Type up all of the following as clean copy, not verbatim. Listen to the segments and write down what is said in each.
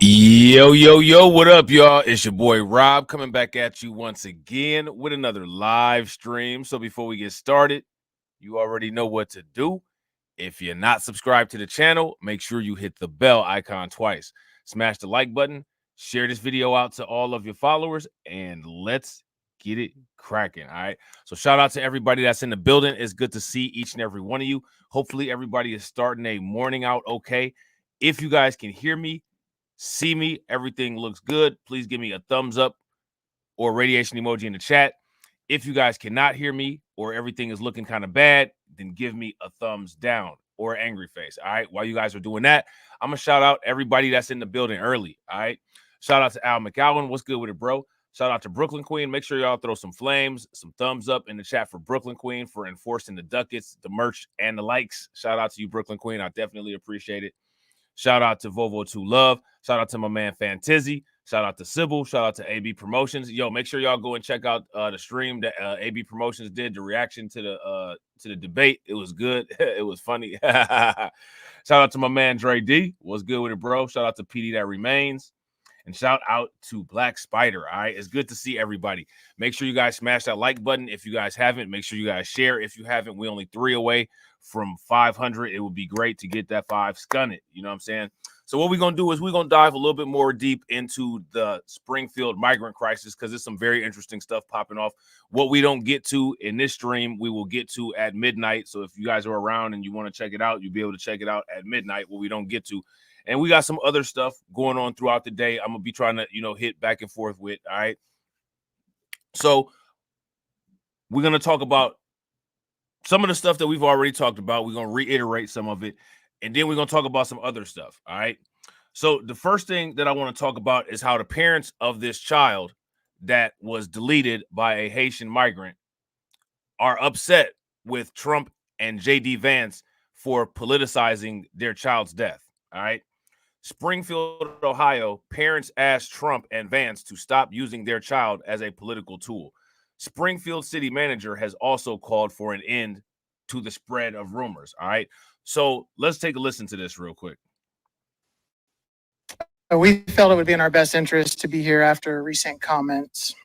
Yo, yo, yo, what up, y'all? It's your boy Rob coming back at you once again with another live stream. So before we get started, you already know what to do. If you're not subscribed to the channel, make sure you hit the bell icon twice. Smash the like button, share this video out to all of your followers, and let's get it cracking, all right? So shout out to everybody that's in the building. It's good to see each and every one of you. Hopefully everybody is starting a morning out okay. If you guys can hear me, see me, everything looks good, please give me a thumbs up or radiation emoji in the chat. If you guys cannot hear me or everything is looking kind of bad, then give me a thumbs down or angry face. All right. While you guys are doing that, I'm gonna shout out everybody that's in the building early. All right. Shout out to Al McAllen. What's good with it, bro? Shout out to Brooklyn Queen. Make sure y'all throw some flames, some thumbs up in the chat for Brooklyn Queen for enforcing the ducats, the merch, and the likes. Shout out to you, Brooklyn Queen. I definitely appreciate it. Shout out to Volvo 2 Love. Shout out to my man Fantizzi. Shout out to Sybil. Shout out to AB Promotions. Yo, make sure y'all go and check out the stream that AB Promotions did, the reaction to the debate. It was good. It was funny. Shout out to my man Dre D. What's good with it, bro? Shout out to PD That Remains. And shout out to Black Spider. All right. It's good to see everybody. Make sure you guys smash that like button. If you guys haven't, make sure you guys share. If you haven't, we're only 3 away from 500. It would be great to get that 5 stunted. You know what I'm saying? So what we're going to do is we're going to dive a little bit more deep into the Springfield migrant crisis because there's some very interesting stuff popping off. What we don't get to in this stream, we will get to at midnight. So if you guys are around and you want to check it out, you'll be able to check it out at midnight. What we don't get to. And we got some other stuff going on throughout the day. I'm going to be trying to, hit back and forth with. All right. So we're going to talk about some of the stuff that we've already talked about. We're going to reiterate some of it. And then we're going to talk about some other stuff. All right. So the first thing that I want to talk about is how the parents of this child that was deleted by a Haitian migrant are upset with Trump and J.D. Vance for politicizing their child's death. All right. Springfield, Ohio, parents asked Trump and Vance to stop using their child as a political tool. Springfield city manager has also called for an end to the spread of rumors. All right. So let's take a listen to this real quick. We felt it would be in our best interest to be here after recent comments.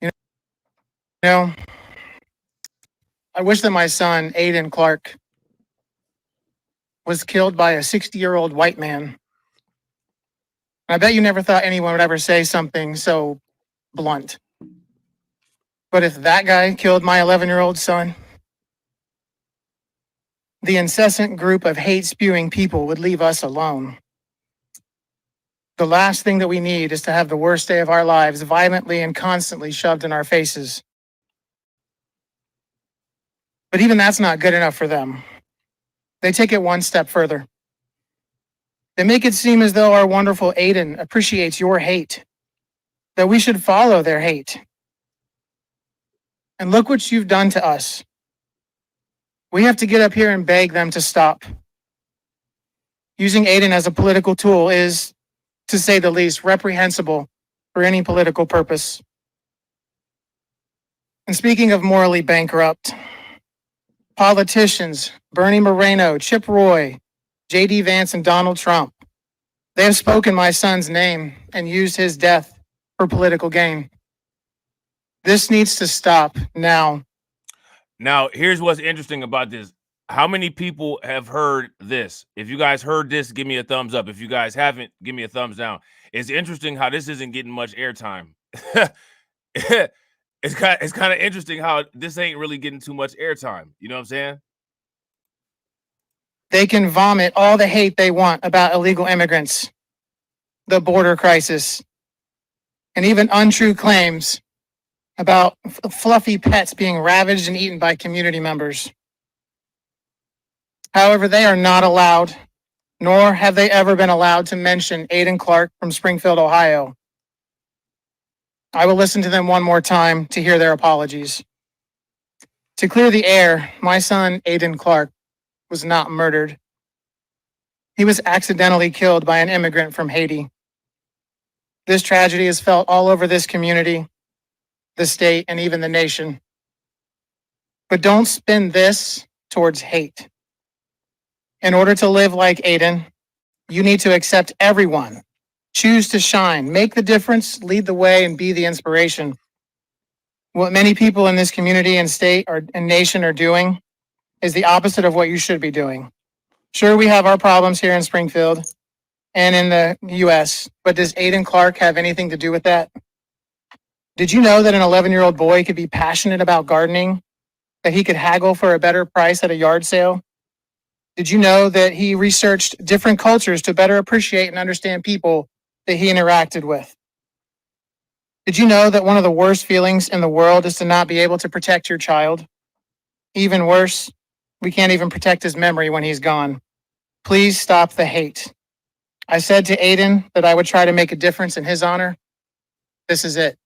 You know, I wish that my son, Aiden Clark, was killed by a 60-year-old white man. I bet you never thought anyone would ever say something so blunt. But if that guy killed my 11-year-old son, the incessant group of hate-spewing people would leave us alone. The last thing that we need is to have the worst day of our lives violently and constantly shoved in our faces. But even that's not good enough for them. They take it one step further. They make it seem as though our wonderful Aiden appreciates your hate, that we should follow their hate. And look what you've done to us. We have to get up here and beg them to stop. Using Aiden as a political tool is, to say the least, reprehensible for any political purpose. And speaking of morally bankrupt, politicians, Bernie Moreno, Chip Roy, J.D. Vance, and Donald Trump, they have spoken my son's name and used his death for political gain. This needs to stop now. Now, here's what's interesting about this. How many people have heard this? If you guys heard this, give me a thumbs up. If you guys haven't, give me a thumbs down. It's interesting how this isn't getting much airtime. It's kind of interesting how this ain't really getting too much airtime. You know what I'm saying? They can vomit all the hate they want about illegal immigrants, the border crisis, and even untrue claims about fluffy pets being ravaged and eaten by community members. However, they are not allowed, nor have they ever been allowed to mention Aiden Clark from Springfield, Ohio. I will listen to them one more time to hear their apologies. To clear the air, my son, Aiden Clark, was not murdered. He was accidentally killed by an immigrant from Haiti. This tragedy is felt all over this community, the state, and even the nation. But don't spin this towards hate. In order to live like Aiden, You need to accept everyone. Choose to shine, make the difference, lead the way, and be the inspiration. What many people in this community and state and nation are doing is the opposite of what you should be doing. Sure, we have our problems here in Springfield and in the U.S., but does Aiden Clark have anything to do with that? Did you know that an 11-year-old boy could be passionate about gardening, that he could haggle for a better price at a yard sale? Did you know that he researched different cultures to better appreciate and understand people that he interacted with? Did you know that one of the worst feelings in the world is to not be able to protect your child? Even worse, we can't even protect his memory when he's gone. Please stop the hate. I said to Aiden that I would try to make a difference in his honor. This is it.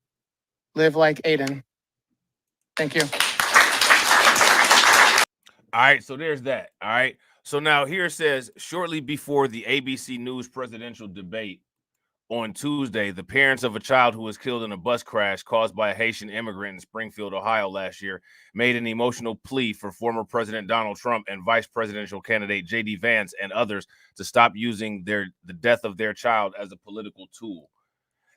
Live like Aiden. Thank you. All right, so there's that. All right. So now here it says, shortly before the ABC News presidential debate on Tuesday, the parents of a child who was killed in a bus crash caused by a Haitian immigrant in Springfield, Ohio last year made an emotional plea for former President Donald Trump and vice presidential candidate J.D. Vance and others to stop using the death of their child as a political tool.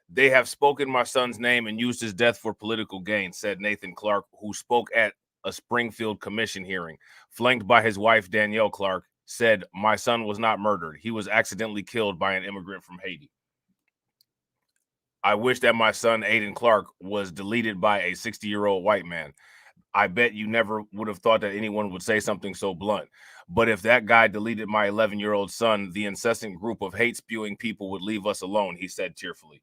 They have spoken my son's name and used his death for political gain, said Nathan Clark, who spoke at a Springfield commission hearing. Flanked by his wife, Danielle Clark, said, "My son was not murdered. He was accidentally killed by an immigrant from Haiti. I wish that my son, Aiden Clark, was deleted by a 60-year-old white man. I bet you never would have thought that anyone would say something so blunt. But if that guy deleted my 11-year-old son, the incessant group of hate-spewing people would leave us alone," he said tearfully.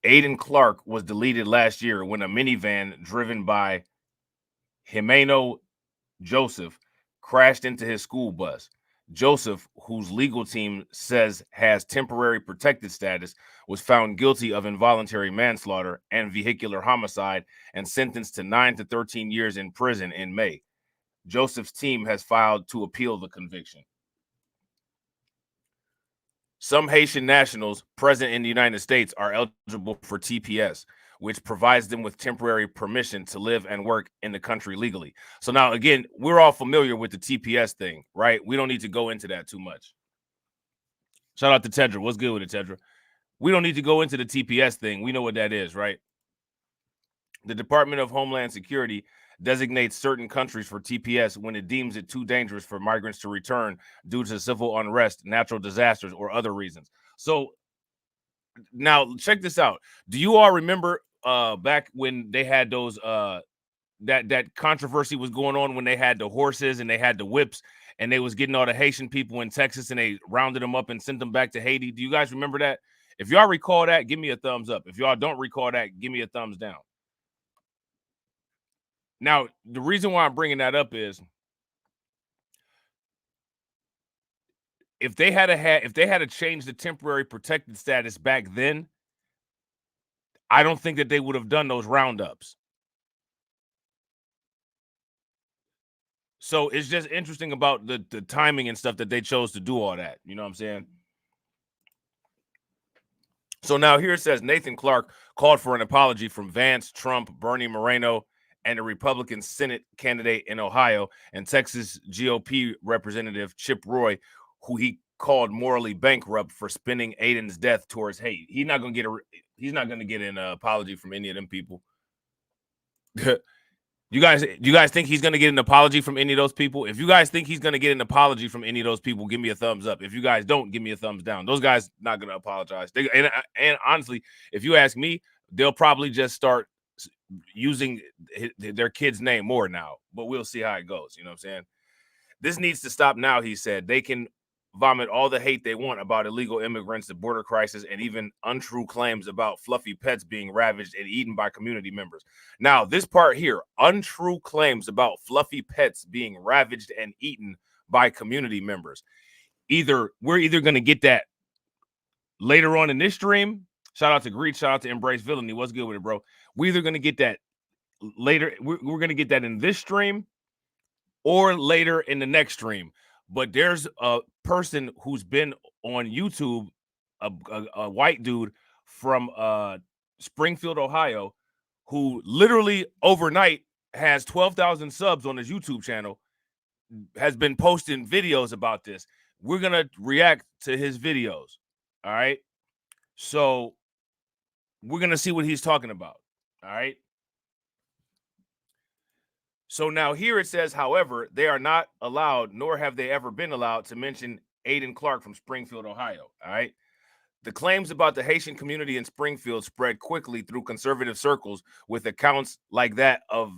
Aiden Clark was deleted last year when a minivan driven by Jimeno Joseph crashed into his school bus. Joseph, whose legal team says has temporary protected status, was found guilty of involuntary manslaughter and vehicular homicide and sentenced to 9 to 13 years in prison in May. Joseph's team has filed to appeal the conviction. Some Haitian nationals present in the United States are eligible for TPS, which provides them with temporary permission to live and work in the country legally. So now, again, we're all familiar with the TPS thing, right? We don't need to go into that too much. Shout out to Tedra. What's good with it, Tedra? We don't need to go into the TPS thing. We know what that is, right? The Department of Homeland Security designates certain countries for TPS when it deems it too dangerous for migrants to return due to civil unrest, natural disasters, or other reasons. So now check this out. Do you all remember back when they had those that controversy was going on when they had the horses and they had the whips and they was getting all the Haitian people in Texas and they rounded them up and sent them back to Haiti? Do you guys remember that? If y'all recall that, give me a thumbs up. If y'all don't recall that, give me a thumbs down. Now, the reason why I'm bringing that up is if they had changed the temporary protected status back then, I don't think that they would have done those roundups. So it's just interesting about the timing and stuff that they chose to do all that. You know what I'm saying? So now here it says Nathan Clark called for an apology from Vance, Trump, Bernie Moreno, and a Republican Senate candidate in Ohio, and Texas GOP Representative Chip Roy, who he called morally bankrupt for spinning Aiden's death towards hate. He's not going to get an apology from any of them people. You guys think he's going to get an apology from any of those people? If you guys think he's going to get an apology from any of those people, give me a thumbs up. If you guys don't, give me a thumbs down. Those guys not going to apologize. And honestly, if you ask me, they'll probably just start using their kid's name more now, but we'll see how it goes. You know what I'm saying? This needs to stop now, he said. They can vomit all the hate they want about illegal immigrants, the border crisis, and even untrue claims about fluffy pets being ravaged and eaten by community members. Now, this part here, untrue claims about fluffy pets being ravaged and eaten by community members. We're either going to get that later on in this stream. Shout out to Greed. Shout out to Embrace Villainy. What's good with it, bro? We're either going to get that later. We're going to get that in this stream or later in the next stream. But there's a person who's been on YouTube, a white dude from Springfield, Ohio, who literally overnight has 12,000 subs on his YouTube channel, has been posting videos about this. we're going to react to his videos. All right. So we're going to see what he's talking about. All right. So now here it says, however, they are not allowed, nor have they ever been allowed to mention Aiden Clark from Springfield, Ohio. All right. The claims about the Haitian community in Springfield spread quickly through conservative circles, with accounts like that of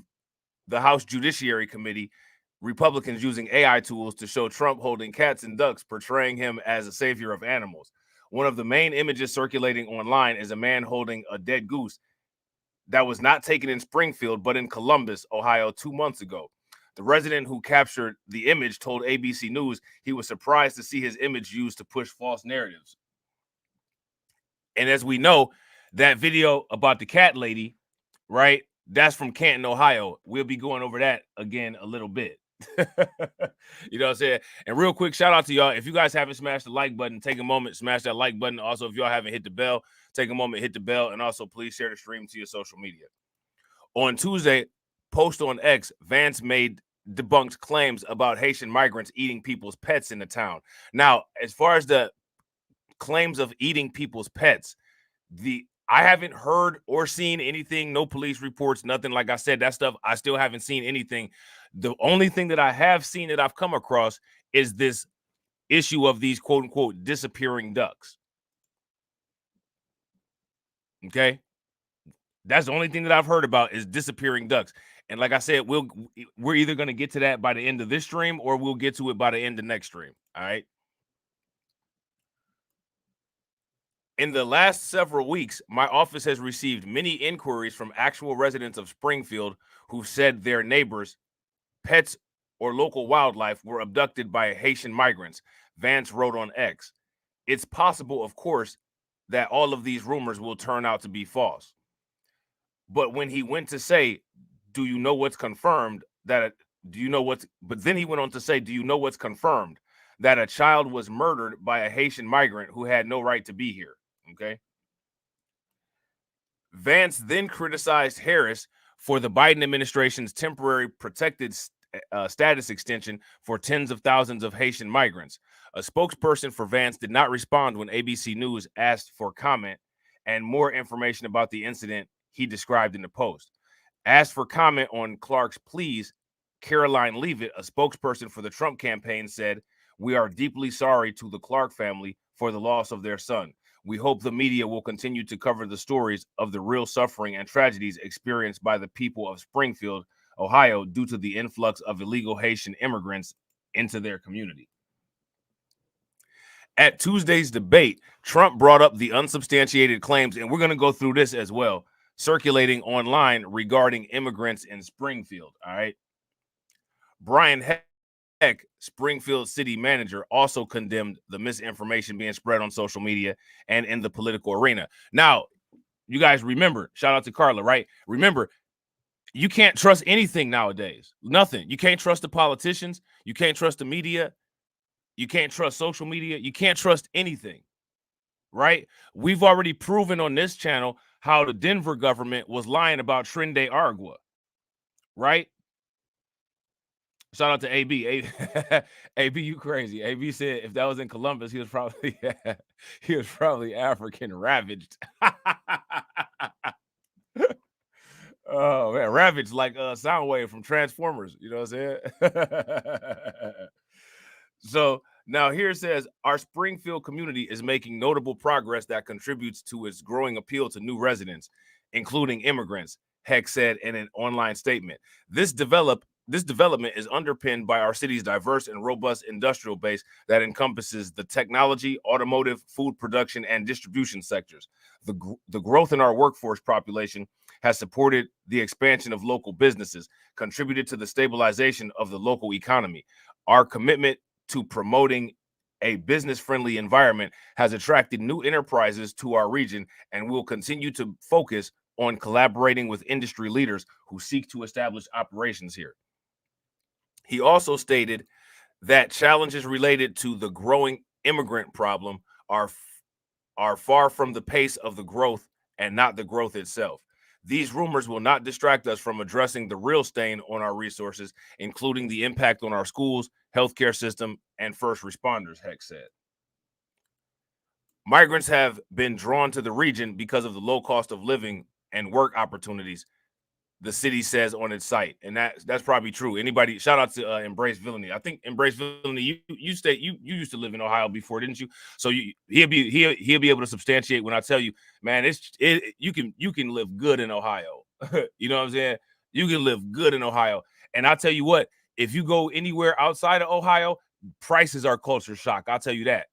the House Judiciary Committee, Republicans using AI tools to show Trump holding cats and ducks, portraying him as a savior of animals. One of the main images circulating online is a man holding a dead goose that was not taken in Springfield, but in Columbus, Ohio, 2 months ago. The resident who captured the image told ABC News he was surprised to see his image used to push false narratives. And as we know, that video about the cat lady, right? That's from Canton, Ohio. We'll be going over that again a little bit. You know what I'm saying? And real quick, shout out to y'all. If you guys haven't smashed the like button, take a moment, smash that like button. Also, if y'all haven't hit the bell, take a moment, hit the bell. And also, please share the stream to your social media. On Tuesday, post on X, Vance made debunked claims about Haitian migrants eating people's pets in the town. Now, as far as the claims of eating people's pets, I haven't heard or seen anything, no police reports, nothing. Like I said, that stuff, I still haven't seen anything. The only thing that I have seen that I've come across is this issue of these quote unquote disappearing ducks. Okay. That's the only thing that I've heard about is disappearing ducks. And like I said, we're either going to get to that by the end of this stream or we'll get to it by the end of next stream. All right. In the last several weeks, my office has received many inquiries from actual residents of Springfield who said their neighbors, pets, or local wildlife were abducted by Haitian migrants, Vance wrote on X. It's possible, of course, that all of these rumors will turn out to be false. But when he went to say, do you know what's confirmed that, but then he went on to say, do you know what's confirmed that a child was murdered by a Haitian migrant who had no right to be here? Okay. Vance then criticized Harris for the Biden administration's temporary protected status extension for tens of thousands of Haitian migrants. A spokesperson for Vance did not respond when ABC News asked for comment and more information about the incident he described in the post. Asked for comment on Clark's pleas, Caroline Leavitt, a spokesperson for the Trump campaign, said, "We are deeply sorry to the Clark family for the loss of their son. We hope the media will continue to cover the stories of the real suffering and tragedies experienced by the people of Springfield, Ohio, due to the influx of illegal Haitian immigrants into their community." At Tuesday's debate, Trump brought up the unsubstantiated claims, and we're going to go through this as well, circulating online regarding immigrants in Springfield. All right. Brian Heck, Springfield city manager, also condemned the misinformation being spread on social media and in the political arena. Now, you guys remember, shout out to Carla, right? Remember, you can't trust anything nowadays. Nothing. You can't trust the politicians. You can't trust the media. You can't trust social media. You can't trust anything, right? We've already proven on this channel how the Denver government was lying about Tren de Aragua, right? Shout out to AB. AB, you crazy. AB said if that was in Columbus, he was probably African ravaged. Oh man, ravaged like Soundwave from Transformers. You know what I'm saying? So now here it says our Springfield community is making notable progress that contributes to its growing appeal to new residents, including immigrants, Heck said in an online statement. This development is underpinned by our city's diverse and robust industrial base that encompasses the technology, automotive, food production, and distribution sectors. The growth in our workforce population has supported the expansion of local businesses, contributed to the stabilization of the local economy. Our commitment to promoting a business-friendly environment has attracted new enterprises to our region and will continue to focus on collaborating with industry leaders who seek to establish operations here. He also stated that challenges related to the growing immigrant problem are far from the pace of the growth and not the growth itself. These rumors will not distract us from addressing the real stain on our resources, including the impact on our schools, healthcare system, and first responders, Heck said. Migrants have been drawn to the region because of the low cost of living and work opportunities, the city says on its site, and that's probably true. Anybody, shout out to Embrace Villainy. I think Embrace Villainy, you used to live in Ohio before, didn't you? So he'll be able to substantiate when I tell you, man, you can live good in Ohio. You know what I'm saying? You can live good in Ohio, and I'll tell you what, if you go anywhere outside of Ohio, prices are culture shock. I'll tell you that.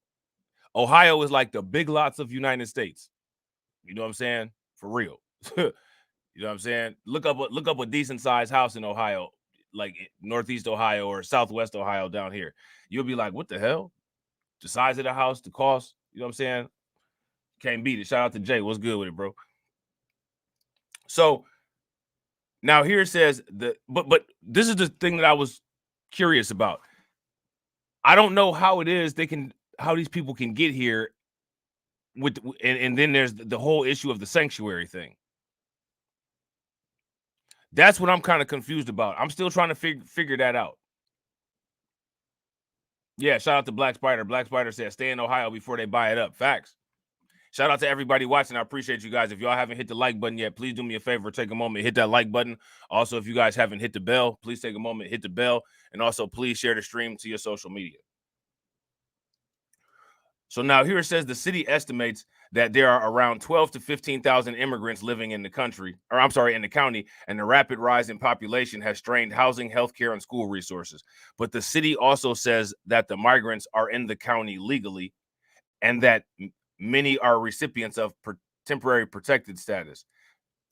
Ohio is like the Big Lots of United States. You know what I'm saying? For real. You know what I'm saying? Look up a decent sized house in Ohio, like Northeast Ohio or Southwest Ohio down here. You'll be like, what the hell? The size of the house, the cost, you know what I'm saying? Can't beat it. Shout out to Jay. What's good with it, bro? So now here it says but this is the thing that I was curious about. I don't know how it is how these people can get here and then there's the whole issue of the sanctuary thing. That's what I'm kind of confused about. I'm still trying to figure that out. Yeah, shout out to Black Spider. Black Spider says stay in Ohio before they buy it up. Facts. Shout out to everybody watching. I appreciate you guys. If y'all haven't hit the like button yet, please do me a favor. Take a moment, hit that like button. Also, if you guys haven't hit the bell, please take a moment, hit the bell. And also, please share the stream to your social media. So now here it says the city estimates that there are around 12 to 15,000 immigrants living in the country, or I'm sorry, in the county, and the rapid rise in population has strained housing, healthcare, and school resources. But the city also says that the migrants are in the county legally and that many are recipients of temporary protected status.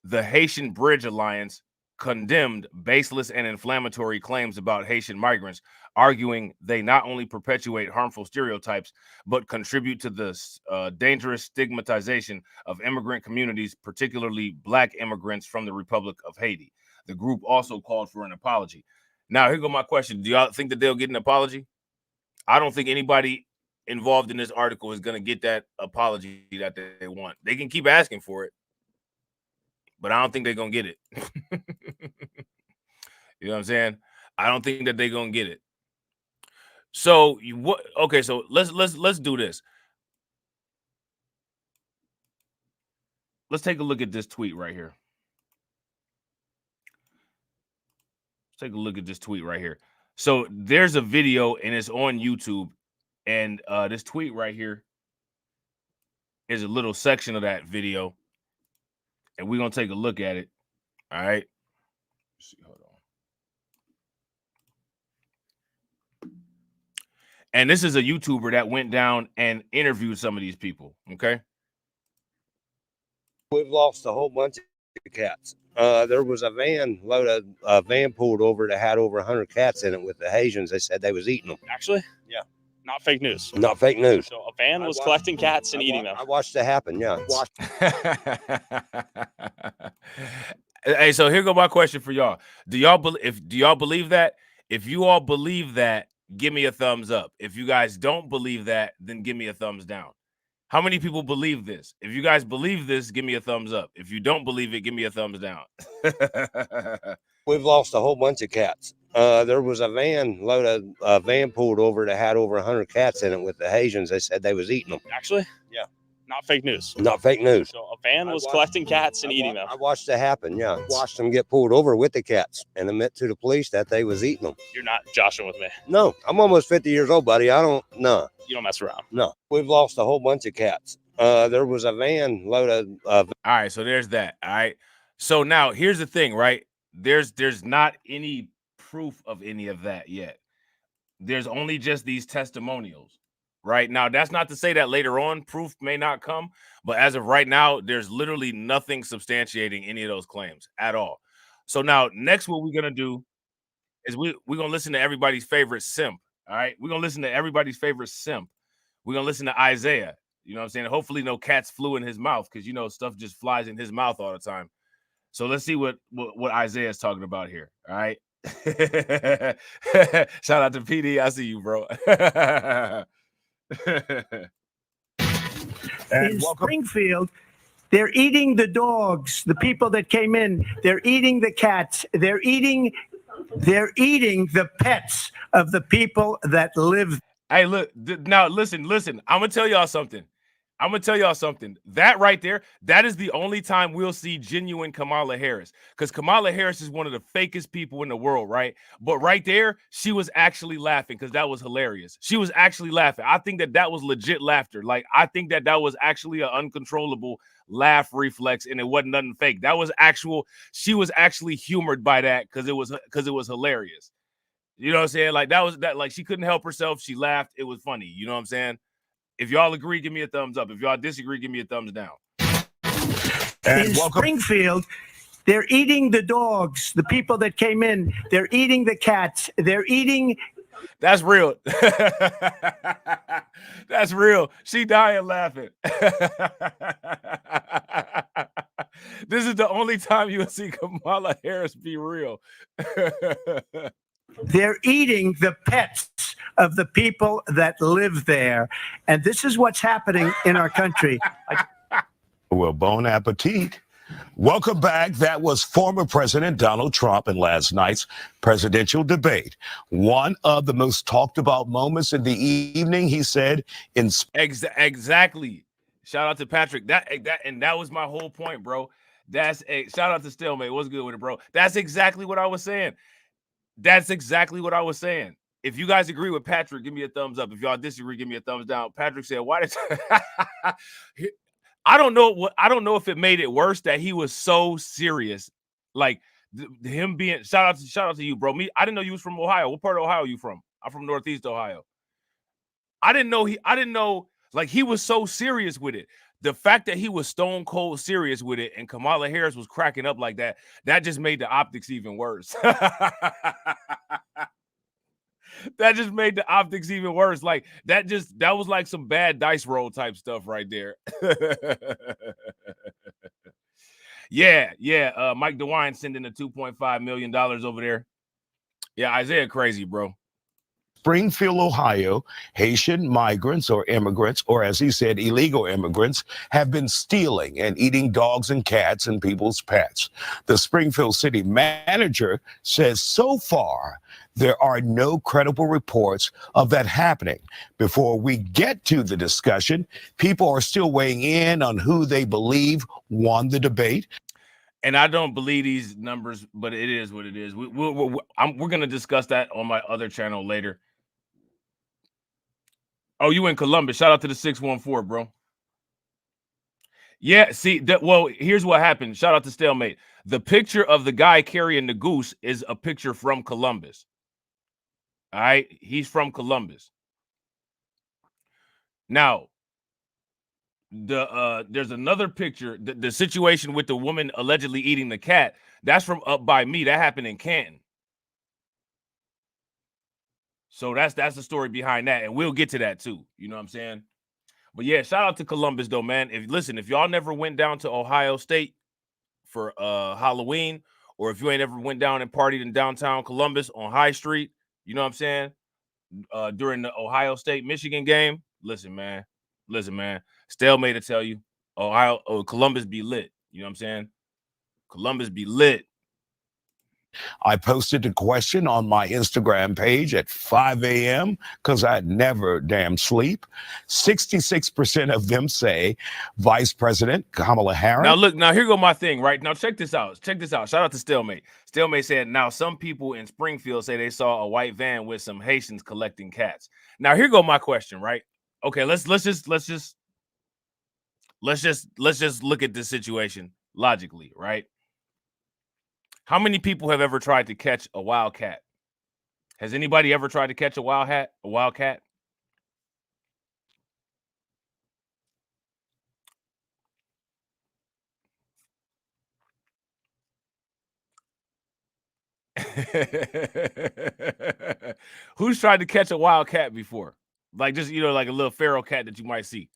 The Haitian Bridge Alliance condemned baseless and inflammatory claims about Haitian migrants, arguing they not only perpetuate harmful stereotypes, but contribute to the dangerous stigmatization of immigrant communities, particularly Black immigrants from the Republic of Haiti. The group also called for an apology. Now, here go my question. Do y'all think that they'll get an apology? I don't think anybody involved in this article is going to get that apology that they want. They can keep asking for it, but I don't think they're going to get it. You know what I'm saying? I don't think that they're going to get it. So okay, so let's do this. Let's take a look at this tweet right here. Let's take a look at this tweet right here. So there's a video and it's on YouTube, and this tweet right here is a little section of that video, and we're gonna take a look at it. All right. Let's see, hold on. And this is a YouTuber that went down and interviewed some of these people. Okay. We've lost a whole bunch of cats. There was a van pulled over that had over 100 cats in it with the Haitians. They said they was eating them. Actually? Yeah. Not fake news. Not fake news. So a van was collecting cats and eating them. I watched it happen. Yeah. Hey, so here go my question for y'all. Do y'all believe that? If you all believe that, give me a thumbs up. If you guys don't believe that, then give me a thumbs down. How many people believe this? If you guys believe this, give me a thumbs up. If you don't believe it, give me a thumbs down. We've lost a whole bunch of cats. There was a van pulled over that had over 100 cats in it with the Haitians. They said they was eating them. Actually? Yeah. Not fake news. Not fake news. So a van was collecting cats and eating them. I watched it happen. Yeah. Watched them get pulled over with the cats and admit to the police that they was eating them. You're not joshing with me. No, I'm almost 50 years old, buddy. You don't mess around. No, we've lost a whole bunch of cats. There was a van loaded. All right, so there's that. All right. So now here's the thing, right? There's not any proof of any of that yet. There's only just these testimonials. Right now, that's not to say that later on proof may not come, but as of right now, there's literally nothing substantiating any of those claims at all. So now, next, what we're gonna do is we're gonna listen to everybody's favorite simp. All right, we're gonna listen to everybody's favorite simp. We're gonna listen to Isaiah. You know what I'm saying? Hopefully, no cats flew in his mouth because you know stuff just flies in his mouth all the time. So let's see what Isaiah is talking about here. All right. Shout out to PD. I see you, bro. In Springfield, They're eating the dogs, the people that came in. They're eating the cats. They're eating the pets of the people that live. Hey, look, now listen. I'm gonna tell y'all something. That right there, that is the only time we'll see genuine Kamala Harris, because Kamala Harris is one of the fakest people in the world, right? But right there, she was actually laughing because that was hilarious. She was actually laughing. I think that was legit laughter. Like, I think that was actually an uncontrollable laugh reflex, and it wasn't nothing fake. That was actual. She was actually humored by that because it was hilarious. You know what I'm saying? Like, like she couldn't help herself. She laughed. It was funny. You know what I'm saying? If y'all agree, give me a thumbs up. If y'all disagree, give me a thumbs down. And in Springfield, they're eating the dogs, the people that came in. They're eating the cats. They're eating. That's real. That's real. She dying laughing. This is the only time you'll see Kamala Harris be real. They're eating the pets of the people that live there. And this is what's happening in our country. Well, bon appetit. Welcome back. That was former President Donald Trump in last night's presidential debate. One of the most talked about moments in the evening, he said, Exactly. Shout out to Patrick. That was my whole point, bro. Shout out to Stalemate. What's good with it, bro? That's exactly what I was saying. If you guys agree with Patrick, give me a thumbs up. If y'all disagree, give me a thumbs down. Patrick said, "Why did?" I don't know if it made it worse that he was so serious, like him being. Shout out to you, bro. I didn't know you was from Ohio. What part of Ohio are you from? I'm from Northeast Ohio. I didn't know. Like, he was so serious with it. The fact that he was stone cold serious with it, and Kamala Harris was cracking up like that, that just made the optics even worse. That just made the optics even worse. Like, that was like some bad dice roll type stuff right there. Yeah. Mike DeWine sending the $2.5 million over there. Yeah, Isaiah crazy, bro. Springfield, Ohio, Haitian migrants or immigrants, or as he said, illegal immigrants, have been stealing and eating dogs and cats and people's pets. The Springfield city manager says so far there are no credible reports of that happening. Before we get to the discussion, people are still weighing in on who they believe won the debate. And I don't believe these numbers, but it is what it is. We're going to discuss that on my other channel later. Oh, you in Columbus. Shout out to the 614, bro. Yeah, see, well, here's what happened. Shout out to Stalemate. The picture of the guy carrying the goose is a picture from Columbus. All right? He's from Columbus. Now, there's another picture. The situation with the woman allegedly eating the cat, that's from up by me. That happened in Canton. So that's the story behind that, and we'll get to that too. You know what I'm saying? But yeah, shout out to Columbus though, man. If y'all never went down to Ohio State for Halloween, or if you ain't ever went down and partied in downtown Columbus on High Street, you know what I'm saying? During the Ohio State Michigan game, listen, man. Stalemate to tell you, Columbus be lit. You know what I'm saying? Columbus be lit. I posted the question on my Instagram page at 5 a.m. because I never damn sleep. 66% of them say Vice President Kamala Harris. Now look, here go my thing, right? Now check this out. Shout out to Stalemate. Stalemate said, now some people in Springfield say they saw a white van with some Haitians collecting cats. Now here go my question, right? Okay, let's just look at this situation logically, right? How many people have ever tried to catch a wild cat? Has anybody ever tried to catch a wild cat? Who's tried to catch a wild cat before? Like, just, like a little feral cat that you might see.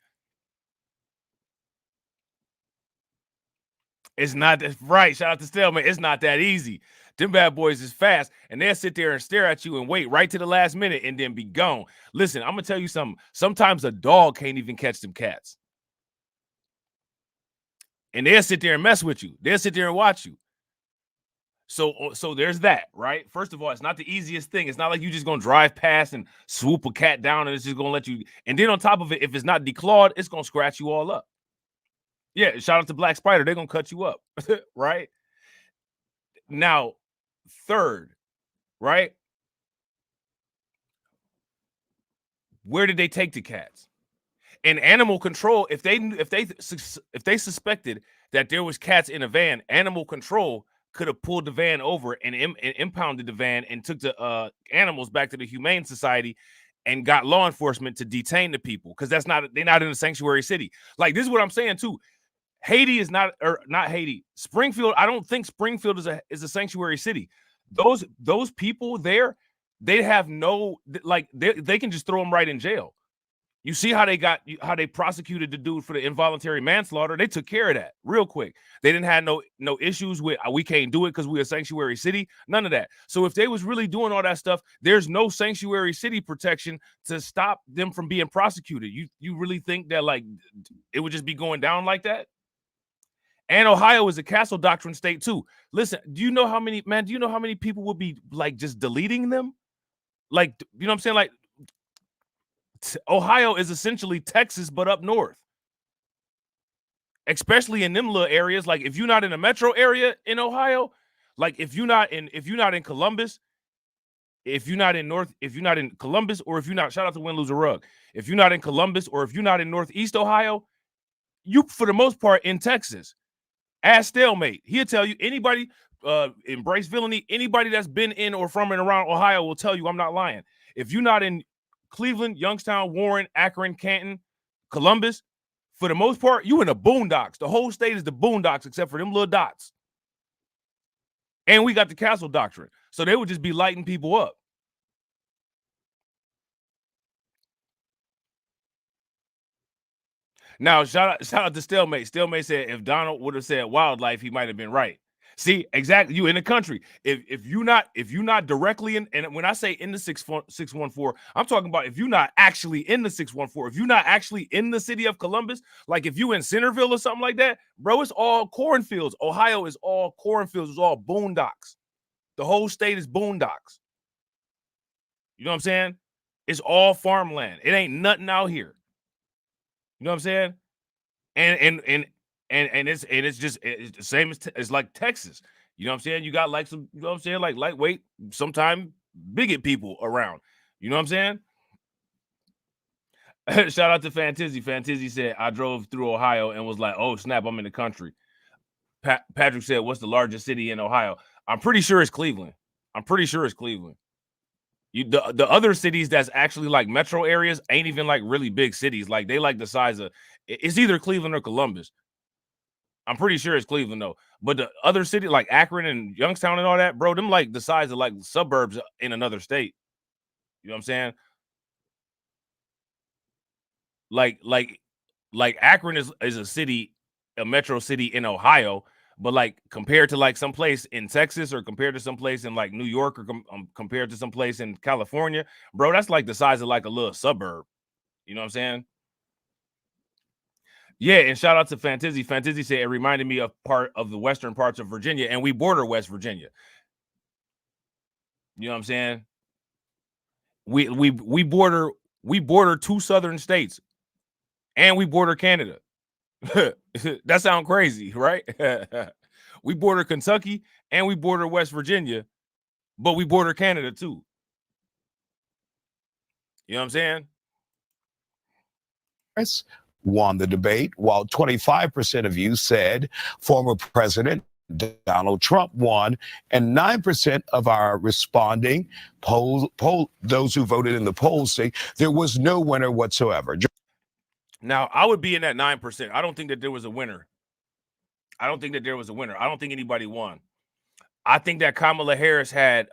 It's not that right. Shout out to Stalemate. It's not that easy. Them bad boys is fast, and they'll sit there and stare at you and wait right to the last minute and then be gone. Listen, I'm gonna tell you something. Sometimes a dog can't even catch them cats. and they'll sit there and mess with you. They'll sit there and watch you. So there's that, right? First of all, it's not the easiest thing. It's not like you just gonna drive past and swoop a cat down and it's just gonna let you. And then on top of it, if it's not declawed, it's gonna scratch you all up. Yeah, shout out to Black Spider. They're gonna cut you up, right? Now, third, right? Where did they take the cats? In animal control, if they suspected that there was cats in a van, animal control could have pulled the van over and impounded the van and took the animals back to the Humane Society and got law enforcement to detain the people, because they're not in a sanctuary city. Like, this is what I'm saying too. Haiti is not Haiti. Springfield, I don't think Springfield is a sanctuary city. Those people there, they have no, like, they can just throw them right in jail. You see how they prosecuted the dude for the involuntary manslaughter. They took care of that real quick. They didn't have no issues with we can't do it because we're a sanctuary city. None of that. So if they was really doing all that stuff, there's no sanctuary city protection to stop them from being prosecuted. You really think that, like, it would just be going down like that? And Ohio is a castle doctrine state too. Listen, do you know how many people would be, like, just deleting them? Like, you know what I'm saying? Like, Ohio is essentially Texas, but up north. Especially in them little areas. Like, if you're not in a metro area in Ohio, like if you're not in Columbus, if you're not in Columbus, or if you're not, shout out to Win Lose a Rug. If you're not in Columbus, or if you're not in Northeast Ohio, you, for the most part, in Texas. Ask Stalemate. He'll tell you. Anybody, Embrace Villainy, anybody that's been in or from and around Ohio will tell you I'm not lying. If you're not in Cleveland, Youngstown, Warren, Akron, Canton, Columbus, for the most part, you in the boondocks. The whole state is the boondocks except for them little dots. And we got the castle doctrine. So they would just be lighting people up. Now, shout out to Stalemate. Stalemate said if Donald would have said wildlife, he might have been right. See, exactly. You in the country. If you're not directly in, and when I say in the 614, I'm talking about if you're not actually in the 614, if you're not actually in the city of Columbus, like if you in Centerville or something like that, bro, it's all cornfields. Ohio is all cornfields. It's all boondocks. The whole state is boondocks. You know what I'm saying? It's all farmland. It ain't nothing out here. You know what I'm saying? And it's just the same as it's like Texas. You know what I'm saying? You got like some, you know what I'm saying, like lightweight, sometimes bigot people around. You know what I'm saying? Shout out to Fantizzy. Fantizzy said, I drove through Ohio and was like, oh snap, I'm in the country. Patrick said, what's the largest city in Ohio? I'm pretty sure it's Cleveland. The other cities that's actually like metro areas ain't even like really big cities. Like they like the size of, it's either Cleveland or Columbus. I'm pretty sure it's Cleveland though. But the other city like Akron and Youngstown and all that, bro, them like the size of like suburbs in another state. You know what I'm saying? Like Akron is a city, a metro city in Ohio, but like compared to like someplace in Texas or compared to someplace in like New York or compared to someplace in California, bro, that's like the size of like a little suburb. You know what I'm saying? Yeah, and shout out to Fantizzy. Fantizzy said it reminded me of part of the western parts of Virginia, and we border West Virginia. You know what I'm saying? We border two southern states, and we border Canada. That sounds crazy, right? We border Kentucky and we border West Virginia, but we border Canada too. You know what I'm saying? Won the debate, while 25% of you said former President Donald Trump won, and 9% of our responding those who voted in the polls say there was no winner whatsoever. Now, I would be in that 9%. I don't think that there was a winner. I don't think anybody won. I think that Kamala Harris had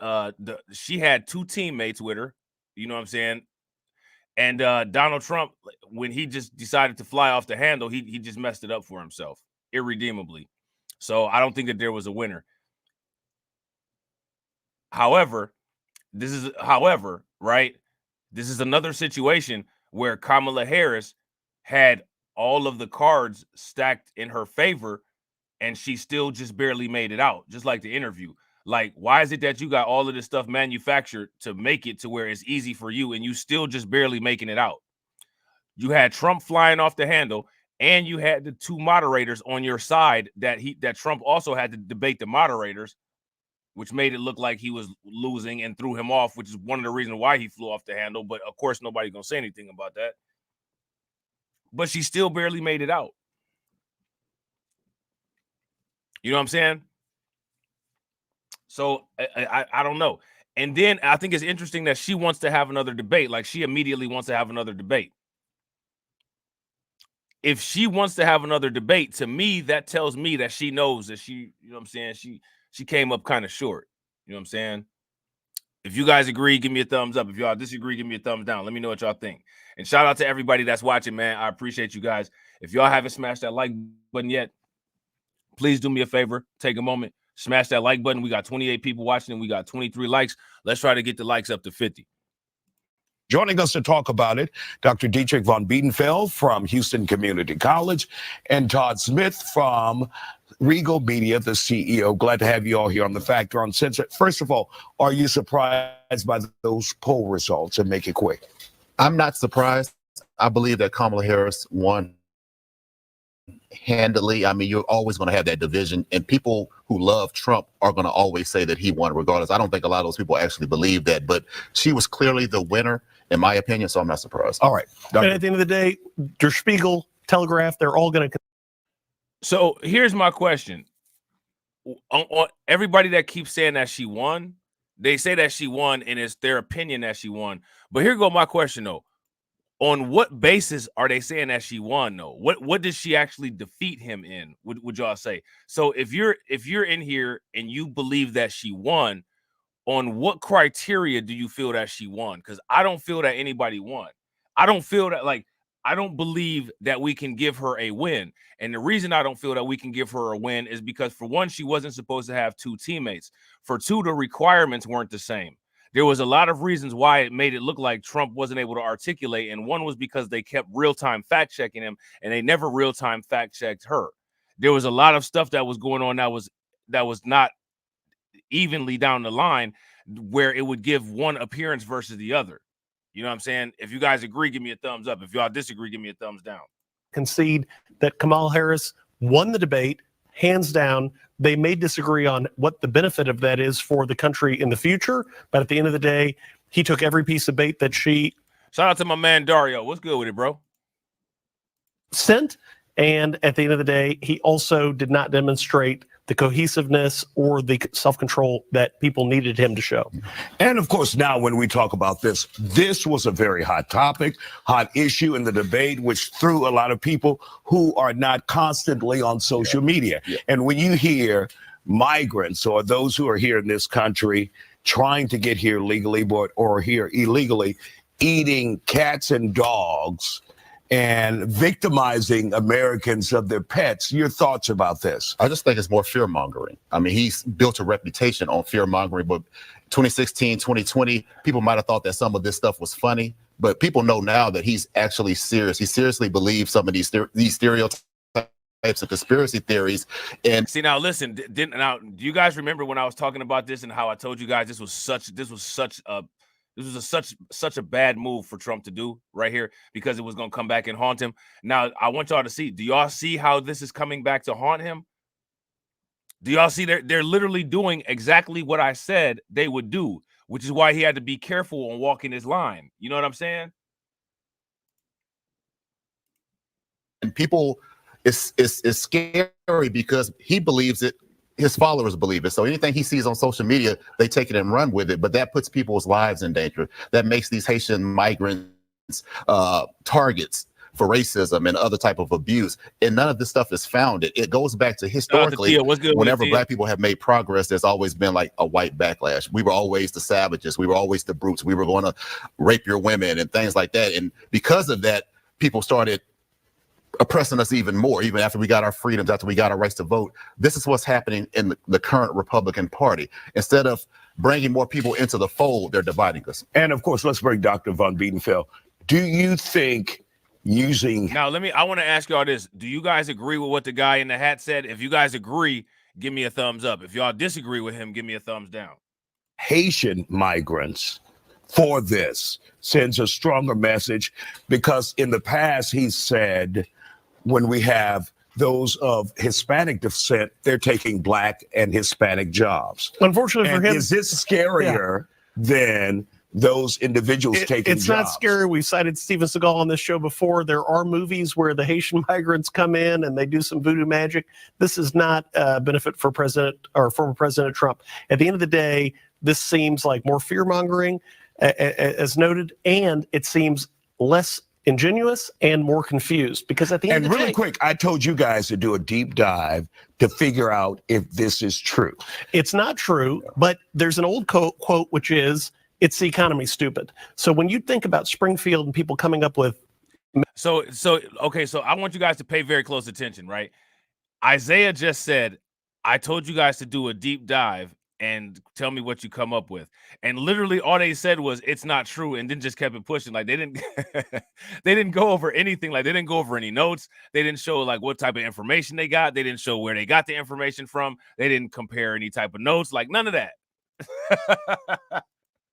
she had two teammates with her. You know what I'm saying? And Donald Trump, when he just decided to fly off the handle, he just messed it up for himself irredeemably. So I don't think that there was a winner. However, right? This is another situation where Kamala Harris had all of the cards stacked in her favor and she still just barely made it out, just like the interview. Like, why is it that you got all of this stuff manufactured to make it to where it's easy for you and you still just barely making it out? You had Trump flying off the handle, and you had the two moderators on your side that Trump also had to debate the moderators, which made it look like he was losing and threw him off, which is one of the reasons why he flew off the handle. But of course, nobody's gonna say anything about that. But she still barely made it out. You know what I'm saying? So I don't know. And then I think it's interesting that she wants to have another debate. Like, she immediately wants to have another debate. If she wants to have another debate, to me, that tells me that she knows that she, you know what I'm saying, she came up kind of short. You know what I'm saying? If you guys agree, give me a thumbs up. If y'all disagree, give me a thumbs down. Let me know what y'all think. And shout out to everybody that's watching, man. I appreciate you guys. If y'all haven't smashed that like button yet, please do me a favor. Take a moment. Smash that like button. We got 28 people watching and we got 23 likes. Let's try to get the likes up to 50. Joining us to talk about it, Dr. Dietrich von Biedenfeld from Houston Community College and Todd Smith from Regal Media, the CEO. Glad to have you all here on The Factor Uncensored. First of all, are you surprised by those poll results? And make it quick. I'm not surprised. I believe that Kamala Harris won handily. I mean, you're always going to have that division, and people who love Trump are going to always say that he won regardless. I don't think a lot of those people actually believe that, but she was clearly the winner, in my opinion, so I'm not surprised. All right. And at the end of the day, Der Spiegel, Telegraph, they're all going to. So here's my question. On everybody that keeps saying that she won, they say that she won, and it's their opinion that she won. But here go my question, though. On what basis are they saying that she won, though? What did she actually defeat him in? Would y'all say? So if you're in here and you believe that she won, on what criteria do you feel that she won? Because I don't feel that anybody won. I don't feel that, like, I don't believe that we can give her a win. And the reason I don't feel that we can give her a win is because, for one, she wasn't supposed to have two teammates. For two, the requirements weren't the same. There was a lot of reasons why it made it look like Trump wasn't able to articulate. And one was because they kept real-time fact-checking him, and they never real-time fact-checked her. There was a lot of stuff that was going on that was not evenly down the line, where it would give one appearance versus the other. You know what I'm saying? If you guys agree, give me a thumbs up. If y'all disagree, give me a thumbs down. Concede that Kamala Harris won the debate, hands down. They may disagree on what the benefit of that is for the country in the future, but at the end of the day, he took every piece of bait that she Shout out to my man Dario. What's good with it, bro? sent. And at the end of the day, he also did not demonstrate the cohesiveness or the self-control that people needed him to show. And of course, now when we talk about this was a very hot topic, hot issue in the debate, which threw a lot of people who are not constantly on social media. And when you hear migrants or those who are here in this country trying to get here legally or here illegally, eating cats and dogs and victimizing Americans of their pets. Your thoughts about this? I just think it's more fear mongering. I mean, he's built a reputation on fear mongering, but 2016, 2020, people might have thought that some of this stuff was funny, but people know now that he's actually serious. He seriously believes some of these stereotypes and conspiracy theories. And see, now listen, do you guys remember when I was talking about this and how I told you guys this was such a bad move for Trump to do right here, because it was going to come back and haunt him. Now, I want y'all to see, do y'all see how this is coming back to haunt him? Do y'all see they're literally doing exactly what I said they would do, which is why he had to be careful on walking his line. You know what I'm saying? And people, it's scary because he believes it. His followers believe it. So anything he sees on social media, they take it and run with it. But that puts people's lives in danger. That makes these Haitian migrants targets for racism and other type of abuse. And none of this stuff is founded. It goes back to historically, whenever black people have made progress, there's always been like a white backlash. We were always the savages. We were always the brutes. We were going to rape your women and things like that. And because of that, people started oppressing us even more, even after we got our freedoms, after we got our rights to vote. This is what's happening in the current Republican Party. Instead of bringing more people into the fold, they're dividing us. And of course, let's bring Dr. von Biedenfeld. Do you think using. Now, I want to ask y'all this. Do you guys agree with what the guy in the hat said? If you guys agree, give me a thumbs up. If y'all disagree with him, give me a thumbs down. Haitian migrants for this sends a stronger message, because in the past he said when we have those of Hispanic descent, they're taking Black and Hispanic jobs. Unfortunately for And him, is this scarier than those individuals taking it's jobs? not scary. We've cited Steven Seagal on this show before. There are movies where the Haitian migrants come in and they do some voodoo magic. This is not a benefit for President or former President Trump. At the end of the day, this seems like more fear mongering, as noted, and it seems less ingenuous and more confused, because at the end of the day, really quick, I told you guys to do a deep dive to figure out if this is true. It's not true, but there's an old quote which is, it's the economy, stupid. So when you think about Springfield and people coming up with So I want you guys to pay very close attention, right? Isaiah just said, I told you guys to do a deep dive and tell me what you come up with. And literally all they said was, it's not true, and then just kept it pushing. Like they didn't they didn't go over anything. Like they didn't go over any notes. They didn't show like what type of information they got. They didn't show where they got the information from. They didn't compare any type of notes, like none of that.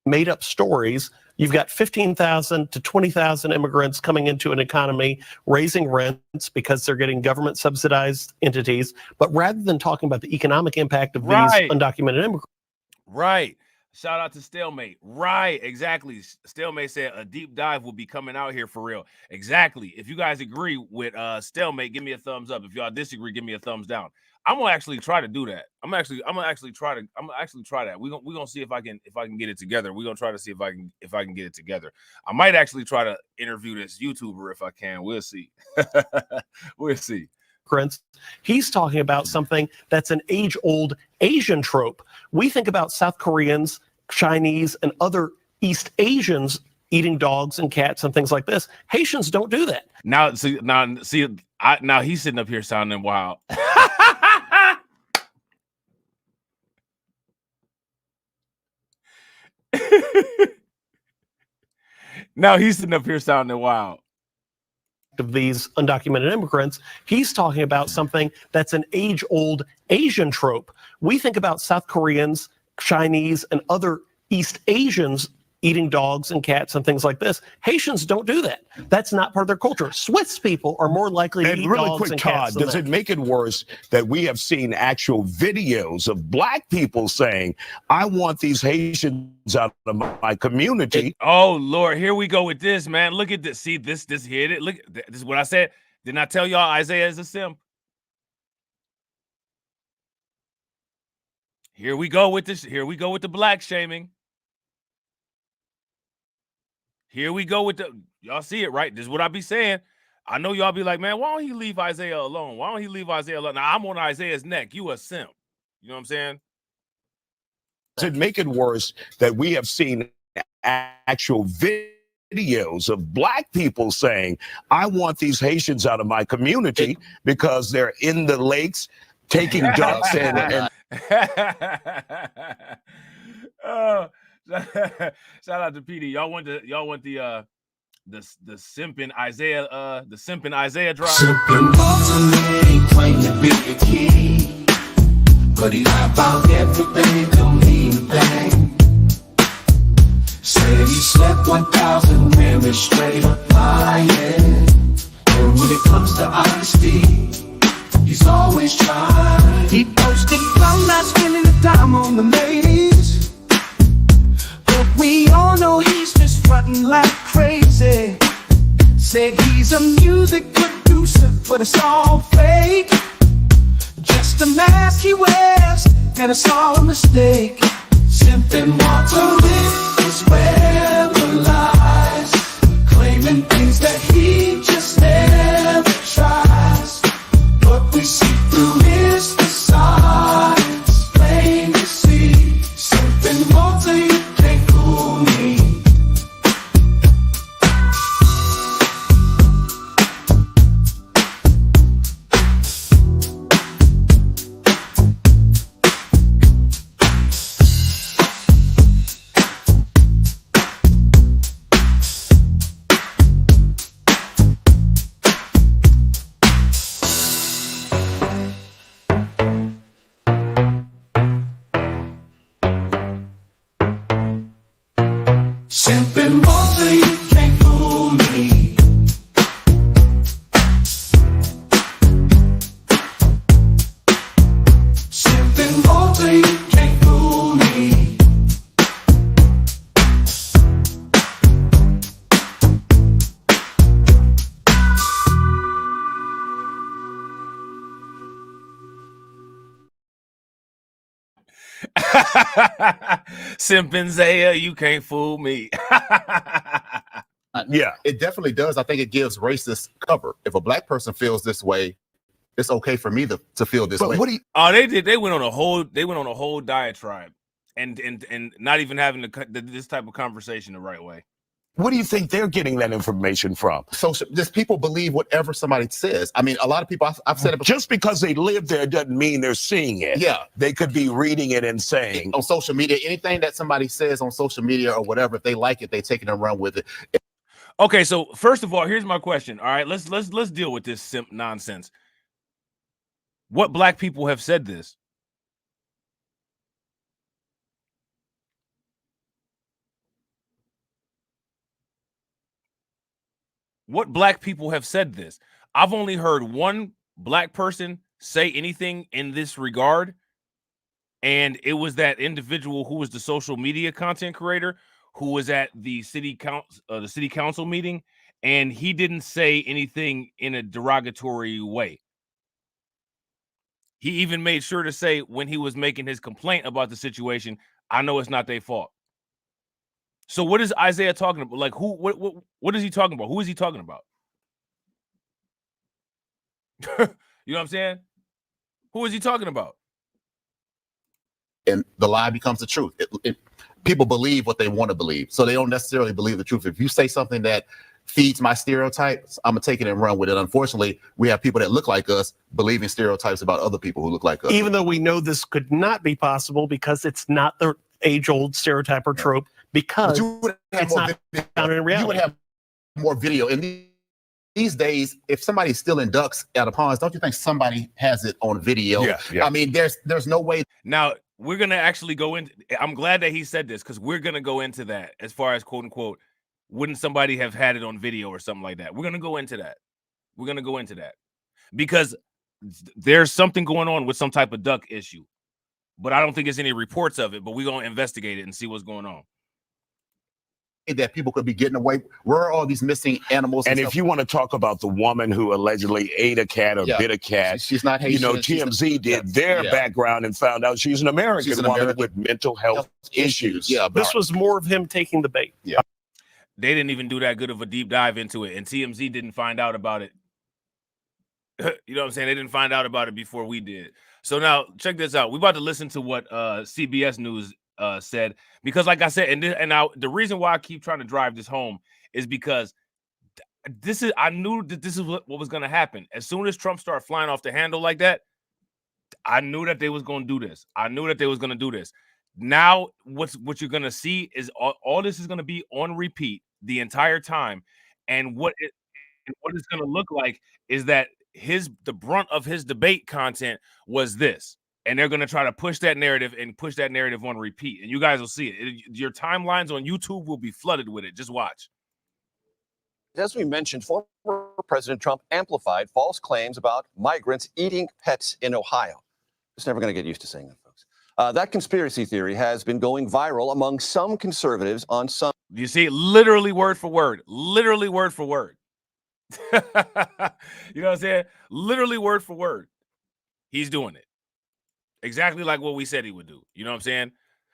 made up stories. You've got 15,000 to 20,000 immigrants coming into an economy, raising rents because they're getting government subsidized entities. But rather than talking about the economic impact of these undocumented immigrants. Right. Shout out to Stalemate. Right. Exactly. Stalemate said a deep dive will be coming out here for real. Exactly. If you guys agree with Stalemate, give me a thumbs up. If y'all disagree, give me a thumbs down. I'm gonna actually try to do that. I'm gonna actually try that. We're gonna see if I can get it together. We're gonna try to see if I can get it together. I might actually try to interview this YouTuber if I can. We'll see. We'll see. He's talking about something that's an age-old Asian trope. We think about South Koreans, Chinese, and other East Asians eating dogs and cats and things like this. Haitians don't do that. Now he's sitting up here sounding wild. Now he's sitting up here sounding wild. Of these undocumented immigrants, he's talking about something that's an age-old Asian trope. We think about South Koreans, Chinese, and other East Asians eating dogs and cats and things like this. Haitians don't do that. That's not part of their culture. Swiss people are more likely to eat dogs and cats. Todd, does it make it worse that we have seen actual videos of Black people saying, I want these Haitians out of my community? Oh, Lord, here we go with this, man. Look at this. See, this hit it. Look, this is what I said. Didn't I tell y'all Isaiah is a simp? Here we go with this. Here we go with the Black shaming. Here we go with y'all see it, right? This is what I be saying. I know y'all be like, man, why don't he leave Isaiah alone? Why don't he leave Isaiah alone? Now I'm on Isaiah's neck. You a simp. You know what I'm saying? Does it make it worse that we have seen actual videos of Black people saying, I want these Haitians out of my community because they're in the lakes taking ducks and shout out to PD. Y'all want the simping Isaiah drop. Simping Walter claim to be a king, but he lied about everything, don't mean a thing. Said he slept 1,000 women straight up lying. But when it comes to honesty, he's always trying. He posted from not spending the time on the ladies, but we all know he's just fronting like crazy. Said he's a music producer, but it's all fake. Just a mask he wears, and it's all a mistake. Simping Walter is where the lies, claiming things that he just never tries. What we see through his facades, plain to see. Simping Walter, you can't fool me. Simping water, you can't fool me. Simping water, you can't fool me. Simpin Zaya, you can't fool me. Yeah. It definitely does. I think it gives racists cover. If a black person feels this way, it's okay for me to feel this way. But what do you, Oh, they did. They went on a whole diatribe, and not even having this type of conversation the right way. what do you think they're getting that information from? So just people believe whatever somebody says. I mean, a lot of people, I've said it before. Just because they live there doesn't mean they're seeing it. Yeah. They could be reading it and saying. On social media, anything that somebody says on social media or whatever, if they like it, they take it and run with it. Okay, so first of all, here's my question. All right, let's deal with this simp nonsense. What black people have said this? What black people have said this? I've only heard one black person say anything in this regard, and it was that individual who was the social media content creator who was at the city council meeting, and he didn't say anything in a derogatory way. He even made sure to say when he was making his complaint about the situation, I know it's not their fault. So what is Isaiah talking about? Like what is he talking about? Who is he talking about? You know what I'm saying? Who is he talking about? And the lie becomes the truth. People believe what they want to believe. So they don't necessarily believe the truth. If you say something that feeds my stereotypes, I'm going to take it and run with it. Unfortunately, we have people that look like us believing stereotypes about other people who look like us. Even though we know this could not be possible because it's not the age-old stereotype or trope, because you would have it's more not video. found in reality. You would have more video. And these days, if somebody's stealing ducks out of ponds, don't you think somebody has it on video? Yeah. I mean, there's no way. Now, we're going to actually go into, I'm glad that he said this, because we're going to go into that as far as quote unquote, wouldn't somebody have had it on video or something like that? We're going to go into that. We're going to go into that because there's something going on with some type of duck issue, but I don't think there's any reports of it, but we're going to investigate it and see what's going on. That people could be getting away. Where are all these missing animals? And if you want to talk about the woman who allegedly ate a cat or bit a cat, she's not Haitian. You know, TMZ did their background and found out she's an American woman with mental health issues. Yeah, this was more of him taking the bait. Yeah. They didn't even do that good of a deep dive into it, and TMZ didn't find out about it. You know what I'm saying? They didn't find out about it before we did. So now check this out. We're about to listen to what CBS News said, because like I said, and now the reason why I keep trying to drive this home is because I knew that this is what was going to happen. As soon as Trump started flying off the handle like that, I knew that they was going to do this. I knew that they was going to do this. Now what you're going to see is all this is going to be on repeat the entire time, and what it's going to look like is that the brunt of his debate content was this. And they're going to try to push that narrative on repeat. And you guys will see it. Your timelines on YouTube will be flooded with it. Just watch. As we mentioned, former President Trump amplified false claims about migrants eating pets in Ohio. Just never going to get used to saying that, folks. That conspiracy theory has been going viral among some conservatives on some. You see, literally word for word. Literally word for word. You know what I'm saying? Literally word for word. He's doing it. Exactly like what we said he would do. You know what I'm saying?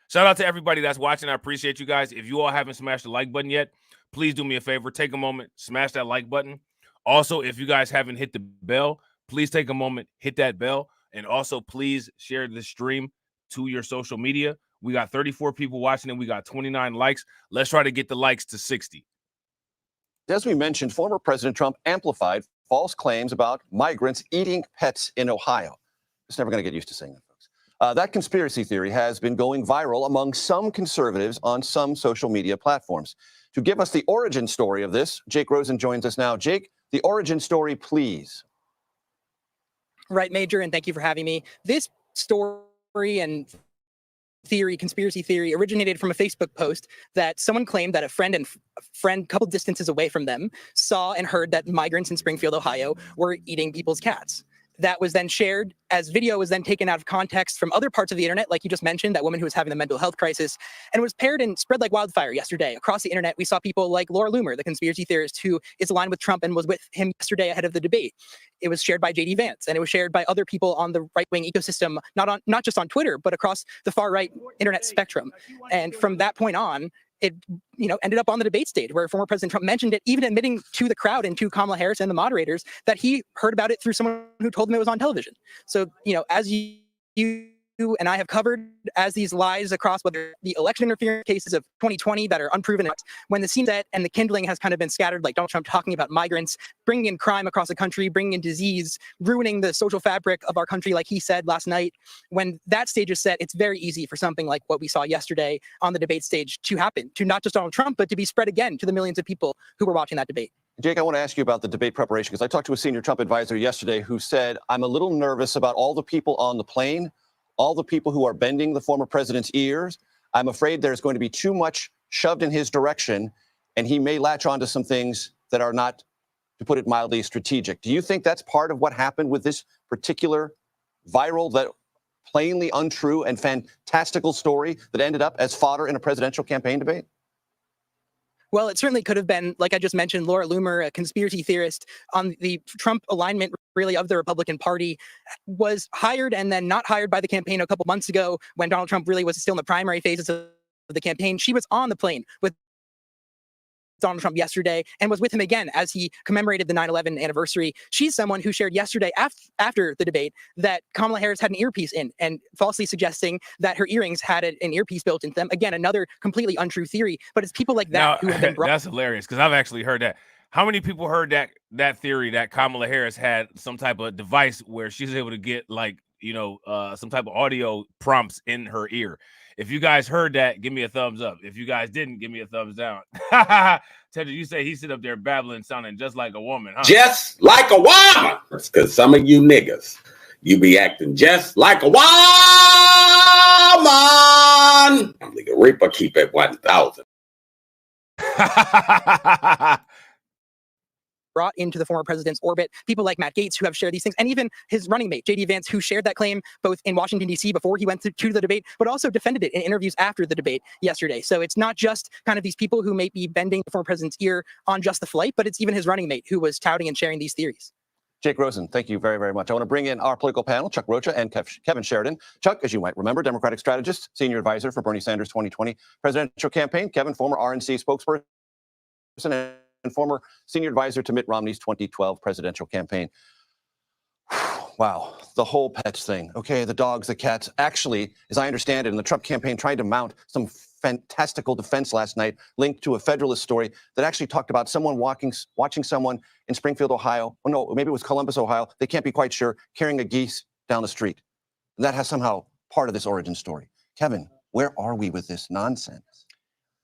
Shout out to everybody that's watching. I appreciate you guys. If you all haven't smashed the like button yet, please do me a favor. Take a moment, smash that like button. Also, if you guys haven't hit the bell, please take a moment, hit that bell. And also, please share this stream to your social media. We got 34 people watching and we got 29 likes. Let's try to get the likes to 60. As we mentioned, former President Trump amplified false claims about migrants eating pets in Ohio. Just never going to get used to saying that, folks. That conspiracy theory has been going viral among some conservatives on some social media platforms. To give us the origin story of this, Jake Rosen joins us now. Jake, the origin story, please. Right, Major, and thank you for having me. This story and conspiracy theory originated from a Facebook post that someone claimed that a friend a couple distances away from them saw and heard that migrants in Springfield, Ohio were eating people's cats. That was then shared as video was then taken out of context from other parts of the internet, like you just mentioned, that woman who was having the mental health crisis, and was paired and spread like wildfire yesterday. Across the internet, we saw people like Laura Loomer, the conspiracy theorist who is aligned with Trump and was with him yesterday ahead of the debate. It was shared by JD Vance, and it was shared by other people on the right-wing ecosystem, not just on Twitter, but across the far-right internet spectrum. And from that point on, it ended up on the debate stage where former President Trump mentioned it, even admitting to the crowd and to Kamala Harris and the moderators that he heard about it through someone who told him it was on television. So, as you and I have covered, as these lies across whether the election interference cases of 2020 that are unproven, when the scene set and the kindling has kind of been scattered, like Donald Trump talking about migrants, bringing in crime across the country, bringing in disease, ruining the social fabric of our country, like he said last night, when that stage is set, it's very easy for something like what we saw yesterday on the debate stage to happen, to not just Donald Trump, but to be spread again to the millions of people who were watching that debate. Jake, I want to ask you about the debate preparation, because I talked to a senior Trump advisor yesterday who said, I'm a little nervous about all the people on the plane, all the people who are bending the former president's ears. I'm afraid there's going to be too much shoved in his direction, and he may latch onto some things that are not, to put it mildly, strategic. Do you think that's part of what happened with this particular viral, that plainly untrue and fantastical story that ended up as fodder in a presidential campaign debate? Well, it certainly could have been, like I just mentioned, Laura Loomer, a conspiracy theorist on the Trump alignment, really, of the Republican Party, was hired and then not hired by the campaign a couple months ago when Donald Trump really was still in the primary phases of the campaign. She was on the plane with Donald Trump yesterday and was with him again as he commemorated the 9/11 anniversary. She's someone who shared yesterday after the debate that Kamala Harris had an earpiece in, and falsely suggesting that her earrings had an earpiece built into them. Again, another completely untrue theory, but it's people like that who have been brought. That's hilarious, because I've actually heard that. How many people heard that theory that Kamala Harris had some type of device where she's able to get some type of audio prompts in her ear? If you guys heard that, give me a thumbs up. If you guys didn't, give me a thumbs down. Teddy, you say he sit up there babbling, sounding just like a woman, huh? Just like a woman. That's because some of you niggas, you be acting just like a woman. Nigga Reaper keep at 1,000. Brought into the former president's orbit, people like Matt Gaetz who have shared these things, and even his running mate, JD Vance, who shared that claim both in Washington, D.C. before he went to the debate, but also defended it in interviews after the debate yesterday. So it's not just kind of these people who may be bending the former president's ear on just the flight, but it's even his running mate who was touting and sharing these theories. Jake Rosen, thank you very, very much. I want to bring in our political panel, Chuck Rocha and Kevin Sheridan. Chuck, as you might remember, Democratic strategist, senior advisor for Bernie Sanders' 2020 presidential campaign. Kevin, former RNC spokesperson and former senior advisor to Mitt Romney's 2012 presidential campaign. Wow, the whole pets thing. Okay, the dogs, the cats. Actually, as I understand it, in the Trump campaign tried to mount some fantastical defense last night linked to a Federalist story that actually talked about someone watching someone in Springfield, Ohio. Oh, no, maybe it was Columbus, Ohio. They can't be quite sure, carrying a geese down the street. And that has somehow part of this origin story. Kevin, where are we with this nonsense?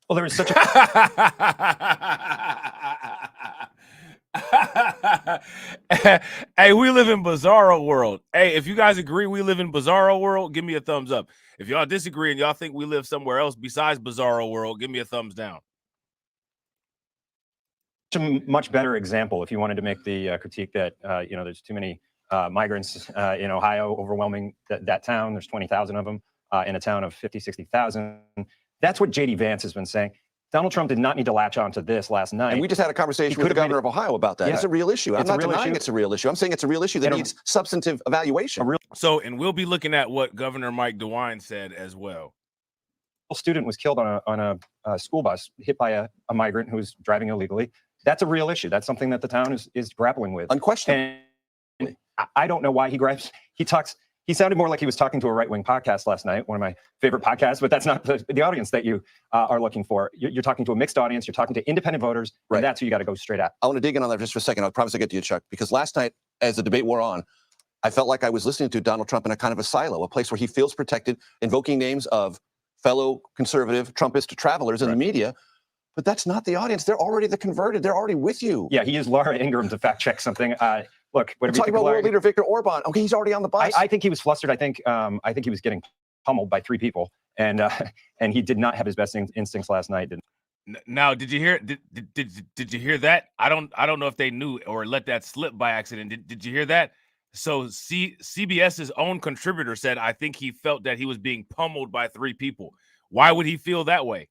Well, there is such Hey, we live in bizarro world. Hey, if you guys agree we live in bizarro world, give me a thumbs up. If y'all disagree and y'all think we live somewhere else besides bizarro world, give me a thumbs down. A much better example if you wanted to make the critique that there's too many migrants in Ohio overwhelming that town. There's 20,000 of them in a town of 50, 60,000. That's what JD Vance has been saying. Donald Trump did not need to latch on to this last night. And we just had a conversation with the governor of Ohio about that. Yeah. It's a real issue. I'm not denying it's a real issue. I'm saying it's a real issue that needs substantive evaluation. And we'll be looking at what Governor Mike DeWine said as well. A student was killed on a school bus, hit by a migrant who was driving illegally. That's a real issue. That's something that the town is grappling with. Unquestionably. And I don't know why he sounded more like he was talking to a right-wing podcast last night, one of my favorite podcasts, but that's not the audience that you are looking for. You're talking to a mixed audience. You're talking to independent voters, right. And that's who you got to go straight at. I want to dig in on that just for a second. I promise I'll get to you, Chuck, because last night, as the debate wore on, I felt like I was listening to Donald Trump in a kind of a silo, a place where he feels protected, invoking names of fellow conservative Trumpist travelers in the media. But that's not the audience. They're already the converted. They're already with you. Yeah, he used Laura Ingraham to fact check something. Look, we're talking about world leader Viktor Orban. Okay, he's already on the bus. I think he was flustered. I think he was getting pummeled by 3 people, and he did not have his best instincts last night. Now, did you hear? Did you hear that? I don't know if they knew or let that slip by accident. Did you hear that? So CBS's own contributor said, I think he felt that he was being pummeled by 3 people. Why would he feel that way?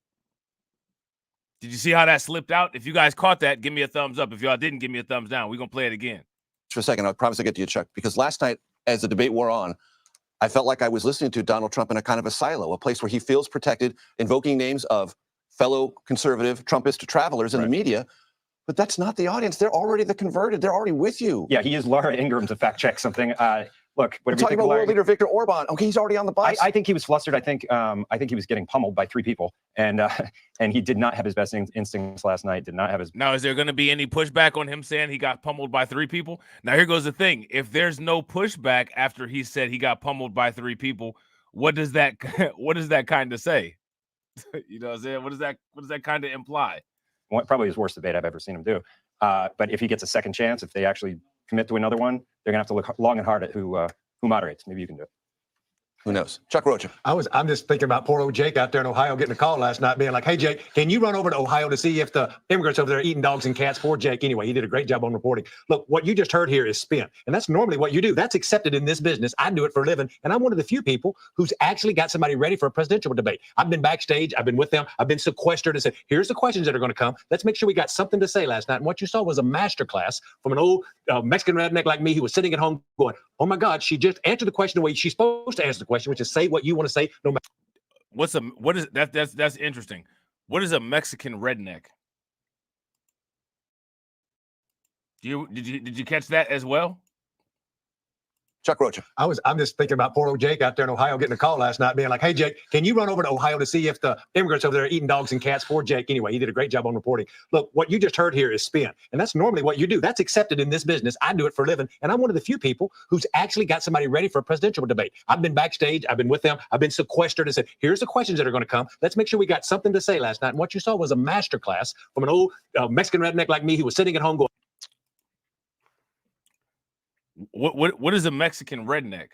Did you see how that slipped out? If you guys caught that, give me a thumbs up. If y'all didn't, give me a thumbs down. We're going to play it again. For a second, I promise I'll get to you, Chuck, because last night, as the debate wore on, I felt like I was listening to Donald Trump in a kind of a silo, a place where he feels protected, invoking names of fellow conservative Trumpist travelers in the media. But that's not the audience. They're already the converted. They're already with you. Yeah, he used Laura Ingraham to fact check something. Look, we're talking about world leader Viktor Orban. Okay, he's already on the bus. I think he was flustered. I think he was getting pummeled by 3 people, and he did not have his best instincts last night. Did not have his. Now, is there going to be any pushback on him saying he got pummeled by 3 people? Now, here goes the thing: if there's no pushback after he said he got pummeled by 3 people, what does that kind of say? You know what I'm saying? What does that kind of imply? Probably his worst debate I've ever seen him do. But if he gets a second chance, if they actually commit to another one, they're gonna have to look long and hard at who moderates. Maybe you can do it. Who knows? Chuck Rocha. I'm just thinking about poor old Jake out there in Ohio getting a call last night being like, hey, Jake, can you run over to Ohio to see if the immigrants over there are eating dogs and cats? Poor Jake. Anyway, he did a great job on reporting. Look, what you just heard here is spin. And that's normally what you do. That's accepted in this business. I do it for a living. And I'm one of the few people who's actually got somebody ready for a presidential debate. I've been backstage. I've been with them. I've been sequestered and said, here's the questions that are going to come. Let's make sure we got something to say last night. And what you saw was a masterclass from an old Mexican redneck like me who was sitting at home going, oh, my God, she just answered the question the way she's supposed to answer the question, which is say what you want to say, no matter. What is that? That's interesting. What is a Mexican redneck? Did you catch that as well? Chuck Rocha. I'm just thinking about poor old Jake out there in Ohio getting a call last night being like, hey, Jake, can you run over to Ohio to see if the immigrants over there are eating dogs and cats? Poor Jake. Anyway, he did a great job on reporting. Look, what you just heard here is spin. And that's normally what you do. That's accepted in this business. I do it for a living. And I'm one of the few people who's actually got somebody ready for a presidential debate. I've been backstage. I've been with them. I've been sequestered and said, here's the questions that are going to come. Let's make sure we got something to say last night. And what you saw was a masterclass from an old Mexican redneck like me who was sitting at home going, What is a Mexican redneck?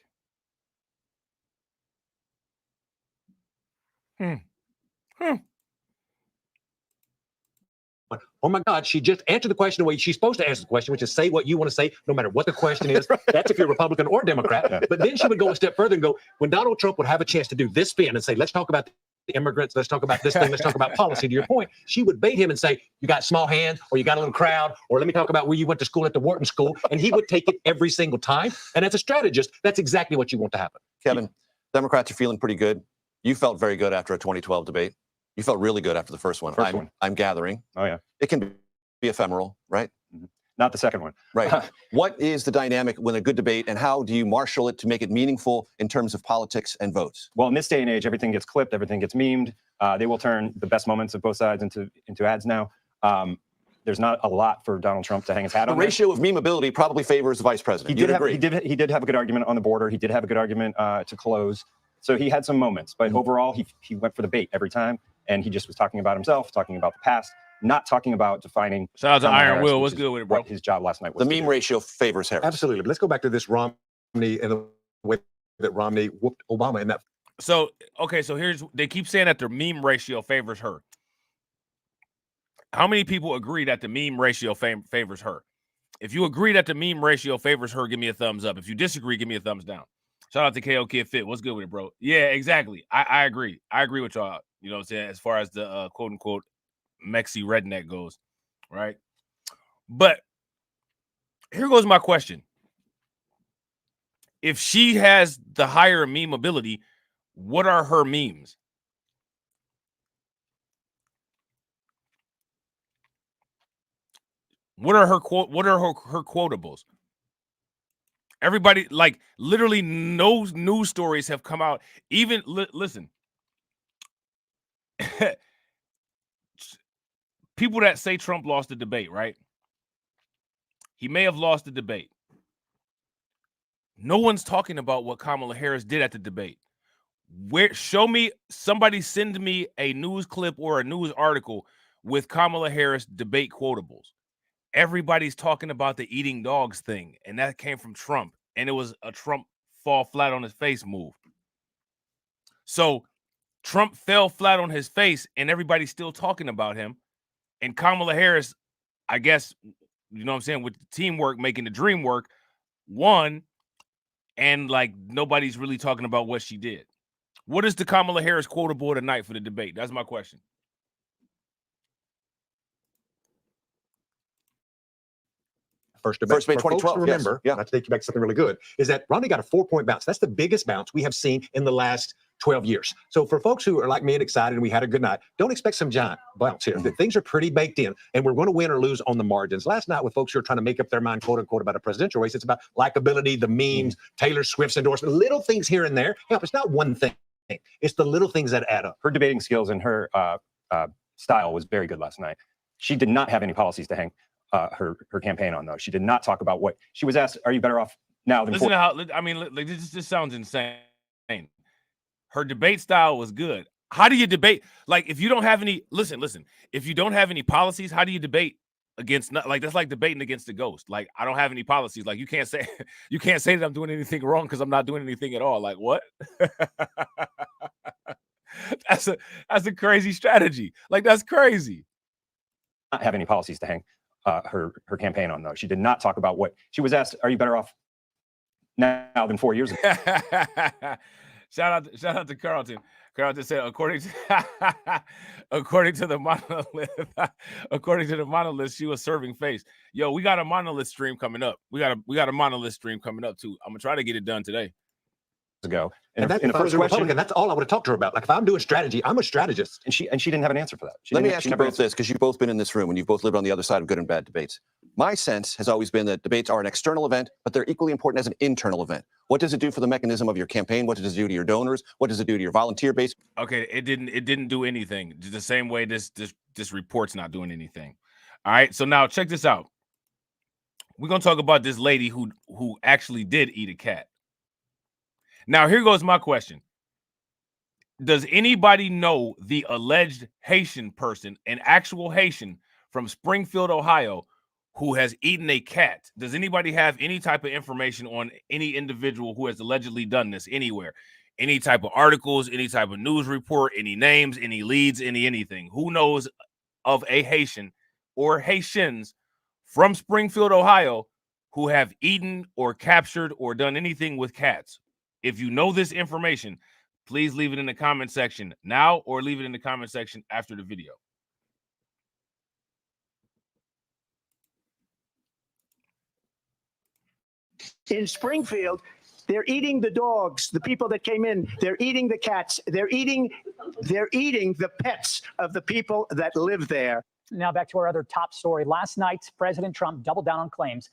Oh my God, she just answered the question the way she's supposed to answer the question, which is say what you want to say, no matter what the question is. That's if you're Republican or Democrat. But then she would go a step further and go, when Donald Trump would have a chance to do this spin and say, let's talk about the immigrants, let's talk about this thing, let's talk about policy. To your point, she would bait him and say, you got small hands, or you got a little crowd, or let me talk about where you went to school at the Wharton School. And he would take it every single time. And as a strategist, that's exactly what you want to happen. Kevin, Democrats are feeling pretty good. You felt very good after a 2012 debate. You felt really good after the first one. I'm gathering. Oh, yeah. It can be ephemeral, right? Mm-hmm. Not the second one. Right. What is the dynamic when a good debate, and how do you marshal it to make it meaningful in terms of politics and votes? Well, in this day and age, everything gets clipped, everything gets memed. They will turn the best moments of both sides into ads now. There's not a lot for Donald Trump to hang his hat on. The ratio of memeability probably favors the vice president. He did have a good argument on the border. He did have a good argument to close. So he had some moments, but overall, he went for the bait every time, and he just was talking about himself, talking about the past, not talking about defining. Shout out to Iron Will. What's good with it, bro? What his job last night was. The meme ratio favors Harris. Absolutely. But let's go back to this Romney and the way that Romney whooped Obama in that. So, okay, so they keep saying that their meme ratio favors her. How many people agree that the meme ratio favors her? If you agree that the meme ratio favors her, give me a thumbs up. If you disagree, give me a thumbs down. Shout out to KO Kid Fit. What's good with it, bro? Yeah, exactly. I agree. I agree with y'all. You know what I'm saying? As far as the quote unquote Mexi redneck goes, right? But here goes my question. If she has the higher meme ability, what are her memes? What are her quotables? Everybody, like, literally no news stories have come out. Even listen, people that say Trump lost the debate, right? He may have lost the debate. No one's talking about what Kamala Harris did at the debate. Show me, somebody send me a news clip or a news article with Kamala Harris debate quotables. Everybody's talking about the eating dogs thing, and that came from Trump, and it was a Trump fall flat on his face move. So Trump fell flat on his face, and everybody's still talking about him. And Kamala Harris, I guess, you know what I'm saying, with the teamwork, making the dream work, won, and like nobody's really talking about what she did. What is the Kamala Harris quotable tonight for the debate? That's my question. First debate. First debate, For folks 2012. to remember, yes. not to take you back to something really good, is that Romney got a 4-point bounce. That's the biggest bounce we have seen in the last 12 years. So for folks who are like me and excited and we had a good night, don't expect some giant bounce here. Things are pretty baked in, and we're going to win or lose on the margins. Last night, with folks who are trying to make up their mind, quote unquote, about a presidential race, it's about likability, the memes, Taylor Swift's endorsement, little things here and there. Help, it's not one thing. It's the little things that add up. Her debating skills and her style was very good last night. She did not have any policies to hang her campaign on, though. She did not talk about what she was asked. Are you better off now than? Listen to how, I mean, like, this sounds insane. Her debate style was good. How do you debate? Like, if you don't have any, listen, if you don't have any policies, how do you debate against, like, that's like debating against the ghost. Like, I don't have any policies. Like, you can't say that I'm doing anything wrong because I'm not doing anything at all. Like, what? That's a crazy strategy. Like, that's crazy. Not have any policies to hang her campaign on, though. She did not talk about what she was asked. Are you better off now than 4 years ago? Shout out to Carlton. Carlton said, according to the monolith, she was serving face. Yo, we got a monolith stream coming up. We got a monolith stream coming up too. I'm gonna try to get it done today. Ago. And that's, if I was a Republican, that's all I would have talked to her about. Like, if I'm doing strategy, I'm a strategist. And she didn't have an answer for that. Let me ask you both this, because you've both been in this room and you've both lived on the other side of good and bad debates. My sense has always been that debates are an external event, but they're equally important as an internal event. What does it do for the mechanism of your campaign? What does it do to your donors? What does it do to your volunteer base? Okay, it didn't do anything. The same way this report's not doing anything. All right, so now check this out. We're gonna talk about this lady who actually did eat a cat. Now, here goes my question. Does anybody know the alleged Haitian person, an actual Haitian from Springfield, Ohio, who has eaten a cat? Does anybody have any type of information on any individual who has allegedly done this anywhere? Any type of articles, any type of news report, any names, any leads, anything? Who knows of a Haitian or Haitians from Springfield, Ohio, who have eaten or captured or done anything with cats? If you know this information, please leave it in the comment section now or leave it in the comment section after the video. In Springfield, they're eating the dogs, the people that came in. They're eating the cats. They're eating the pets of the people that live there. Now back to our other top story. Last night, President Trump doubled down on claims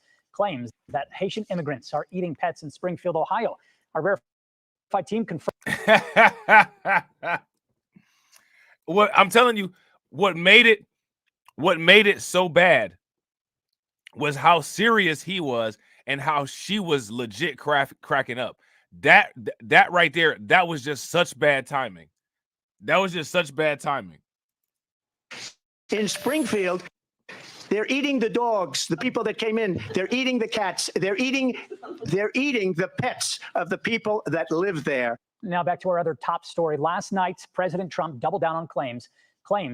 that Haitian immigrants are eating pets in Springfield, Ohio. Our verified team confirmed. What I'm telling you, what made it so bad was how serious he was and how she was legit cracking up. That right there, that was just such bad timing. That was just such bad timing. In Springfield, they're eating the dogs, the people that came in. They're eating the cats. They're eating the pets of the people that live there. Now back to our other top story. Last night, President Trump doubled down on claims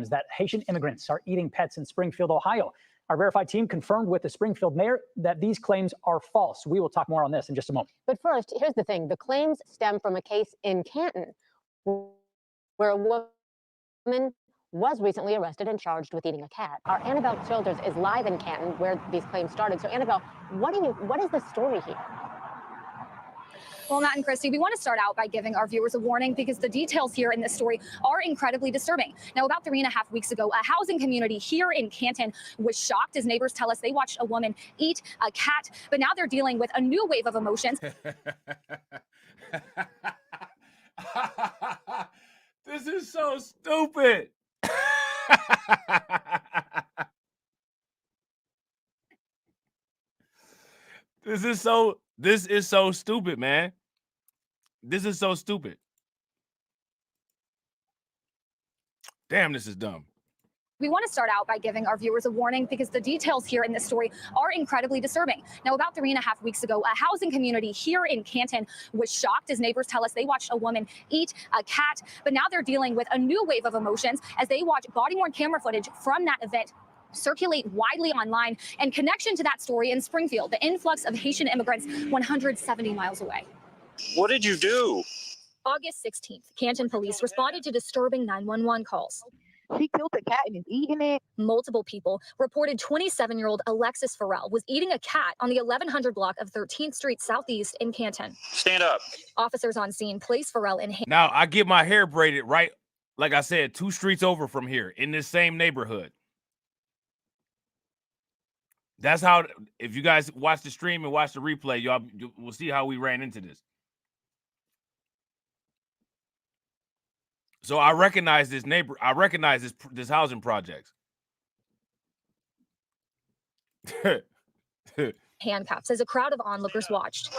that Haitian immigrants are eating pets in Springfield, Ohio. Our verified team confirmed with the Springfield mayor that these claims are false. We will talk more on this in just a moment. But first, here's the thing. The claims stem from a case in Canton where a woman was recently arrested and charged with eating a cat. Our Annabelle Childers is live in Canton where these claims started. So Annabelle, what is the story here? Well, Matt and Christy, we want to start out by giving our viewers a warning because the details here in this story are incredibly disturbing. Now, about 3.5 weeks ago, a housing community here in Canton was shocked as neighbors tell us they watched a woman eat a cat, but now they're dealing with a new wave of emotions. This is so stupid. This is so stupid, man. This is so stupid. Damn, this is dumb. We want to start out by giving our viewers a warning because the details here in this story are incredibly disturbing. Now, about 3.5 weeks ago, a housing community here in Canton was shocked as neighbors tell us they watched a woman eat a cat, but now they're dealing with a new wave of emotions as they watch body-worn camera footage from that event circulate widely online in connection to that story in Springfield, the influx of Haitian immigrants 170 miles away. What did you do? August 16th, Canton police responded to disturbing 911 calls. He killed the cat and is eating it. Multiple people reported 27-year-old Alexis Farrell was eating a cat on the 1100 block of 13th Street Southeast in Canton. Stand up. Officers on scene placed Farrell in handcuffs. Now, I get my hair braided right, like I said, 2 streets over from here in this same neighborhood. That's how, if you guys watch the stream and watch the replay, y'all will see how we ran into this. So I recognize this neighbor. I recognize this housing projects. Handcuffs as a crowd of onlookers watched.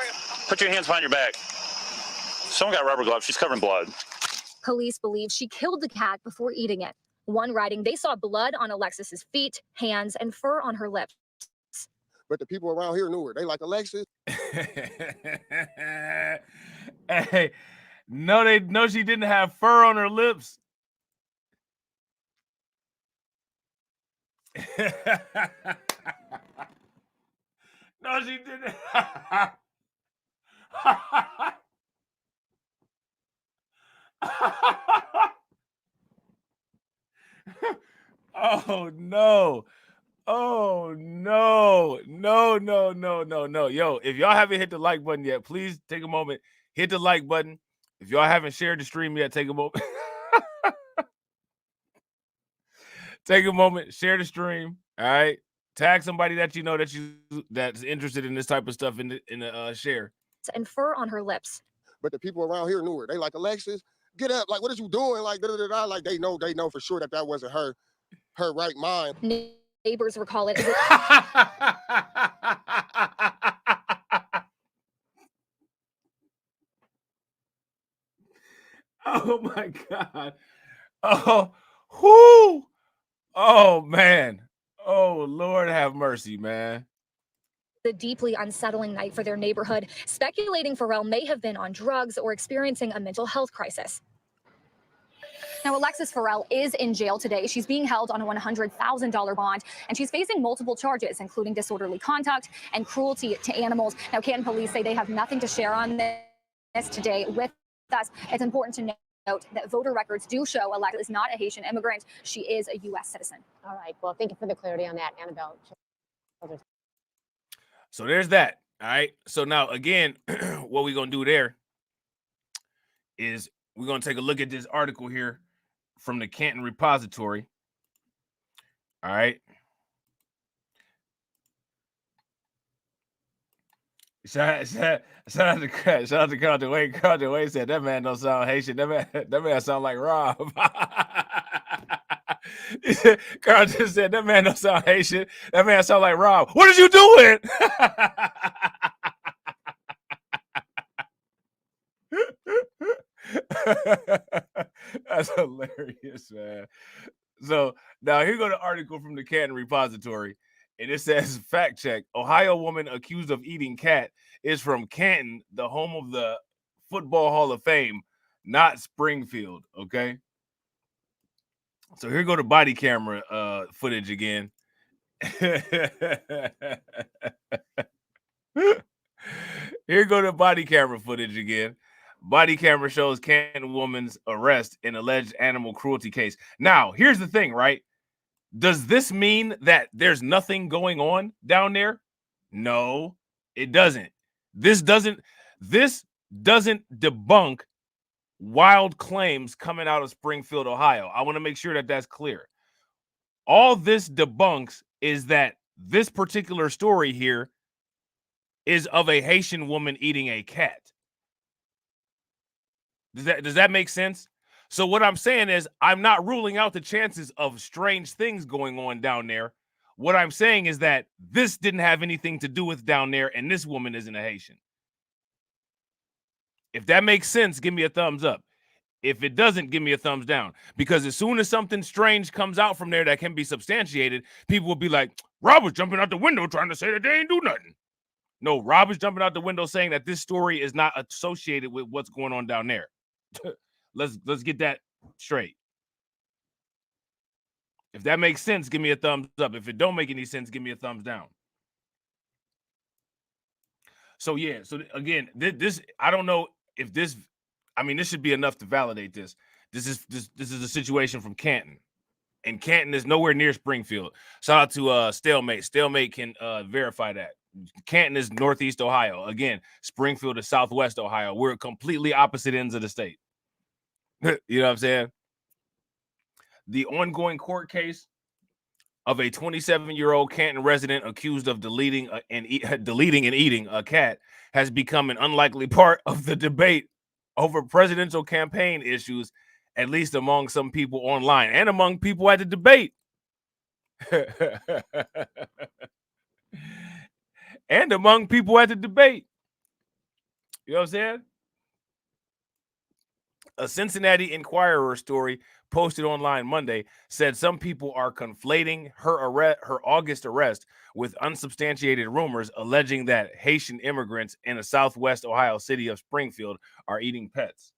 Put your hands behind your back. Someone got rubber gloves. She's covered in blood. Police believe she killed the cat before eating it. One writing, they saw blood on Alexis's feet, hands, and fur on her lips. But the people around here knew her. They like, Alexis. Hey, no, she didn't have fur on her lips. No, she didn't. Oh no. Oh no. No. Yo, if y'all haven't hit the like button yet, please take a moment, hit the like button. If y'all haven't shared the stream yet, take a moment. Take a moment, share the stream. All right. Tag somebody that you know that's interested in this type of stuff in the share. And fur on her lips. But the people around here knew her. They like, Alexis, get up. Like, what are you doing? Like, da-da-da-da. Like, they know for sure that wasn't her right mind. Neighbors recall it. Oh my God. Oh, whoo. Oh man. Oh Lord have mercy, man. The deeply unsettling night for their neighborhood, speculating Farrell may have been on drugs or experiencing a mental health crisis. Now, Alexis Farrell is in jail today. She's being held on a $100,000 bond, and she's facing multiple charges, including disorderly conduct and cruelty to animals. Now, Canton police say they have nothing to share on this today with us. It's important to note that voter records do show Alexis is not a Haitian immigrant. She is a U.S. citizen. All right. Well, thank you for the clarity on that, Annabelle. So there's that. All right. So now, again, what we're going to do there is we're going to take a look at this article here from the Canton Repository. All right. Shout out to Carlton Wade. Carlton Wade said that man don't sound Haitian. That man sound like Robb. Carlton said that man don't sound Haitian. That man sound like Robb. What is you doing? That's hilarious, man. So now here go the article from the Canton Repository. And it says, fact check, Ohio woman accused of eating cat is from Canton, the home of the Football Hall of Fame, not Springfield, okay? So here go the body camera footage again. Here go the body camera footage again. Body camera shows Canton woman's arrest in alleged animal cruelty case. Now, here's the thing, right? Does this mean that there's nothing going on down there? No, it doesn't. This doesn't debunk wild claims coming out of Springfield, Ohio. I want to make sure that that's clear. All this debunks is that this particular story here is of a Haitian woman eating a cat. Does that make sense? So what I'm saying is I'm not ruling out the chances of strange things going on down there. What I'm saying is that this didn't have anything to do with down there, and this woman isn't a Haitian. If that makes sense, give me a thumbs up. If it doesn't, give me a thumbs down. Because as soon as something strange comes out from there that can be substantiated, people will be like, Robb was jumping out the window trying to say that they ain't do nothing. No, Robb is jumping out the window saying that this story is not associated with what's going on down there. Let's get that straight. If that makes sense, give me a thumbs up. If it don't make any sense, give me a thumbs down. So yeah, so again, this I don't know if this, I mean, this should be enough to validate this. This is a situation from Canton, and Canton is nowhere near Springfield. Shout out to Stalemate. Stalemate can verify that. Canton is Northeast Ohio. Again, Springfield is Southwest Ohio. We're completely opposite ends of the state. You know what I'm saying? The ongoing court case of a 27-year-old Canton resident accused of deleting and eating a cat has become an unlikely part of the debate over presidential campaign issues, at least among some people online and among people at the debate. And among people at the debate. You know what I'm saying? A Cincinnati Enquirer story posted online Monday said some people are conflating her August arrest with unsubstantiated rumors alleging that Haitian immigrants in a Southwest Ohio city of Springfield are eating pets.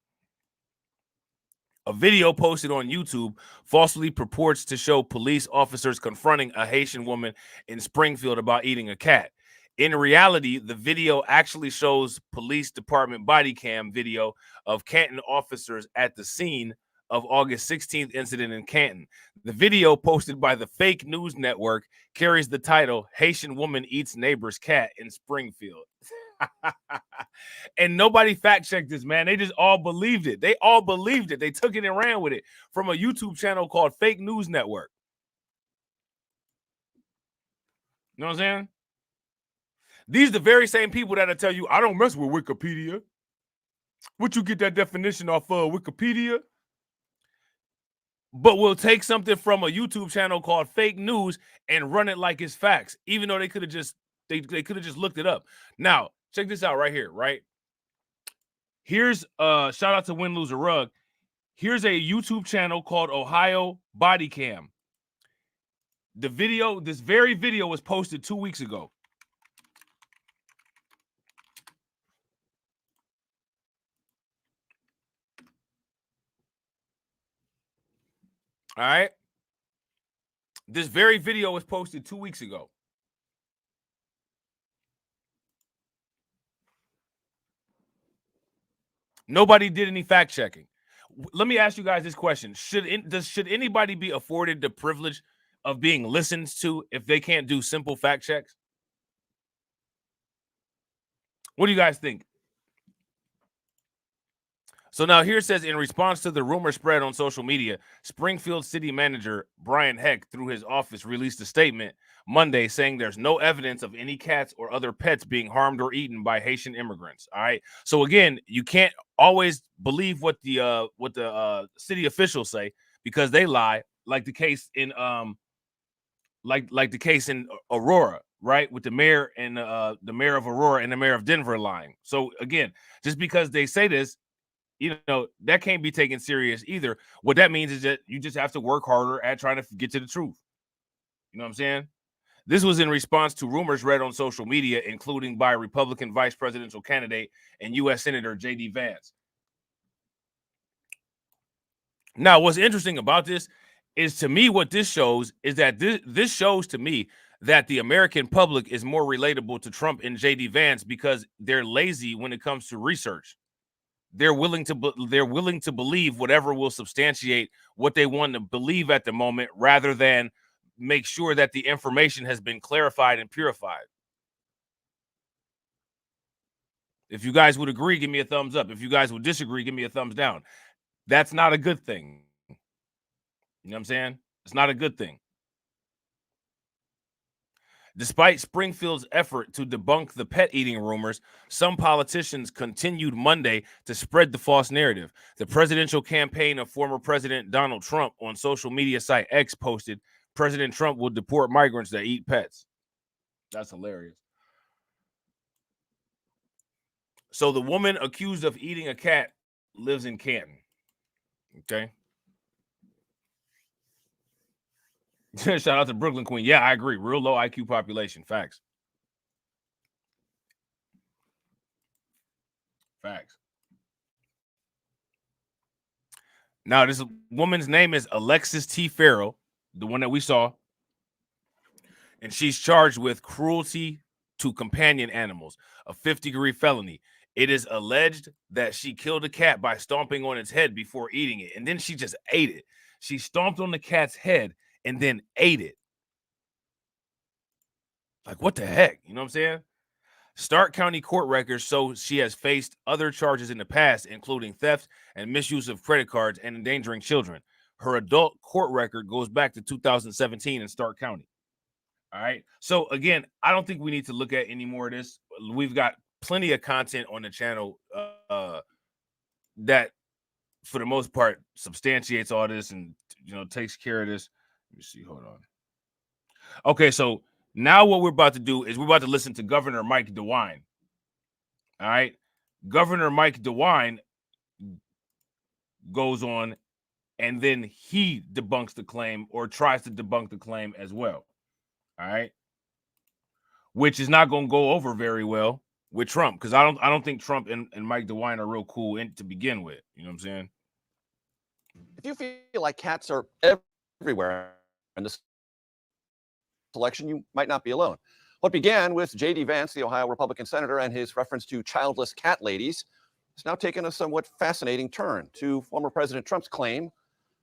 A video posted on YouTube falsely purports to show police officers confronting a Haitian woman in Springfield about eating a cat. In reality, the video actually shows police department body cam video of Canton officers at the scene of August 16th incident in Canton. The video posted by the fake news network carries the title, Haitian Woman Eats Neighbor's Cat in Springfield. And nobody fact-checked this, man. They just all believed it. They all believed it. They took it and ran with it from a YouTube channel called Fake News Network. You know what I'm saying? These are the very same people that'll tell you, I don't mess with Wikipedia. What you get that definition off of Wikipedia? But we'll take something from a YouTube channel called Fake News and run it like it's facts, even though they could have just they could have just looked it up. Now, check this out right here, right? Here's shout out to Win Lose a Rug. Here's a YouTube channel called Ohio Body Cam. The video, this very video was posted 2 weeks ago. All right. This very video was posted 2 weeks ago. Nobody did any fact checking. Let me ask you guys this question. Should anybody be afforded the privilege of being listened to if they can't do simple fact checks? What do you guys think? So now here it says, in response to the rumor spread on social media, Springfield City Manager Brian Heck, through his office, released a statement Monday saying there's no evidence of any cats or other pets being harmed or eaten by Haitian immigrants. All right. So again, you can't always believe what the city officials say because they lie, like the case in like the case in Aurora, right? With the mayor and the mayor of Aurora and the mayor of Denver lying. So again, just because they say this, you know, that can't be taken serious either. What that means is that you just have to work harder at trying to get to the truth. You know what I'm saying? This was in response to rumors read on social media, including by Republican vice presidential candidate and U.S. Senator J.D. Vance. Now, what's interesting about this is, to me, what this shows is that this shows to me that the American public is more relatable to Trump and J.D. Vance because they're lazy when it comes to research. They're willing to believe whatever will substantiate what they want to believe at the moment, rather than make sure that the information has been clarified and purified. If you guys would agree, give me a thumbs up. If you guys would disagree, give me a thumbs down. That's not a good thing. You know what I'm saying? It's not a good thing. Despite Springfield's effort to debunk the pet eating rumors, some politicians continued Monday to spread the false narrative. The presidential campaign of former President Donald Trump on social media site X posted, President Trump will deport migrants that eat pets. That's hilarious. So the woman accused of eating a cat lives in Canton. Okay. Shout out to Brooklyn Queen. Yeah, I agree. Real low IQ population. Facts. Facts. Now, this woman's name is Alexis T. Farrell, the one that we saw. And she's charged with cruelty to companion animals, a 5th-degree felony. It is alleged that she killed a cat by stomping on its head before eating it. And then she just ate it. She stomped on the cat's head and then ate it. Like, what the heck? You know what I'm saying? Stark County court records show she has faced other charges in the past, including theft and misuse of credit cards and endangering children. Her adult court record goes back to 2017 in Stark County. All right. So, again, I don't think we need to look at any more of this. We've got plenty of content on the channel that, for the most part, substantiates all this and, takes care of this. Let me see. Hold on. Okay. So, now what we're about to do is we're about to listen to Governor Mike DeWine. All right. Governor Mike DeWine goes on and then he debunks the claim or tries to debunk the claim as well. All right. Which is not going to go over very well with Trump, because I don't think Trump and Mike DeWine are real cool to begin with. You know what I'm saying? If you feel like cats are everywhere in this election, you might not be alone. What began with J.D. Vance, the Ohio Republican senator, and his reference to childless cat ladies has now taken a somewhat fascinating turn to former President Trump's claim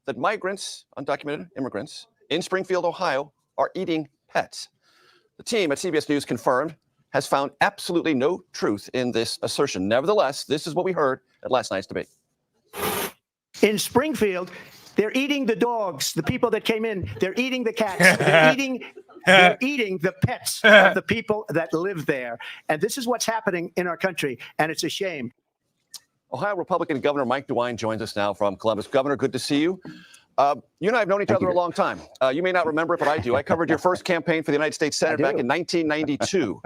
that migrants, undocumented immigrants, in Springfield, Ohio, are eating pets. The team at CBS News confirmed has found absolutely no truth in this assertion. Nevertheless, this is what we heard at last night's debate. In Springfield, they're eating the dogs, the people that came in. They're eating the cats. They're eating the pets of the people that live there. And this is what's happening in our country, and it's a shame. Ohio Republican Governor Mike DeWine joins us now from Columbus. Governor, good to see you. You and I have known each other a long time. You may not remember it, but I do. I covered your first campaign for the United States Senate back in 1992.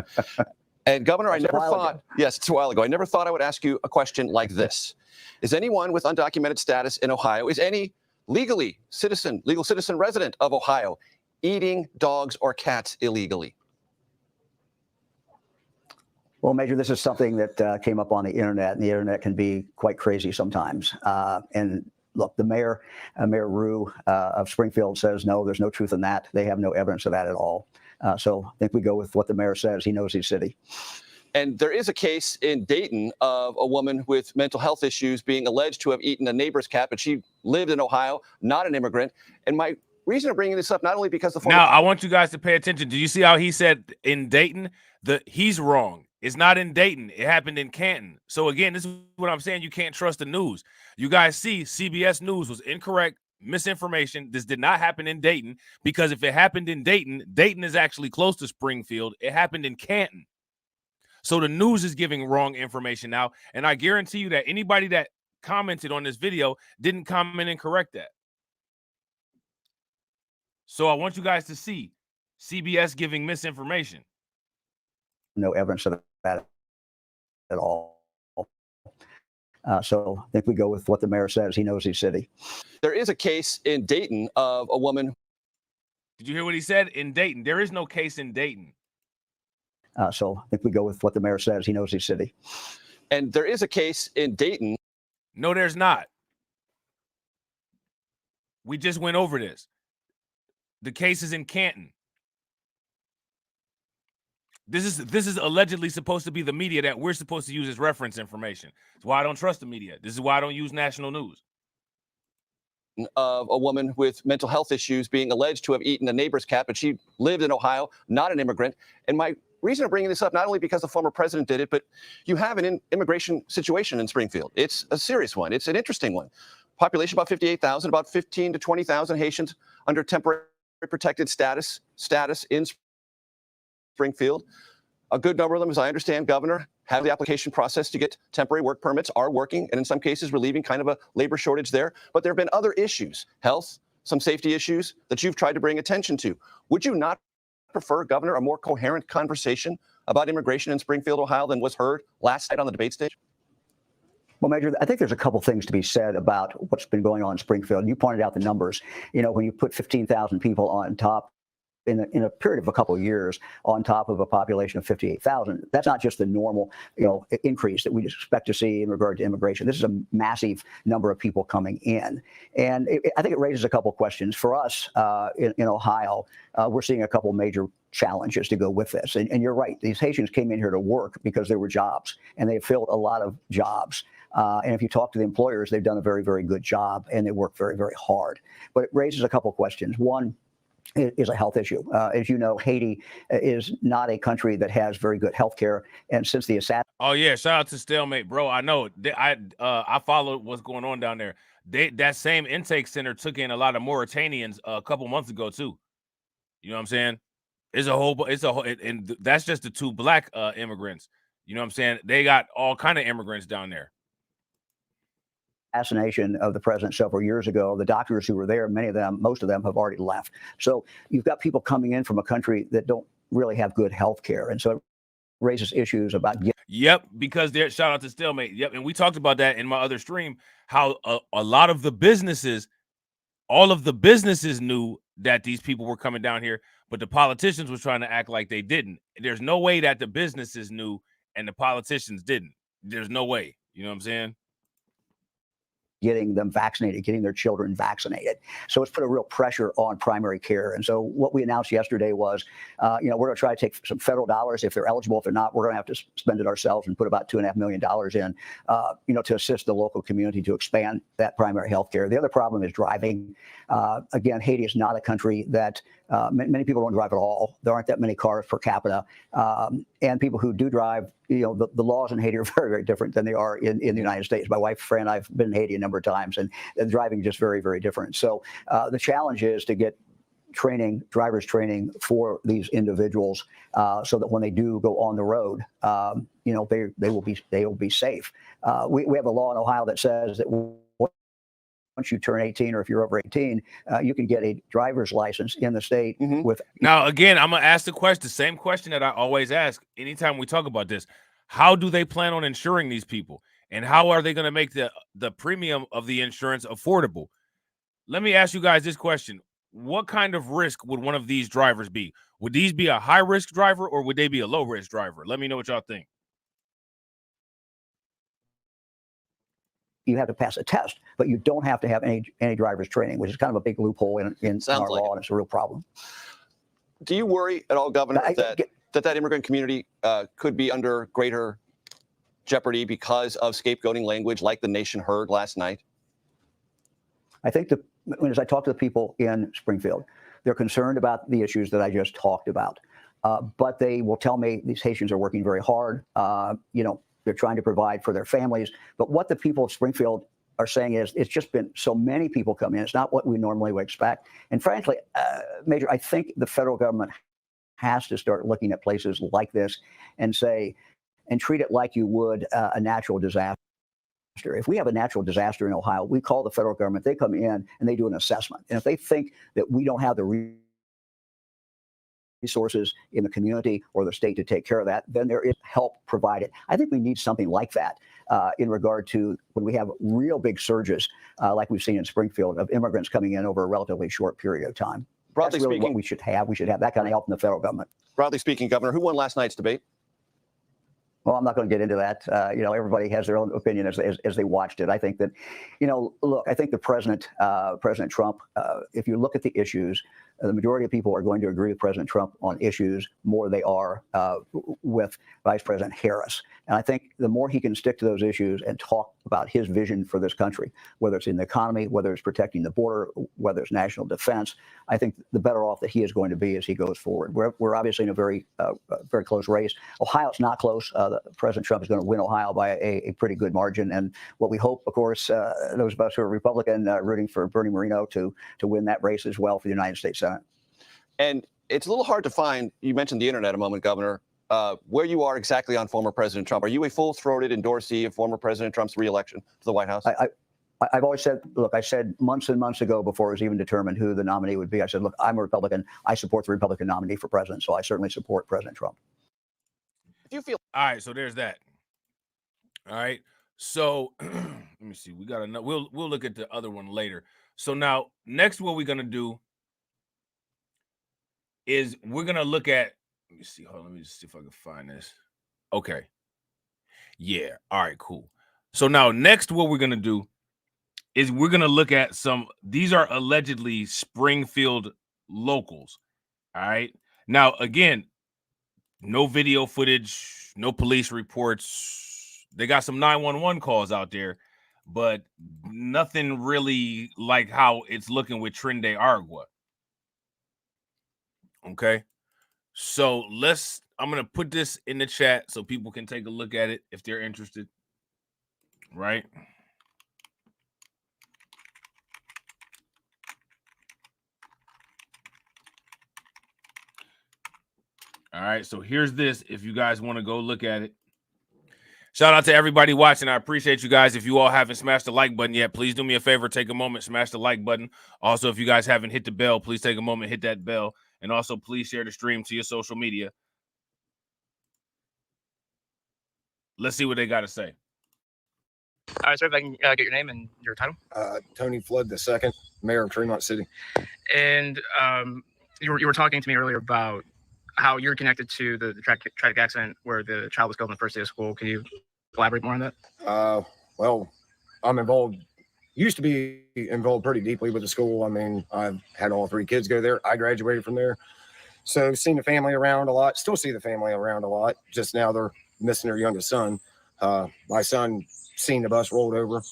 And Governor, I never thought, yes, it's a while ago. I never thought I would ask you a question like this. Is anyone with undocumented status in Ohio, is any legal citizen resident of Ohio eating dogs or cats illegally? Well, Major, this is something that came up on the internet, and the internet can be quite crazy sometimes. And look, the mayor, Mayor Rue of Springfield, says no, there's no truth in that. They have no evidence of that at all. So I think we go with what the mayor says. He knows his city. And there is a case in Dayton of a woman with mental health issues being alleged to have eaten a neighbor's cat, but she lived in Ohio, not an immigrant. And my reason of bringing this up, not only because the now I want you guys to pay attention. Do you see how he said in Dayton? He's wrong. It's not in Dayton. It happened in Canton. So again, this is what I'm saying. You can't trust the news. You guys see CBS News was incorrect, misinformation. This did not happen in Dayton, because if it happened in Dayton, Dayton is actually close to Springfield. It happened in Canton. So the news is giving wrong information now. And I guarantee you that anybody that commented on this video didn't comment and correct that. So I want you guys to see CBS giving misinformation. No evidence of that at all. So I think we go with what the mayor says. He knows his city. There is a case in Dayton of a woman. Did you hear what he said? In Dayton. There is no case in Dayton. So I think we go with what the mayor says. He knows his city. And there is a case in Dayton. No, there's not. We just went over this. The case is in Canton. This is allegedly supposed to be the media that we're supposed to use as reference information. That's why I don't trust the media. This is why I don't use national news. Of a woman with mental health issues being alleged to have eaten a neighbor's cat, but she lived in Ohio, not an immigrant. And my reason of bringing this up, not only because the former president did it, but you have an immigration situation in Springfield. It's a serious one. It's an interesting one. Population about 58,000, about 15 to 20,000 Haitians under temporary protected status in Springfield. A good number of them, as I understand, Governor, have the application process to get temporary work permits, are working, and in some cases relieving kind of a labor shortage there. But there have been other issues, health, some safety issues that you've tried to bring attention to. Would you not prefer, Governor, a more coherent conversation about immigration in Springfield, Ohio than was heard last night on the debate stage? Well, Major, I think there's a couple things to be said about what's been going on in Springfield. You pointed out the numbers. You know, when you put 15,000 people on top in a period of a couple of years on top of a population of 58,000, that's not just the normal, increase that we expect to see in regard to immigration. This is a massive number of people coming in. And I think it raises a couple of questions. For us in Ohio, we're seeing a couple of major challenges to go with this. And you're right, these Haitians came in here to work because there were jobs, and they filled a lot of jobs. And if you talk to the employers, they've done a very, very good job, and they work very, very hard. But it raises a couple of questions. One is a health issue. As you know, Haiti is not a country that has very good health care. And since the assassination. Oh, yeah. Shout out to Stalemate, bro. I know. I followed what's going on down there. That same intake center took in a lot of Mauritanians a couple months ago, too. You know what I'm saying? And that's just the 2 black immigrants. You know what I'm saying? They got all kind of immigrants down there. Assassination of the president several years ago, the doctors who were there, most of them have already left. So you've got people coming in from a country that don't really have good health care. And so it raises issues about. Yep, because shout out to Stalemate. Yep, and we talked about that in my other stream, how a lot of the businesses, all of the businesses knew that these people were coming down here, but the politicians was trying to act like they didn't. There's no way that the businesses knew and the politicians didn't. There's no way. You know what I'm saying? Getting them vaccinated, getting their children vaccinated. So it's put a real pressure on primary care. And so what we announced yesterday was, we're going to try to take some federal dollars. If they're eligible, if they're not, we're going to have to spend it ourselves and put about $2.5 million in, to assist the local community to expand that primary health care. The other problem is driving. Again, Haiti is not a country that many people don't drive at all. There aren't that many cars per capita. And people who do drive, the laws in Haiti are very, very different than they are in the United States. My wife, Fran, I've been in Haiti a number of times, and driving is just very, very different. So the challenge is to get driver's training for these individuals, so that when they do go on the road, they will be safe. We have a law in Ohio that says that once you turn 18, or if you're over 18, you can get a driver's license in the state with. Now, again, I'm going to ask the same question that I always ask anytime we talk about this. How do they plan on insuring these people? And how are they going to make the premium of the insurance affordable? Let me ask you guys this question. What kind of risk would one of these drivers be? Would these be a high-risk driver, or would they be a low-risk driver? Let me know what y'all think. You have to pass a test, but you don't have to have any driver's training, which is kind of a big loophole in our law, and it's a real problem. Do you worry at all, Governor, that immigrant community could be under greater jeopardy because of scapegoating language like the nation heard last night? I think as I talk to the people in Springfield, they're concerned about the issues that I just talked about, but they will tell me these Haitians are working very hard. They're trying to provide for their families. But what the people of Springfield are saying is it's just been so many people come in. It's not what we normally would expect. And frankly, Major, I think the federal government has to start looking at places like this and treat it like you would a natural disaster. If we have a natural disaster in Ohio, we call the federal government. They come in and they do an assessment. And if they think that we don't have the resources in the community or the state to take care of that, then there is help provided. I think we need something like that in regard to when we have real big surges like we've seen in Springfield of immigrants coming in over a relatively short period of time. Broadly That's really speaking, what we should have. We should have that kind of help from the federal government. Broadly speaking, Governor, who won last night's debate? Well, I'm not going to get into that. Everybody has their own opinion as they watched it. I think that, look, I think the President Trump, if you look at the issues, the majority of people are going to agree with President Trump on issues more than they are with Vice President Harris. And I think the more he can stick to those issues and talk about his vision for this country, whether it's in the economy, whether it's protecting the border, whether it's national defense, I think the better off that he is going to be as he goes forward. We're obviously in a very close race. Ohio's not close. President Trump is going to win Ohio by a pretty good margin. And what we hope, of course, those of us who are Republican rooting for Bernie Moreno to win that race as well for the United States Senate. And it's a little hard to find. You mentioned the internet a moment, Governor. Where you are exactly on former President Trump. Are you a full-throated endorsee of former President Trump's reelection to the White House? I've always said, look, I said months and months ago before it was even determined who the nominee would be, I said, look, I'm a Republican. I support the Republican nominee for president, so I certainly support President Trump. If you feel all right, so there's that. All right. So let me see. We got another. We'll look at the other one later. So now next, what we're gonna do is we're gonna look at. Let me see. Hold on. Let me just see if I can find this. Okay. Yeah. All right. Cool. So now next, what we're gonna do is we're gonna look at some. These are allegedly Springfield locals. All right. Now again, no video footage, no police reports. They got some 911 calls out there, but nothing really like how it's looking with Trinde Argua. Okay. So I'm going to put this in the chat so people can take a look at it if they're interested. Right. All right. So here's this. If you guys want to go look at it. Shout out to everybody watching. I appreciate you guys. If you all haven't smashed the like button yet, please do me a favor. Take a moment, smash the like button. Also, if you guys haven't hit the bell, please take a moment, hit that bell. And also, please share the stream to your social media. Let's see what they got to say. All right, sir, if I can get your name and your title. Tony Flood II, Mayor of Tremont City. And you were talking to me earlier about how you're connected to the tragic accident where the child was killed on the first day of school. Can you elaborate more on that? Well, I'm involved, used to be involved pretty deeply with the school. I mean, I've had all 3 kids go there. I graduated from there. So seen the family around a lot, still see the family around a lot. Just now they're missing their youngest son. My son seen the bus rolled over.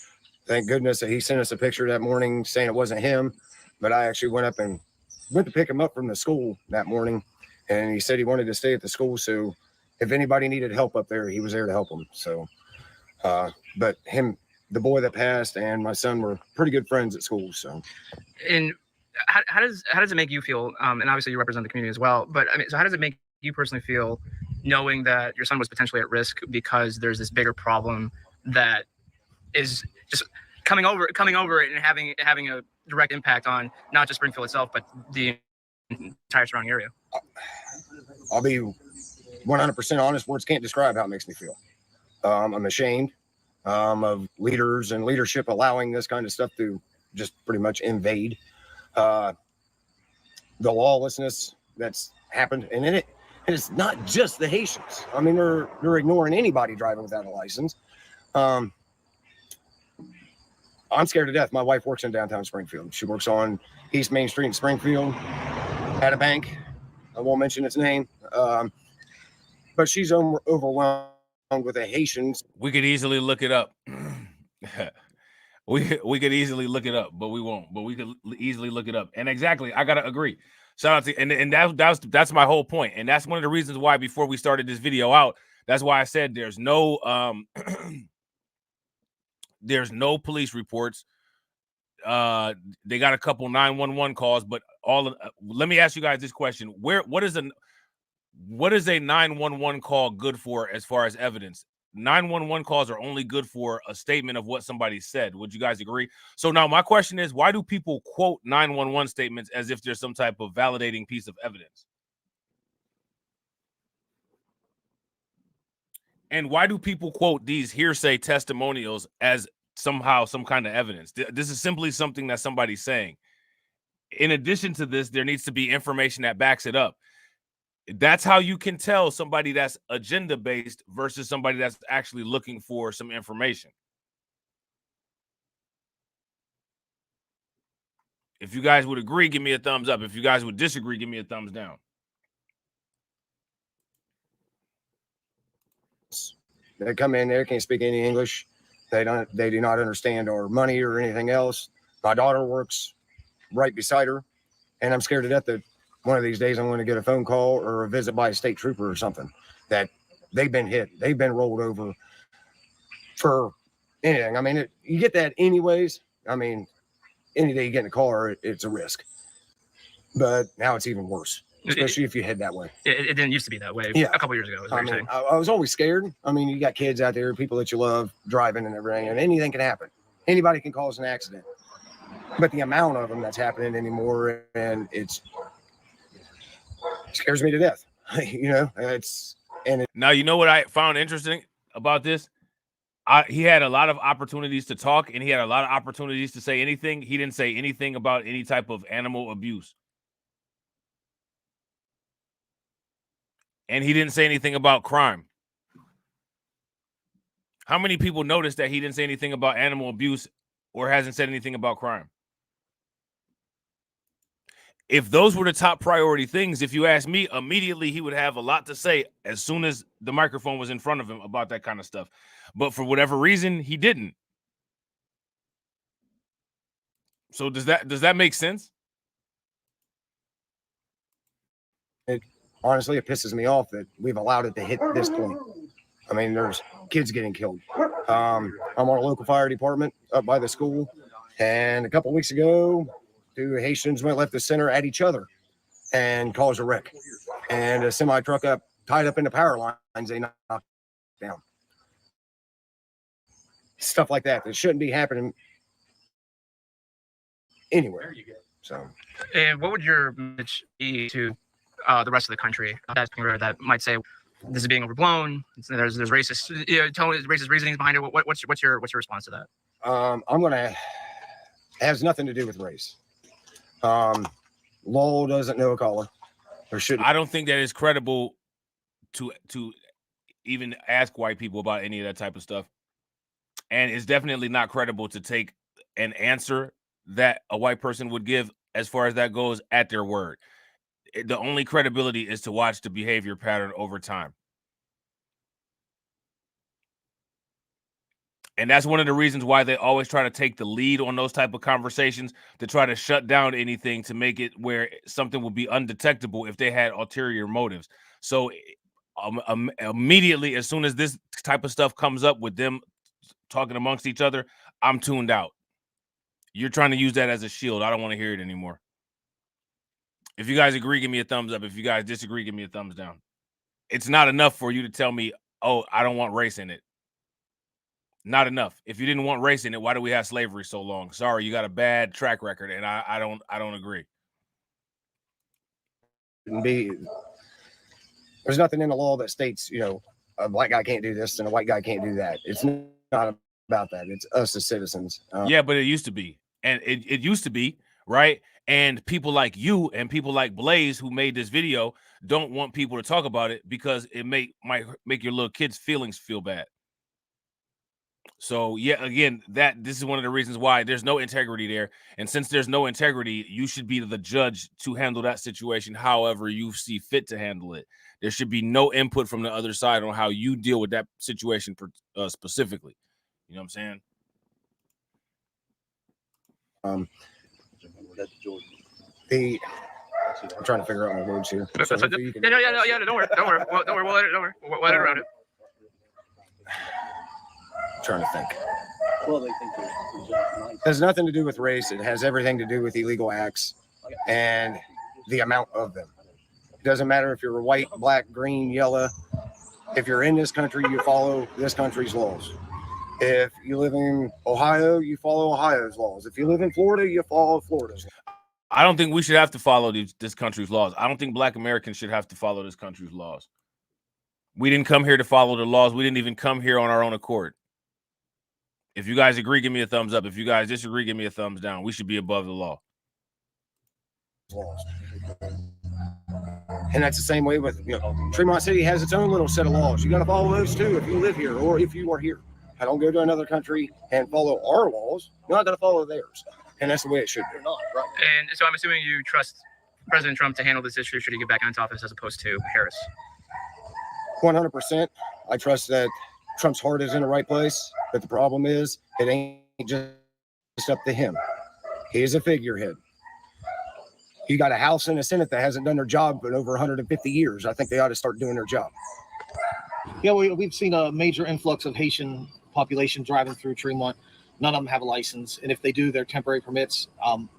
Thank goodness that he sent us a picture that morning saying it wasn't him, but I actually went to pick him up from the school that morning. And he said he wanted to stay at the school. So if anybody needed help up there, he was there to help them. So, but the boy that passed and my son were pretty good friends at school. So, And how does it make you feel? And obviously you represent the community as well, but I mean, so how does it make you personally feel knowing that your son was potentially at risk because there's this bigger problem that is just coming over and having a direct impact on not just Springfield itself, but the entire surrounding area? I'll be 100% honest. Words can't describe how it makes me feel. I'm ashamed of leaders and leadership allowing this kind of stuff to just pretty much invade the lawlessness that's happened. And it's not just the Haitians. I mean, they're ignoring anybody driving without a license. I'm scared to death. My wife works in downtown Springfield. She works on East Main Street in Springfield at a bank. I won't mention its name. But she's overwhelmed with the Haitians. We could easily look it up. we could easily look it up, but we won't. But we could easily look it up. And exactly, I gotta agree. Shout out to and that's my whole point. And that's one of the reasons why before we started this video out, that's why I said there's no there's no police reports. They got a couple 911 calls, but let me ask you guys this question. What is a 911 call good for as far as evidence? 911 calls are only good for a statement of what somebody said. Would you guys agree? So now my question is, why do people quote 911 statements as if there's some type of validating piece of evidence? And why do people quote these hearsay testimonials as somehow some kind of evidence? This is simply something that somebody's saying. In addition to this, there needs to be information that backs it up. That's how you can tell somebody that's agenda-based versus somebody that's actually looking for some information. If you guys would agree, give me a thumbs up. If you guys would disagree, give me a thumbs down. They come in there, can't speak any English. They do not understand our money or anything else. My daughter works right beside her, and I'm scared to death that one of these days I'm going to get a phone call or a visit by a state trooper or something that they've been hit, they've been rolled over for anything. I mean, you get that anyways. I mean, any day you get in a car, it's a risk. But now it's even worse, especially if you head that way. It didn't used to be that way a couple years ago. Is what I you're mean, saying. I was always scared. I mean, you got kids out there, people that you love, driving and everything, and anything can happen. Anybody can cause an accident. But the amount of them that's happening anymore, and it scares me to death. You know, now you know what I found interesting about this? He had a lot of opportunities to talk, and he had a lot of opportunities to say anything. He didn't say anything about any type of animal abuse. And he didn't say anything about crime. How many people noticed that he didn't say anything about animal abuse or hasn't said anything about crime? If those were the top priority things, if you ask me, immediately he would have a lot to say as soon as the microphone was in front of him about that kind of stuff. But for whatever reason, he didn't. So does that make sense? Honestly, it pisses me off that we've allowed it to hit this point. I mean, there's kids getting killed. I'm on a local fire department up by the school, and a couple of weeks ago, 2 Haitians went left the center at each other and caused a wreck. And a semi truck tied up in the power lines, they knocked down. Stuff like that shouldn't be happening anywhere. So, And what would your message be to the rest of the country that might say this is being overblown? There's racist, racist reasonings behind it. What's your response to that? it has nothing to do with race. Law doesn't know color. Or should I don't think that it's credible to even ask white people about any of that type of stuff. And it's definitely not credible to take an answer that a white person would give as far as that goes at their word. The only credibility is to watch the behavior pattern over time. And that's one of the reasons why they always try to take the lead on those type of conversations, to try to shut down anything, to make it where something would be undetectable if they had ulterior motives. So immediately, as soon as this type of stuff comes up with them talking amongst each other, I'm tuned out. You're trying to use that as a shield. I don't want to hear it anymore. If you guys agree, give me a thumbs up. If you guys disagree, give me a thumbs down. It's not enough for you to tell me, oh, I don't want race in it. Not enough. If you didn't want race in it, why do we have slavery so long? Sorry, you got a bad track record, and I don't agree. There's nothing in the law that states, a white guy can't do this and a white guy can't do that. It's not about that. It's us as citizens. Yeah, but it used to be. And it used to be, right? And people like you and people like Blaze, who made this video, don't want people to talk about it because it might make your little kids' feelings feel bad. So yeah, again, this is one of the reasons why there's no integrity there. And since there's no integrity, you should be the judge to handle that situation however you see fit to handle it. There should be no input from the other side on how you deal with that situation specifically. You know what I'm saying? I'm trying to figure out my words here. So Yeah, don't worry. We'll let it around it. I'm trying to think. It has nothing to do with race. It has everything to do with illegal acts and the amount of them. It doesn't matter if you're white, black, green, yellow. If you're in this country, you follow this country's laws. If you live in Ohio, you follow Ohio's laws. If you live in Florida, you follow Florida's laws. I don't think we should have to follow this country's laws. I don't think Black Americans should have to follow this country's laws. We didn't come here to follow the laws. We didn't even come here on our own accord. If you guys agree, give me a thumbs up. If you guys disagree, give me a thumbs down. We should be above the law. And that's the same way with, Tremont City has its own little set of laws. You got to follow those too if you live here or if you are here. I don't go to another country and follow our laws. You're not going to follow theirs. And that's the way it should be. And so I'm assuming you trust President Trump to handle this issue should he get back into office as opposed to Harris. 100%. I trust that Trump's heart is in the right place. But the problem is, it ain't just up to him. He's a figurehead. You got a House and a Senate that hasn't done their job in over 150 years. I think they ought to start doing their job. Yeah, we've seen a major influx of Haitian population driving through Tremont. None of them have a license. And if they do, they're temporary permits.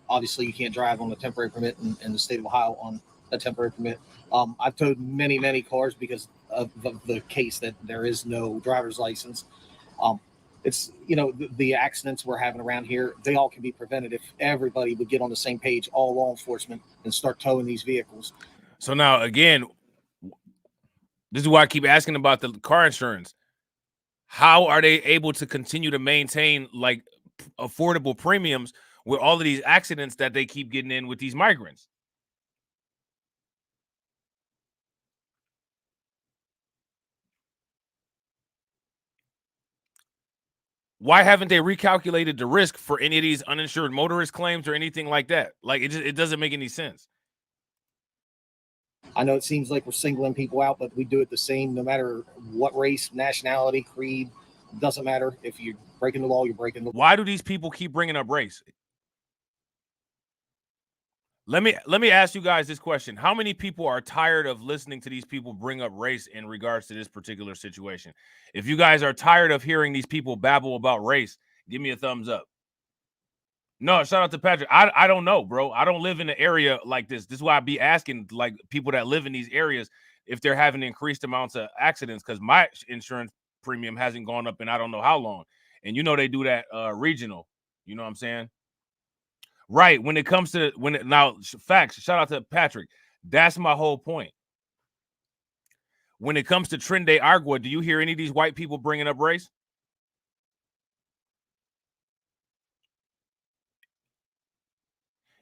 Obviously, you can't drive on a temporary permit in the state of Ohio on a temporary permit. I've towed many, many cars because of the case that there is no driver's license. It's, the accidents we're having around here, they all can be prevented if everybody would get on the same page, all law enforcement, and start towing these vehicles. So now, again, this is why I keep asking about the car insurance. how are they able to continue to maintain like affordable premiums with all of these accidents that they keep getting in with these migrants? Why haven't they recalculated the risk for any of these uninsured motorist claims or anything like that? Like it doesn't make any sense. I know it seems like we're singling people out, but we do it the same no matter what race, nationality, creed. Doesn't matter. If you're breaking the law, you're breaking the law. Why do these people keep bringing up race? Let me ask you guys this question. How many people are tired of listening to these people bring up race in regards to this particular situation? If you guys are tired of hearing these people babble about race, give me a thumbs up. No, shout out to Patrick. I don't know, bro. I don't live in an area like this. This is why I be asking like people that live in these areas if they're having increased amounts of accidents, because my insurance premium hasn't gone up in I don't know how long. And you know they do that regional. You know what I'm saying? Right. When it comes to facts, shout out to Patrick. That's my whole point. When it comes to Tren de Agua, do you hear any of these white people bringing up race?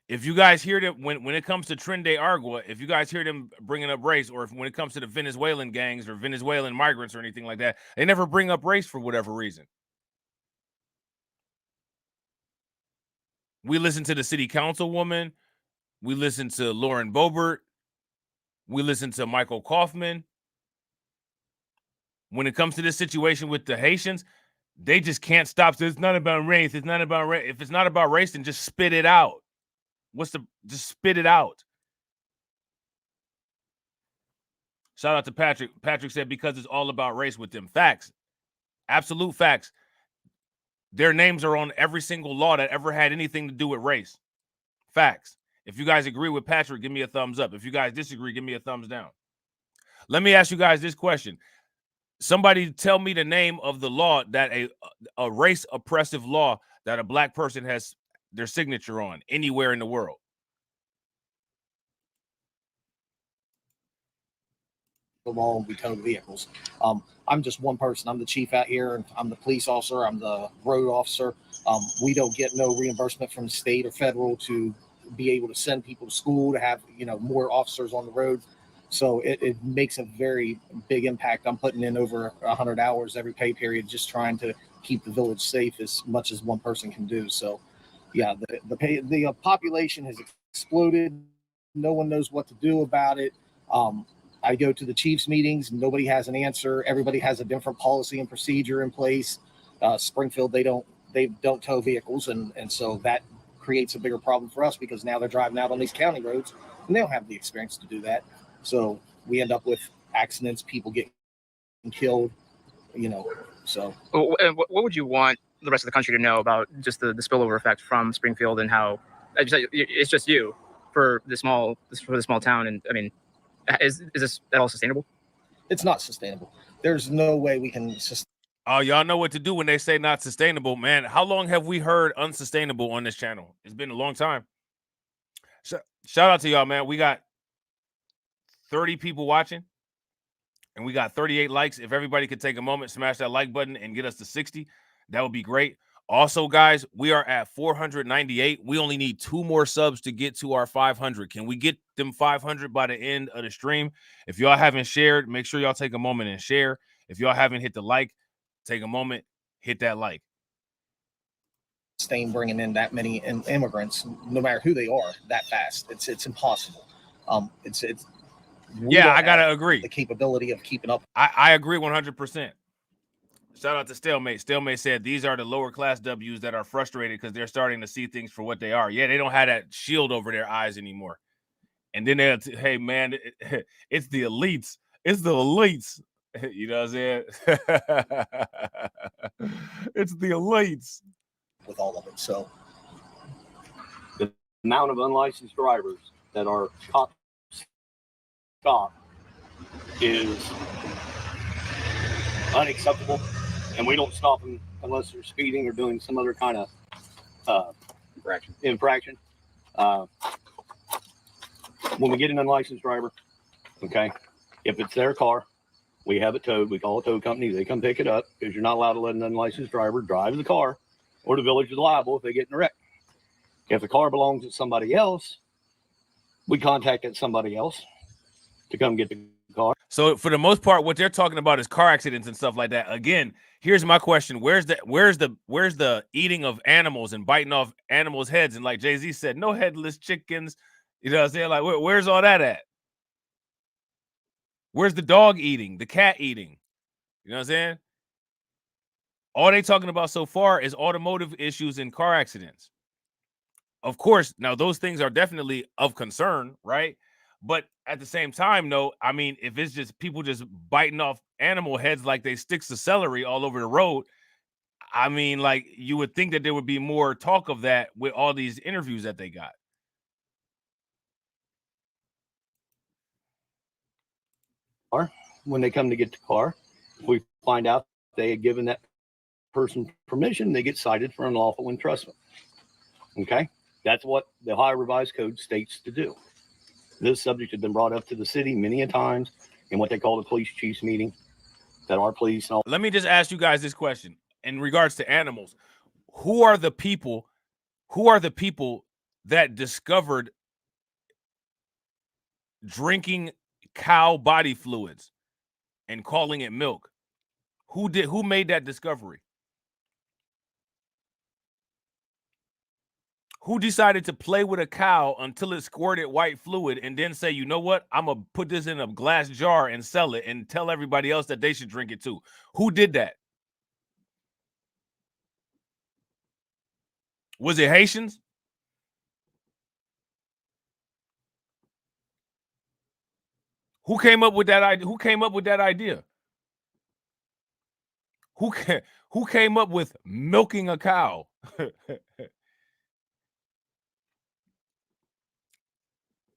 If you guys hear them when it comes to Tren de Agua, if you guys hear them bringing up race, or if when it comes to the Venezuelan gangs or Venezuelan migrants or anything like that, they never bring up race for whatever reason. We listen to the city councilwoman. We listen to Lauren Boebert. We listen to Michael Kaufman. When it comes to this situation with the Haitians, they just can't stop. So it's not about race. It's not about race. If it's not about race, then just spit it out. Just spit it out. Shout out to Patrick. Patrick said because it's all about race with them. Facts. Absolute facts. Their names are on every single law that ever had anything to do with race. Facts. If you guys agree with Patrick, give me a thumbs up. If you guys disagree, give me a thumbs down. Let me ask you guys this question. Somebody tell me the name of the law that a race oppressive law that a black person has their signature on anywhere in the world. The law and we tow vehicles. I'm just one person. I'm the chief out here, and I'm the police officer. I'm the road officer. We don't get no reimbursement from the state or federal to be able to send people to school, to have more officers on the road. So it makes a very big impact. I'm putting in over 100 hours every pay period, just trying to keep the village safe as much as one person can do. So, yeah, the population has exploded. No one knows what to do about it. I go to the chiefs meetings. Nobody has an answer. Everybody has a different policy and procedure in place. Springfield, they don't tow vehicles, and so that creates a bigger problem for us because now they're driving out on these county roads and they don't have the experience to do that. So we end up with accidents, people getting killed, so. What would you want the rest of the country to know about just the spillover effect from Springfield and how it's just you for the small town? And I mean, is this at all sustainable? It's not sustainable. There's no way we can sustain. Oh, y'all know what to do when they say not sustainable, man. How long have we heard unsustainable on this channel? It's been a long time. Shout out to y'all, man. We got 30 people watching and we got 38 likes. If everybody could take a moment, smash that like button and get us to 60, that would be great. Also, guys, we are at 498. We only need 2 more subs to get to our 500. Can we get them 500 by the end of the stream? If y'all haven't shared, make sure y'all take a moment and share. If y'all haven't hit the like, take a moment, hit that like. Bringing in that many immigrants, no matter who they are, that fast. It's impossible. Yeah, I gotta agree. The capability of keeping up. I agree 100%. Shout out to Stalemate. Stalemate said these are the lower class W's that are frustrated because they're starting to see things for what they are. Yeah, they don't have that shield over their eyes anymore. And then they'll hey man, it's the elites. It's the elites. You know what I'm saying? It's the elites. With all of it. So the amount of unlicensed drivers that are caught stop is unacceptable, and we don't stop them unless they're speeding or doing some other kind of infraction. When we get an unlicensed driver, okay, if it's their car We have it towed. We call a tow company. They come pick it up because you're not allowed to let an unlicensed driver drive the car, or the village is liable if they get in a wreck. If the car belongs to somebody else, we contacted somebody else to come get the car. So for the most part, what they're talking about is car accidents and stuff like that. Again, here's my question: where's the eating of animals and biting off animals' heads? And like Jay-Z said, no headless chickens. You know what I'm saying? Like, where's all that at? Where's the dog eating, the cat eating? You know what I'm saying? All they talking about so far is automotive issues and car accidents. Of course, now those things are definitely of concern, right? But at the same time, no, I mean, if it's just people just biting off animal heads like they sticks of celery all over the road, I mean, like, you would think that there would be more talk of that with all these interviews that they got. When they come to get the car, we find out they had given that person permission, they get cited for unlawful entrustment. Okay? That's what the Ohio Revised Code states to do. This subject has been brought up to the city many a times in what they call the police chiefs meeting, that our police and all. Let me just ask you guys this question in regards to animals. Who are the people that discovered drinking cow body fluids and calling it milk? Who made that discovery? Who decided to play with a cow until it squirted white fluid and then say, you know what, I'm going to put this in a glass jar and sell it and tell everybody else that they should drink it too? Who did that? Was it Haitians? Who came up with that idea? Who came up with that idea? Who came up with milking a cow?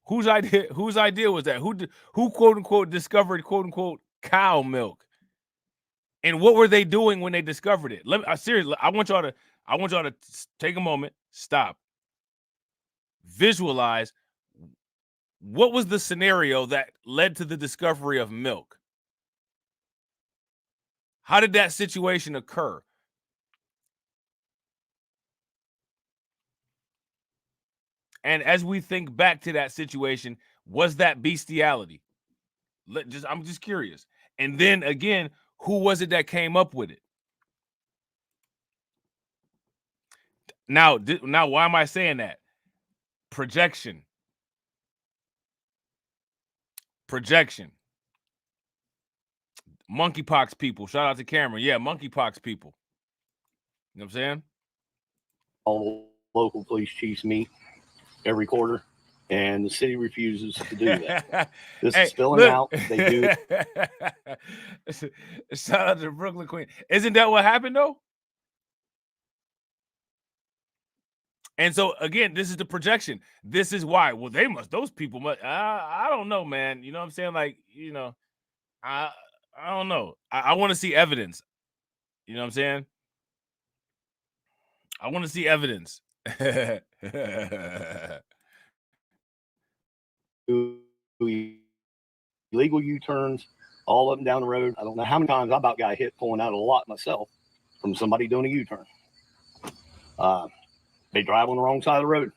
Whose idea was that? Who quote unquote discovered quote unquote cow milk? And what were they doing when they discovered it? Seriously, I want y'all to take a moment, stop, visualize what was the scenario that led to the discovery of milk? How did that situation occur? And as we think back to that situation, was that bestiality? I'm just curious. And then again, who was it that came up with it? Now, why am I saying that? Projection. Monkeypox people. Shout out to Cameron. Yeah, monkeypox people. You know what I'm saying? All local police chiefs meet every quarter, and the city refuses to do that. This is spilling out. They do. Shout out to Brooklyn Queen. Isn't that what happened though? And so again, this is the projection. This is why. Well, those people must. I don't know, man. You know what I'm saying? Like, you know, I don't know. I want to see evidence. You know what I'm saying? I want to see evidence. Illegal U-turns all up and down the road. I don't know how many times I about got hit pulling out of a lot myself from somebody doing a U-turn. They drive on the wrong side of the road.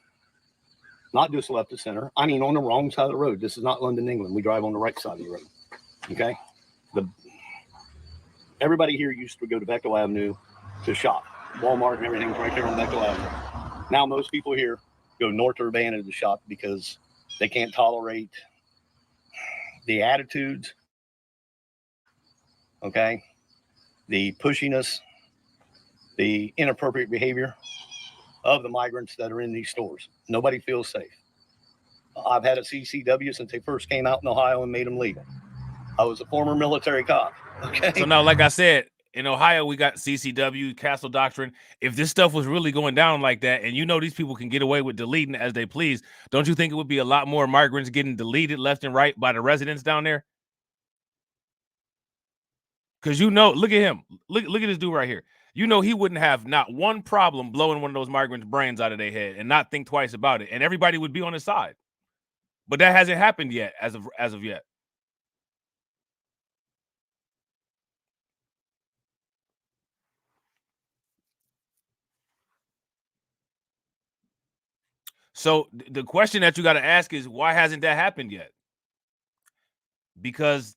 Not just left to center. I mean on the wrong side of the road. This is not London, England. We drive on the right side of the road. Okay? Everybody here used to go to Bechtel Avenue to shop. Walmart and everything's right there on Bechtel Avenue. Now most people here go north to Urbana to shop because they can't tolerate the attitudes, okay, the pushiness, the inappropriate behavior of the migrants that are in these stores. Nobody feels safe. I've had a CCW since they first came out in Ohio and made them legal. I was a former military cop. Okay. So now, like I said, in Ohio, we got CCW, Castle Doctrine. If this stuff was really going down like that, and you know these people can get away with deleting as they please, don't you think it would be a lot more migrants getting deleted left and right by the residents down there? Because you know, look at him. Look at this dude right here. You know he wouldn't have not one problem blowing one of those migrants' brains out of their head and not think twice about it, and everybody would be on his side. But that hasn't happened yet, as of yet. So the question that you got to ask is, why hasn't that happened yet? Because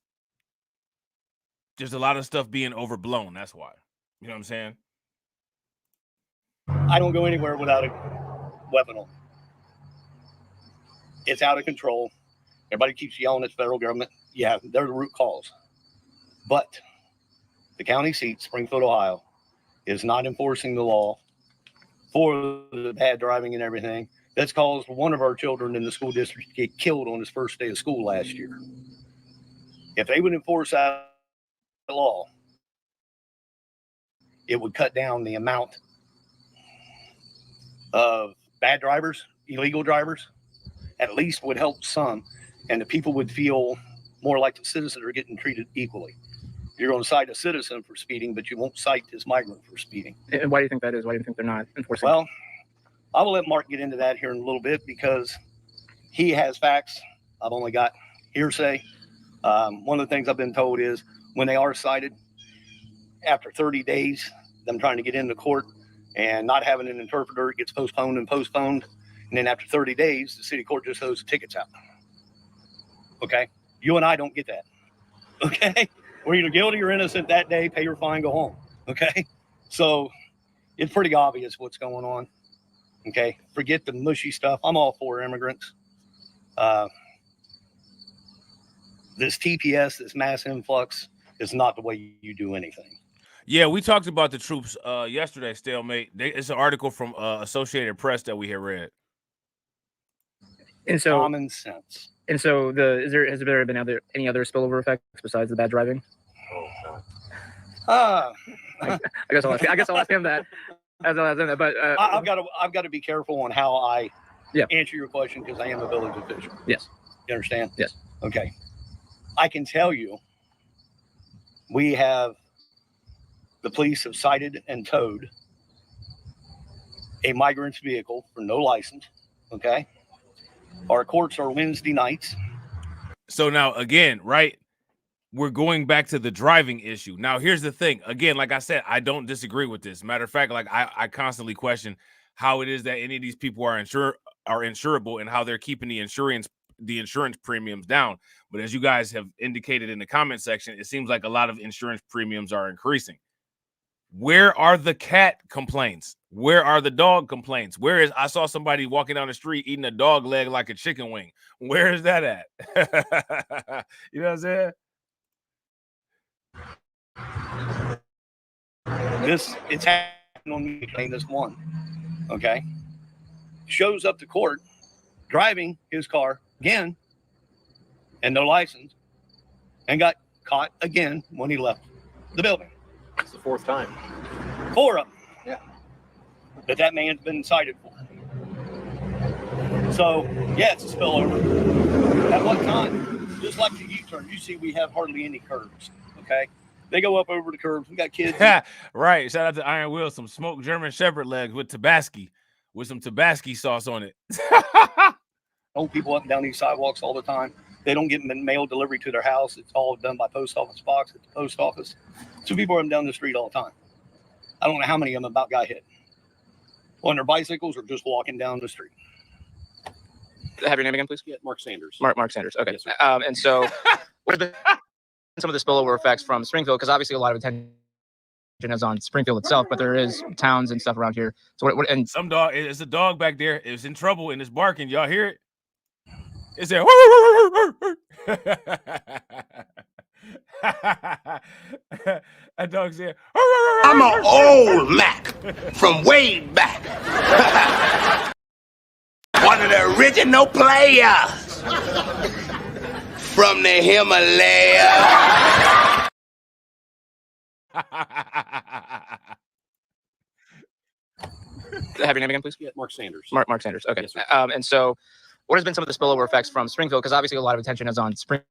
there's a lot of stuff being overblown. That's why. You know what I'm saying? I don't go anywhere without a weapon on. It's out of control. Everybody keeps yelling at the federal government. Yeah, they're the root cause. But the county seat, Springfield, Ohio, is not enforcing the law for the bad driving and everything. That's caused one of our children in the school district to get killed on his first day of school last year. If they would enforce that law, it would cut down the amount of bad drivers, illegal drivers, at least would help some. And the people would feel more like the citizens are getting treated equally. You're going to cite a citizen for speeding, but you won't cite this migrant for speeding. And why do you think that is? Why do you think they're not enforcing? Well, I will let Mark get into that here in a little bit because he has facts. I've only got hearsay. One of the things I've been told is when they are cited, after 30 days, them trying to get into court and not having an interpreter, it gets postponed and postponed. And then after 30 days, the city court just throws the tickets out. Okay? You and I don't get that. Okay? We're either guilty or innocent that day, pay your fine, go home. Okay? So it's pretty obvious what's going on. Okay? Forget the mushy stuff. I'm all for immigrants. This TPS, this mass influx, is not the way you do anything. Yeah, we talked about the troops yesterday, Stalemate. It's an article from Associated Press that we had read. And so common sense. And so has there been any other spillover effects besides the bad driving? I guess I'll ask him that. But I've got to be careful on how I answer your question because I am a village official. Yes. You understand? Yes. Okay. I can tell you we have the police have cited and towed a migrant's vehicle for no license. Okay. Our courts are Wednesday nights. So now again, right? We're going back to the driving issue. Now, here's the thing. Again, like I said, I don't disagree with this. Matter of fact, like I constantly question how it is that any of these people are insurable and how they're keeping the insurance premiums down. But as you guys have indicated in the comment section, it seems like a lot of insurance premiums are increasing. Where are the cat complaints? Where are the dog complaints? I saw somebody walking down the street eating a dog leg like a chicken wing. Where is that at? You know what I'm saying? It's happened on me claim this one. Okay. Shows up to court driving his car again and no license and got caught again when he left the building. It's the fourth time. 4 of them. Yeah. That man's been cited for. So, yeah, it's a spillover. At what time? Just like the U-turn, you see we have hardly any curbs, okay? They go up over the curbs. We got kids. Right. Shout out to Iron Will. Some smoked German Shepherd legs with Tabasco, with some Tabasco sauce on it. Old people up and down these sidewalks all the time. They don't get mail delivery to their house. It's all done by post office box at the post office. So people are up and down the street all the time. I don't know how many of them about got hit on their bicycles or just walking down the street. Have your name again, please? Yeah, Mark Sanders. Mark Sanders. Okay. Yes, And so what have been some of the spillover effects from Springfield? Because obviously a lot of attention is on Springfield itself, but there is towns and stuff around here. So and some dog, it's a dog back there. It's in trouble and it's barking. Y'all hear it? It's there. That dog's there. I'm an old Mac from way back. One of the original players from the Himalaya. Have your name again, please? Yeah, Mark Sanders. Mark Sanders. Okay. Yes, And so what has been some of the spillover effects from Springfield? Because obviously a lot of attention is on Springfield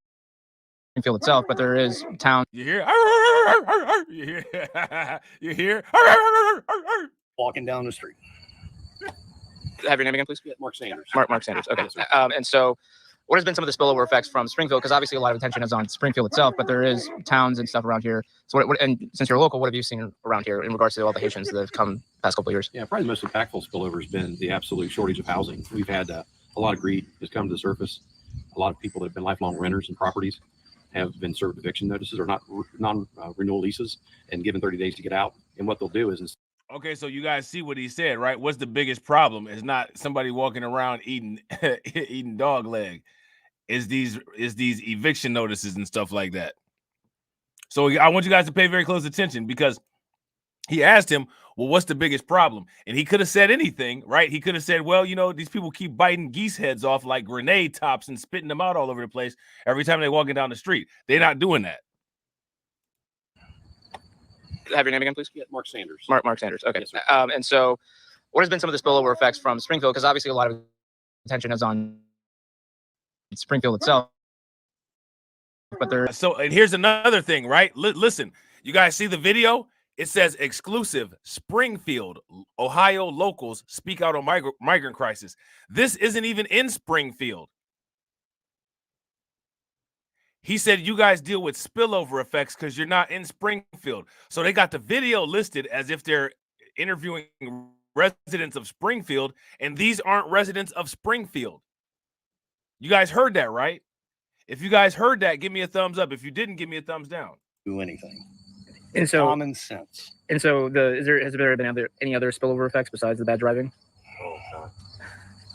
itself, but there is town. You hear? You hear? You hear? Walking down the street. Have your name again, please? Yeah, Mark Sanders. Mark Sanders. Okay. And so what has been some of the spillover effects from Springfield? Because obviously a lot of attention is on Springfield itself, but there is towns and stuff around here. So, and since you're local, what have you seen around here in regards to all the Haitians that have come past couple of years? Yeah, probably the most impactful spillover has been the absolute shortage of housing. We've had a lot of greed has come to the surface. A lot of people that have been lifelong renters and properties have been served eviction notices or non-renewal leases and given 30 days to get out. And what they'll do is Okay, so you guys see what he said, right? What's the biggest problem? It's not somebody walking around eating eating dog leg. Is these eviction notices and stuff like that. So I want you guys to pay very close attention, because he asked him, well, what's the biggest problem? And he could have said anything, right? He could have said, well, you know, these people keep biting geese heads off like grenade tops and spitting them out all over the place every time they're walking down the street. They're not doing that. Have your name again, please? Yeah, Mark Sanders. Mark Sanders. Okay. Yes, sir. And so what has been some of the spillover effects from Springfield? Because obviously a lot of attention is on Springfield itself. But there. So, and here's another thing, right? Listen, you guys see the video? It says exclusive Springfield, Ohio locals speak out on migrant crisis. This isn't even in Springfield. He said you guys deal with spillover effects because you're not in Springfield. So they got the video listed as if they're interviewing residents of Springfield, and these aren't residents of Springfield. You guys heard that, right? If you guys heard that, give me a thumbs up. If you didn't, give me a thumbs down. Do anything. And so common has there been any other spillover effects besides the bad driving?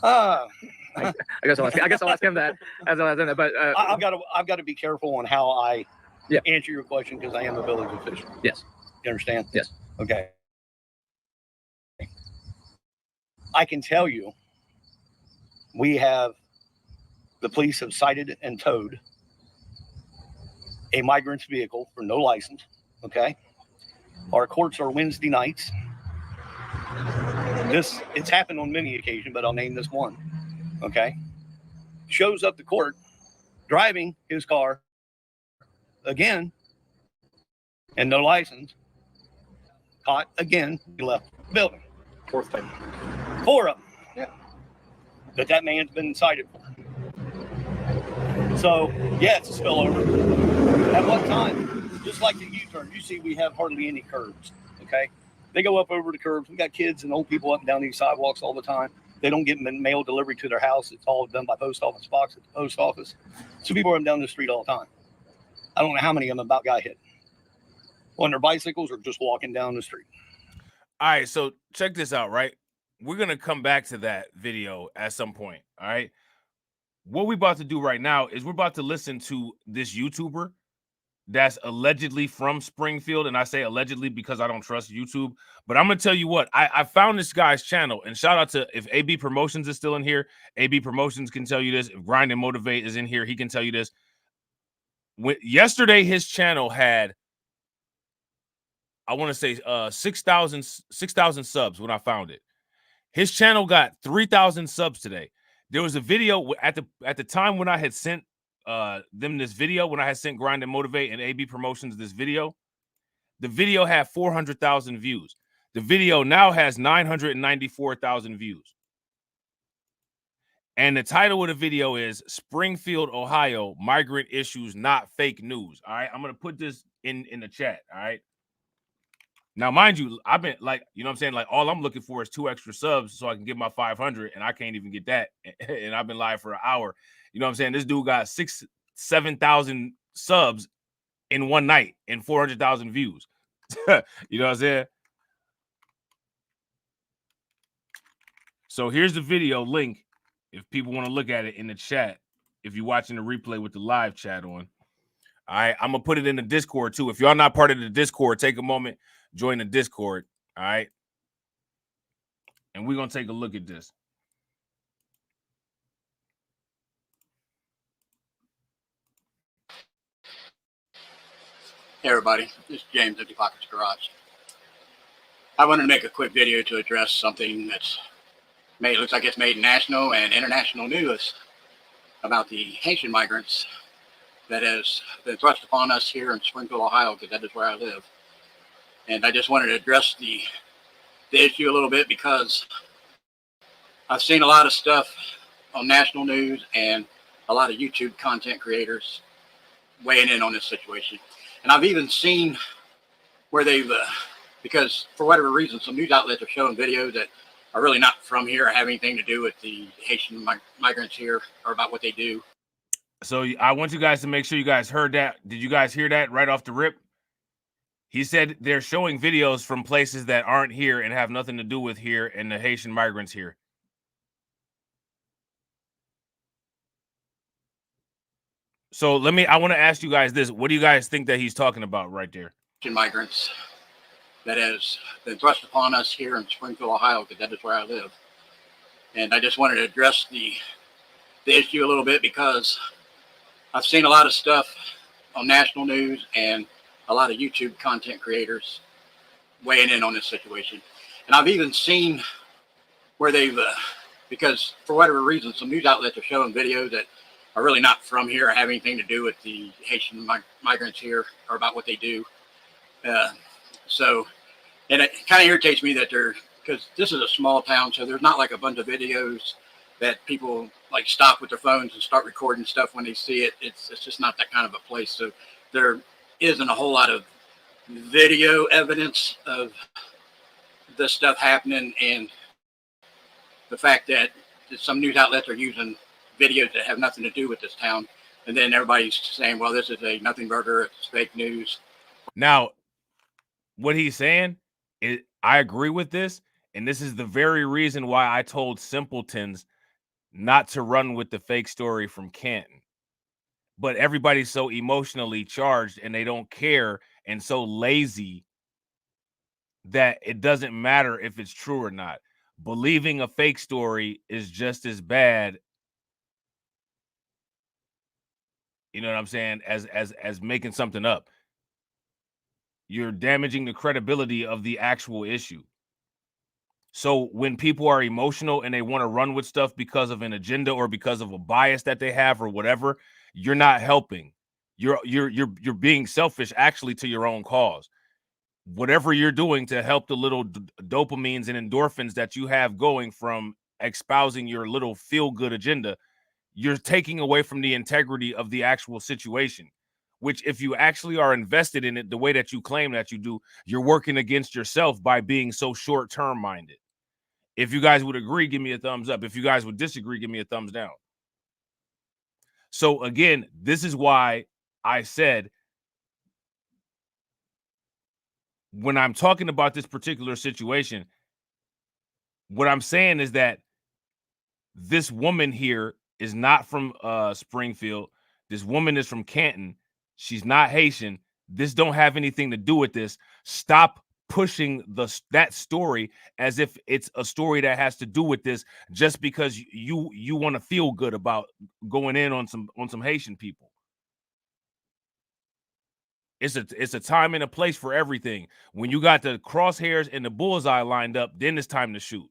I guess I'll ask him that. But I've got to be careful on how I answer your question, because I am a village official. Yes. You understand? Yes. Okay. I can tell you, the police have cited and towed a migrant's vehicle for no license. Okay. Our courts are Wednesday nights. It's happened on many occasions, but I'll name this one. Okay. Shows up to court driving his car again and no license. Caught again. He left the building. Fourth time. 4 of them. Yeah. That man's been cited for. So, yeah, it's a spillover. At what time? Just like the U-turn, you see we have hardly any curbs, okay? They go up over the curbs. We got kids and old people up and down these sidewalks all the time. They don't get mail delivery to their house. It's all done by post office box at the post office. So people are down the street all the time. I don't know how many of them about got hit on their bicycles or just walking down the street. All right, so check this out, right? We're going to come back to that video at some point, all right? What we're about to do right now is we're about to listen to this YouTuber that's allegedly from Springfield. And I say allegedly because I don't trust YouTube. But I'm going to tell you what, I found this guy's channel, and shout out to, if AB Promotions is still in here, AB Promotions can tell you this. If Grind and Motivate is in here, he can tell you this. Yesterday, his channel had, I want to say 6,000 subs when I found it. His channel got 3,000 subs today. There was a video at the time when I had sent them this video, when I had sent Grind and Motivate and AB Promotions this video, the video had 400,000 views. The video now has 994,000 views. And the title of the video is Springfield, Ohio, Migrant Issues, Not Fake News. All right, I'm going to put this in the chat, all right? Now, mind you, I've been like, you know what I'm saying? Like, all I'm looking for is 2 extra subs so I can get my 500, and I can't even get that. And I've been live for an hour. You know what I'm saying? This dude got 7,000 subs in one night and 400,000 views. You know what I'm saying? So here's the video link if people want to look at it in the chat, if you're watching the replay with the live chat on. All right, I'm going to put it in the Discord too. If y'all not part of the Discord, take a moment, join the Discord, all right? And we're going to take a look at this. Hey everybody, this is James Empty Pockets Garage. I wanted to make a quick video to address something that's made, looks like it's made national and international news about the Haitian migrants that has been thrust upon us here in Springfield, Ohio, because that is where I live. And I just wanted to address the issue a little bit because I've seen a lot of stuff on national news and a lot of YouTube content creators weighing in on this situation. And I've even seen where they've, because for whatever reason, some news outlets are showing videos that are really not from here or have anything to do with the Haitian migrants here or about what they do. So I want you guys to make sure you guys heard that. Did you guys hear that right off the rip? He said they're showing videos from places that aren't here and have nothing to do with here and the Haitian migrants here. So I want to ask you guys this. What do you guys think that he's talking about right there? Migrants that has been thrust upon us here in Springfield, Ohio, because that is where I live. And I just wanted to address the issue a little bit because I've seen a lot of stuff on national news and a lot of YouTube content creators weighing in on this situation. And I've even seen where they've, because for whatever reason, some news outlets are showing videos that are really not from here or have anything to do with the Haitian migrants here or about what they do. And it kind of irritates me that because this is a small town, so there's not like a bunch of videos that people like stop with their phones and start recording stuff when they see it. It's just not that kind of a place. So there isn't a whole lot of video evidence of this stuff happening, and the fact that some news outlets are using videos that have nothing to do with this town, and then everybody's saying, well, this is a nothing burger, it's fake news. Now, what he's saying is, I agree with this, and this is the very reason why I told simpletons not to run with the fake story from Canton. But everybody's so emotionally charged and they don't care and so lazy that it doesn't matter if it's true or not. Believing a fake story is just as bad, you know what I'm saying, as making something up. You're damaging the credibility of the actual issue. So when people are emotional and they want to run with stuff because of an agenda or because of a bias that they have or whatever, you're not helping. You're being selfish actually to your own cause. Whatever you're doing to help the little dopamines and endorphins that you have going from espousing your little feel-good agenda, you're taking away from the integrity of the actual situation, which if you actually are invested in it the way that you claim that you do, you're working against yourself by being so short-term minded. If you guys would agree, give me a thumbs up. If you guys would disagree, give me a thumbs down. So again, this is why I said when I'm talking about this particular situation, what I'm saying is that this woman here is not from Springfield. This woman is from Canton. She's not Haitian. This don't have anything to do with this. Stop pushing that story as if it's a story that has to do with this just because you want to feel good about going in on some Haitian people. It's a time and a place for everything. When you got the crosshairs and the bullseye lined up, then it's time to shoot.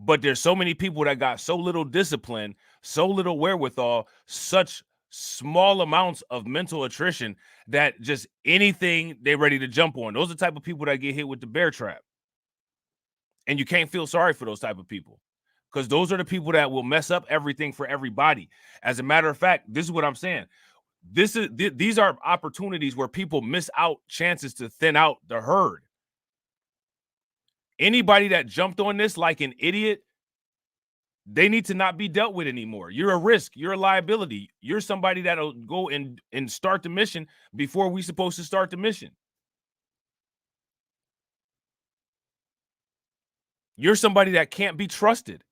But there's so many people that got so little discipline, so little wherewithal, such small amounts of mental attrition that just anything they're ready to jump on. Those are the type of people that get hit with the bear trap. And you can't feel sorry for those type of people because those are the people that will mess up everything for everybody. As a matter of fact, this is what I'm saying. These are opportunities where people miss out chances to thin out the herd. Anybody that jumped on this like an idiot, they need to not be dealt with anymore. You're a risk. You're a liability. You're somebody that'll go and start the mission before we're supposed to start the mission. You're somebody that can't be trusted.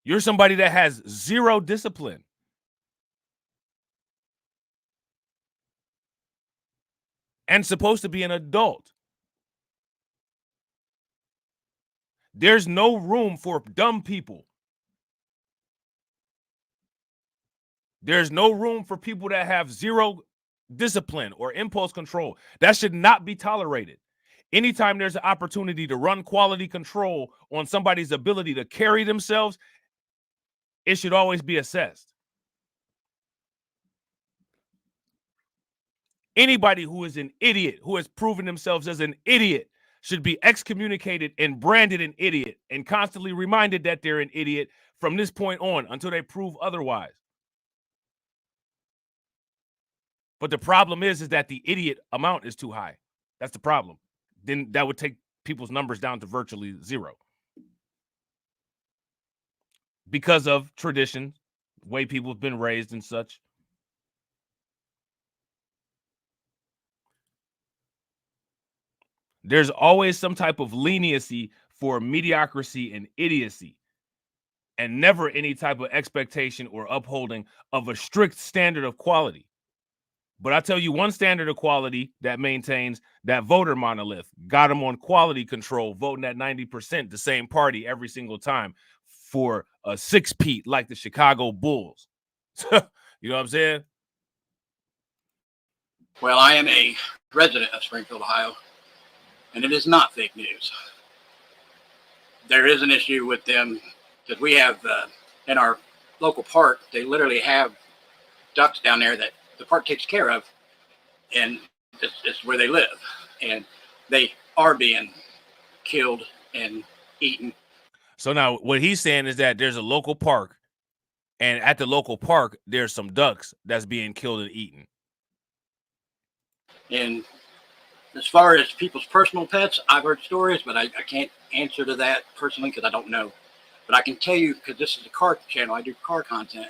You're somebody that has zero discipline. And supposed to be an adult. There's no room for dumb people. There's no room for people that have zero discipline or impulse control. That should not be tolerated. Anytime there's an opportunity to run quality control on somebody's ability to carry themselves, it should always be assessed. Anybody who is an idiot, who has proven themselves as an idiot, should be excommunicated and branded an idiot and constantly reminded that they're an idiot from this point on until they prove otherwise. But the problem is that the idiot amount is too high. That's the problem. Then that would take people's numbers down to virtually zero. Because of tradition, the way people have been raised and such. There's always some type of leniency for mediocrity and idiocy, and never any type of expectation or upholding of a strict standard of quality. But I tell you one standard of quality that maintains that voter monolith, got them on quality control, voting at 90%, the same party every single time for a six-peat like the Chicago Bulls. You know what I'm saying? Well, I am a resident of Springfield, Ohio, and it is not fake news. There is an issue with them because we have in our local park, they literally have ducks down there that the park takes care of, and it's where they live, and they are being killed and eaten. So now what he's saying is that there's a local park, and at the local park, there's some ducks that's being killed and eaten. And as far as people's personal pets, I've heard stories, but I can't answer to that personally because I don't know. But I can tell you, because this is a car channel, I do car content,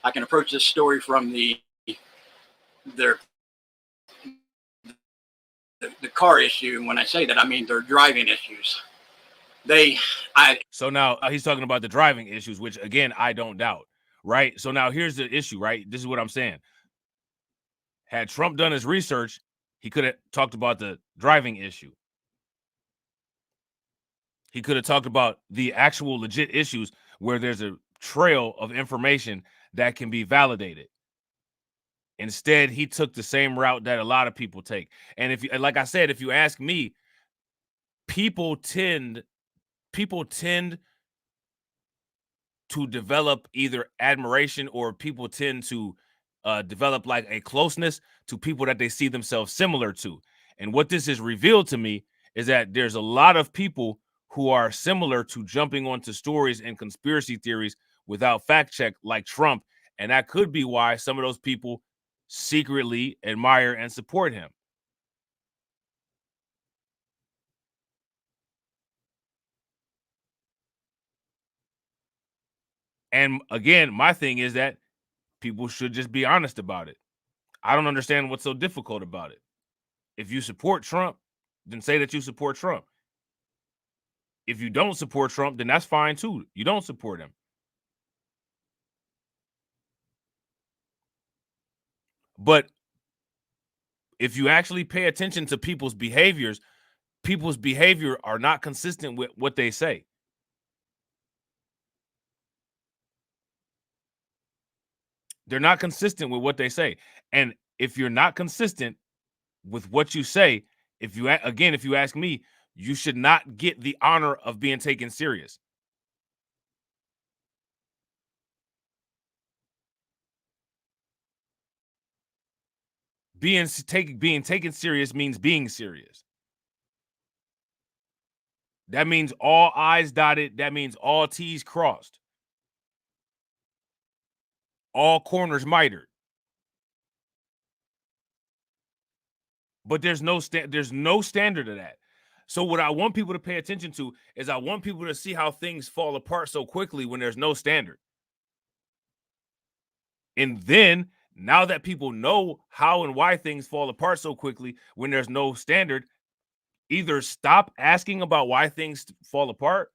I can approach this story from the car issue. And when I say that, I mean their driving issues. So now he's talking about the driving issues, which again, I don't doubt, right? So now here's the issue, right? This is what I'm saying. Had Trump done his research, he could have talked about the driving issue. He could have talked about the actual legit issues where there's a trail of information that can be validated. Instead, he took the same route that a lot of people take. And if you, like I said, if you ask me, people tend to develop either admiration, or people tend to develop like a closeness to people that they see themselves similar to. And what this has revealed to me is that there's a lot of people who are similar to jumping onto stories and conspiracy theories without fact check, like Trump. And that could be why some of those people secretly admire and support him. And again, my thing is that people should just be honest about it. I don't understand what's so difficult about it. If you support Trump, then say that you support Trump. If you don't support Trump, then that's fine too. You don't support him. But if you actually pay attention to people's behavior are not consistent with what they say. They're not consistent with what they say. And if you're not consistent with what you say, if you ask me, you should not get the honor of being taken serious. Being taken serious means being serious. That means all I's dotted. That means all T's crossed. All corners mitered. But there's no standard of that. So what I want people to pay attention to is I want people to see how things fall apart so quickly when there's no standard. And then now that people know how and why things fall apart so quickly when there's no standard, either stop asking about why things fall apart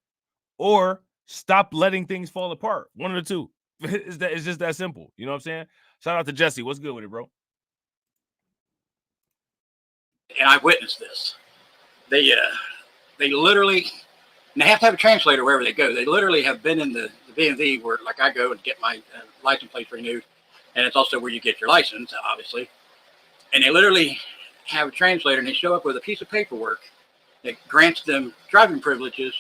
or stop letting things fall apart. One of the two. It's just that simple. You know what I'm saying? Shout out to Jesse. What's good with it, bro? And I witnessed this. They literally, and they have to have a translator wherever they go. They literally have been in the DMV where, like, I go and get my license plate renewed, and it's also where you get your license, obviously. And they literally have a translator, and they show up with a piece of paperwork that grants them driving privileges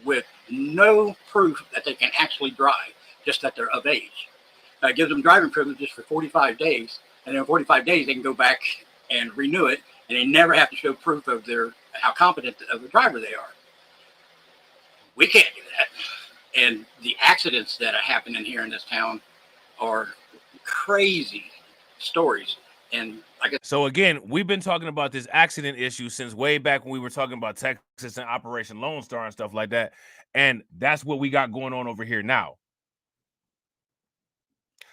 with no proof that they can actually drive, just that they're of age. It gives them driving privileges for 45 days, and in 45 days they can go back and renew it, and they never have to show proof of their how competent of a driver they are. We can't do that. And the accidents that are happening here in this town are crazy stories. And I guess so again, we've been talking about this accident issue since way back when we were talking about Texas and Operation Lone Star and stuff like that. And that's what we got going on over here now.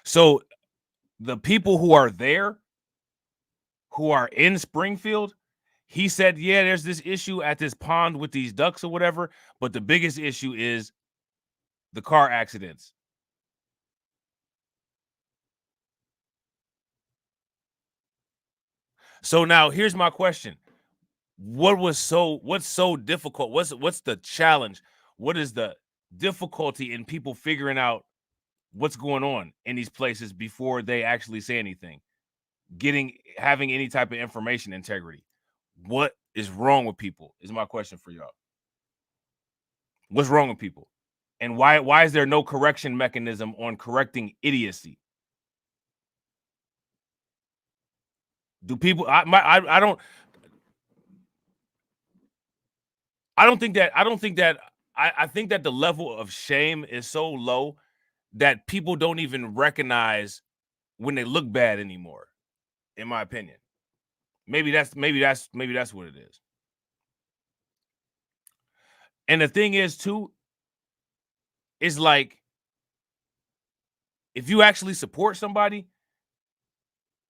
So the people who are there, who are in Springfield, he said, yeah, there's this issue at this pond with these ducks or whatever. But the biggest issue is the car accidents. So now here's my question. What's so difficult? What's the challenge? What is the difficulty in people figuring out what's going on in these places before they actually say anything? Having any type of information integrity. What is wrong with people is my question for y'all. What's wrong with people? And why is there no correction mechanism on correcting idiocy? Do people I think that the level of shame is so low that people don't even recognize when they look bad anymore, in my opinion. Maybe that's what it is. And the thing is too, is like, if you actually support somebody,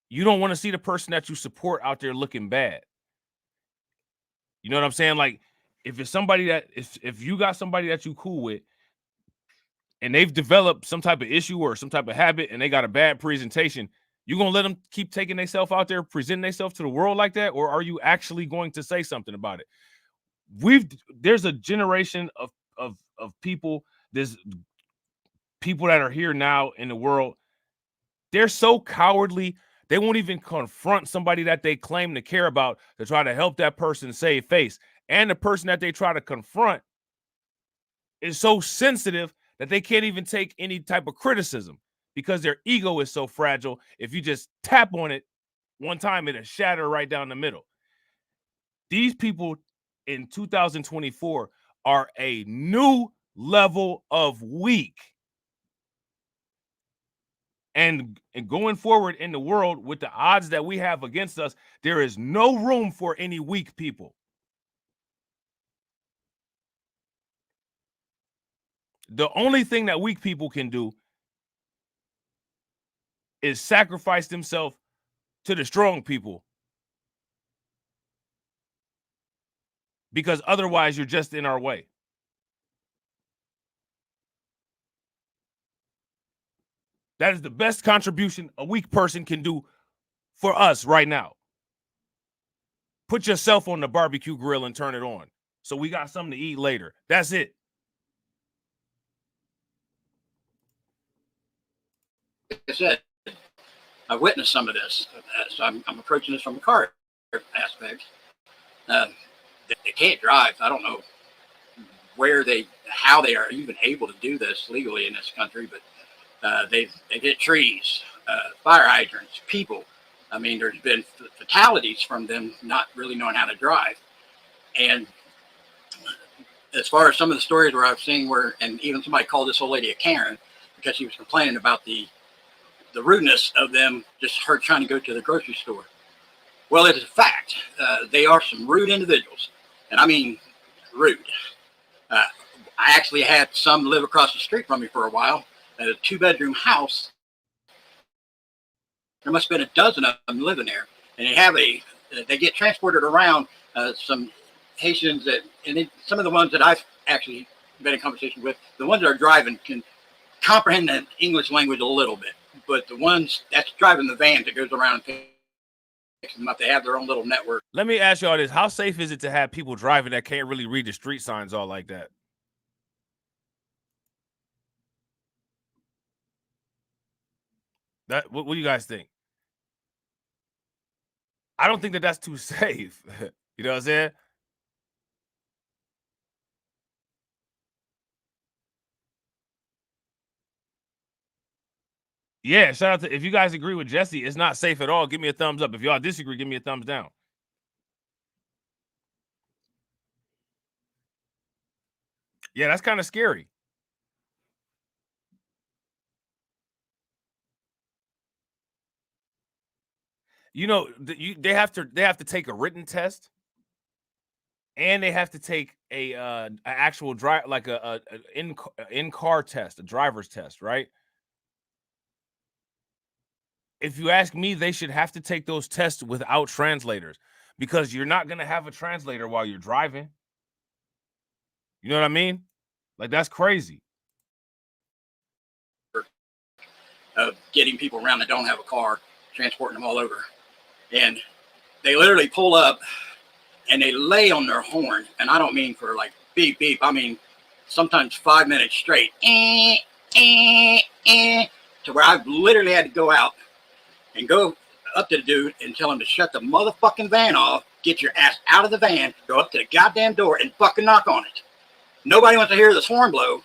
you don't want to see the person that you support out there looking bad. You know what I'm saying? Like, if it's somebody that if you got somebody that you cool with and they've developed some type of issue or some type of habit and they got a bad presentation, you gonna let them keep taking themselves out there, presenting themselves to the world like that? Or are you actually going to say something about it? There's a generation of people, there's people that are here now in the world. They're so cowardly, they won't even confront somebody that they claim to care about to try to help that person save face. And the person that they try to confront is so sensitive that they can't even take any type of criticism because their ego is so fragile. If you just tap on it one time, it'll shatter right down the middle. These people in 2024 are a new level of weak. And going forward in the world with the odds that we have against us, there is no room for any weak people. The only thing that weak people can do is sacrifice themselves to the strong people. Because otherwise you're just in our way. That is the best contribution a weak person can do for us right now. Put yourself on the barbecue grill and turn it on, so we got something to eat later. That's it. like I said, I've witnessed some of this. So I'm approaching this from the car aspect. They can't drive. I don't know how they are even able to do this legally in this country, but they hit trees, fire hydrants, people. I mean, there's been fatalities from them not really knowing how to drive. And as far as some of the stories where I've seen and even somebody called this old lady a Karen because she was complaining about the rudeness of them, just her trying to go to the grocery store. Well, it is a fact. They are some rude individuals. And I mean, rude. I actually had some live across the street from me for a while at a 2-bedroom house. There must have been a dozen of them living there. And they get transported around some Haitians some of the ones that I've actually been in conversation with, the ones that are driving can comprehend the English language a little bit. But the ones that's driving the van that goes around and picks them up, they have their own little network. Let me ask y'all this. How safe is it to have people driving that can't really read the street signs all like that? What do you guys think? I don't think that that's too safe. You know what I'm saying? Yeah, shout out to, if you guys agree with Jesse, it's not safe at all. Give me a thumbs up. If y'all disagree, give me a thumbs down. Yeah, that's kind of scary. You know, they have to take a written test, and they have to take a actual drive, like a in-car test, a driver's test, right? If you ask me, they should have to take those tests without translators, because you're not going to have a translator while you're driving. You know what I mean? Like, that's crazy. Of getting people around that don't have a car, transporting them all over. And they literally pull up and they lay on their horn. And I don't mean for like beep, beep. I mean, sometimes 5 minutes straight. To where I've literally had to go out and go up to the dude and tell him to shut the motherfucking van off, get your ass out of the van, go up to the goddamn door and fucking knock on it. Nobody wants to hear this horn blow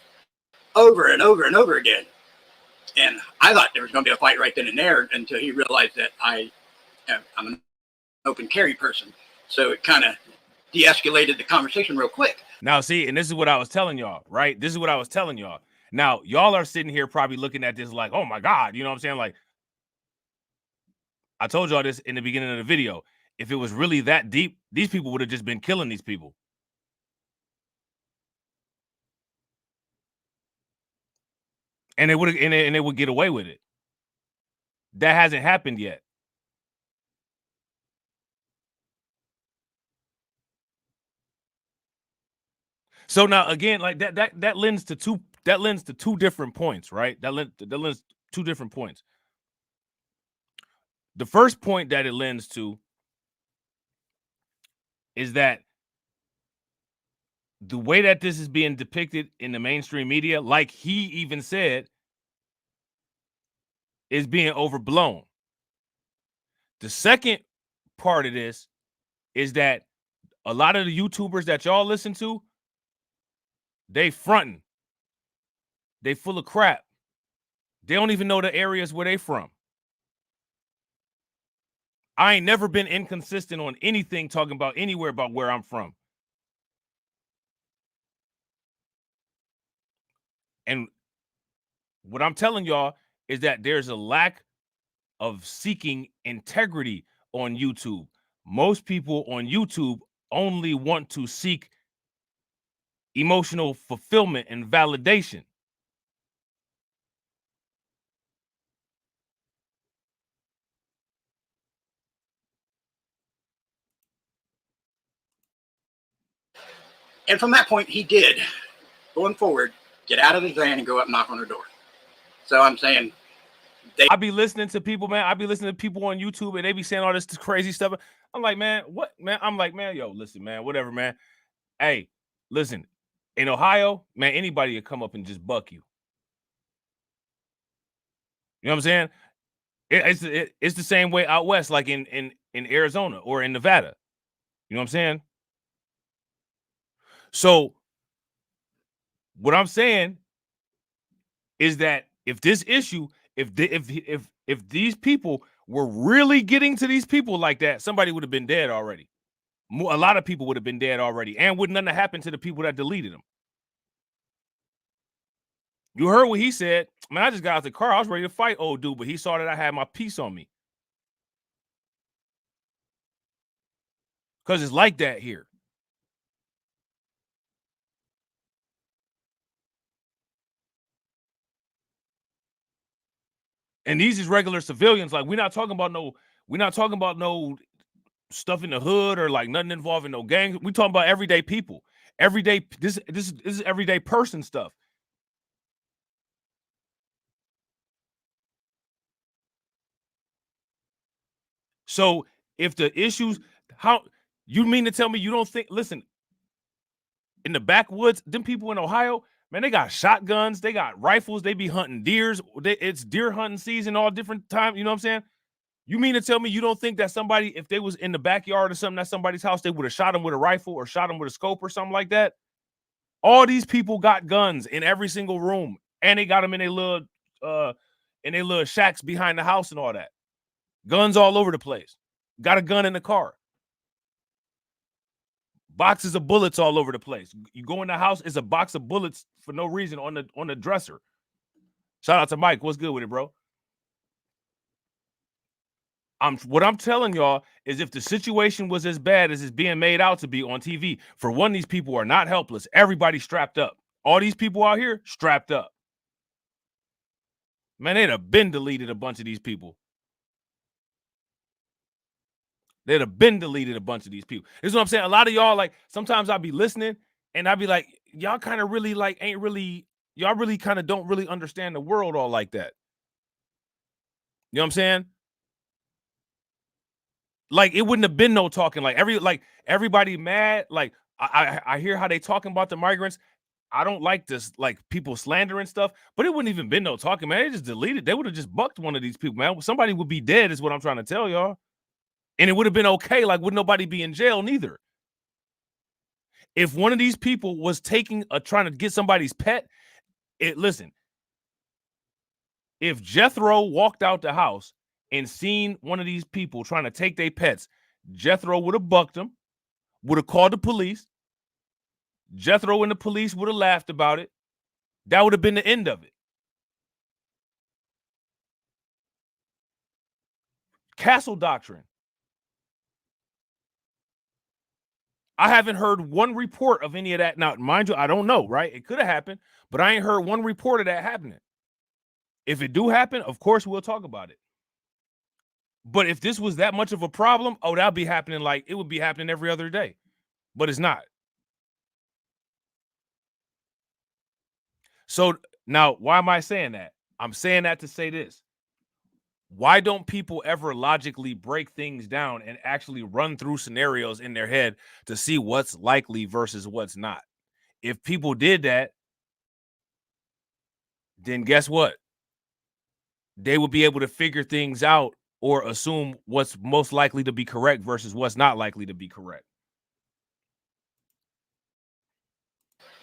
over and over and over again. And I thought there was going to be a fight right then and there until he realized that I'm an open carry person. So it kind of de-escalated the conversation real quick. Now, see, and this is what I was telling y'all, right? This is what I was telling y'all. Now, y'all are sitting here probably looking at this like, oh my God, you know what I'm saying? Like, I told y'all this in the beginning of the video. If it was really that deep, these people would have just been killing these people. And they would and they would get away with it. That hasn't happened yet. So now again, like that lends to two different points, right? That lends 2 different points. The first point that it lends to is that the way that this is being depicted in the mainstream media, like he even said, is being overblown. The second part of this is that a lot of the YouTubers that y'all listen to, they fronting. They full of crap. They don't even know the areas where they from. I ain't never been inconsistent on anything talking about anywhere about where I'm from. And what I'm telling y'all is that there's a lack of seeking integrity on YouTube. Most people on YouTube only want to seek emotional fulfillment and validation. And from that point, he did, going forward, get out of the van and go up and knock on her door. So I'm saying, I be listening to people, man. I be listening to people on YouTube and they be saying all this crazy stuff. I'm like, man, what, man? I'm like, man, yo, listen, man, whatever, man. Hey, listen, in Ohio, man, anybody will come up and just buck you. You know what I'm saying? It's the same way out west, like in Arizona or in Nevada. You know what I'm saying? So what I'm saying is that if this issue, if these people were really getting to these people like that, somebody would have been dead already. A lot of people would have been dead already, and would nothing have happened to the people that deleted them. You heard what he said. Man, I just got out the car. I was ready to fight old dude, but he saw that I had my piece on me. Because it's like that here. And these is regular civilians. Like, we're not talking about no stuff in the hood or like nothing involving no gangs. We talking about everyday people. Everyday, this is everyday person stuff. So if the issues, how you mean to tell me you don't think, listen, in the backwoods, them people in Ohio, man, they got shotguns, they got rifles, they be hunting deers. It's deer hunting season all different times. You know what I'm saying? You mean to tell me you don't think that somebody, if they was in the backyard or something at somebody's house, they would have shot them with a rifle or shot them with a scope or something like that? All these people got guns in every single room, and they got them in their little shacks behind the house and all that. Guns all over the place. Got a gun in the car. boxes of bullets all over the place. You go in the house, it's a box of bullets for no reason on the dresser. Shout out to Mike. What's good with it, bro? What I'm telling y'all is if the situation was as bad as it's being made out to be on TV, for one, these people are not helpless. Everybody's strapped up. All these people out here strapped up. Man, they'd have been deleted a bunch of these people. They'd have been deleted a bunch of these people. This is what I'm saying. A lot of y'all, like, sometimes I'll be listening and I'll be like, y'all kind of really like y'all really kind of don't really understand the world all like that. You know what I'm saying? Like, it wouldn't have been no talking. Like everybody mad. Like I hear how they talking about the migrants. I don't like this, like people slandering stuff, but it wouldn't even been no talking, man. They just deleted. They would have just bucked one of these people, man. Somebody would be dead, is what I'm trying to tell y'all. And it would have been okay. Like, would nobody be in jail neither? If one of these people was trying to get somebody's pet, listen, if Jethro walked out the house and seen one of these people trying to take their pets, Jethro would have bucked them, would have called the police. Jethro and the police would have laughed about it. That would have been the end of it. Castle doctrine. I haven't heard one report of any of that. Now, mind you, I don't know, right? It could have happened, but I ain't heard one report of that happening. If it do happen, of course, we'll talk about it. But if this was that much of a problem, oh, that'd be happening like it would be happening every other day. But it's not. So now, why am I saying that? I'm saying that to say this. Why don't people ever logically break things down and actually run through scenarios in their head to see what's likely versus what's not? If people did that, then guess what? They would be able to figure things out or assume what's most likely to be correct versus what's not likely to be correct.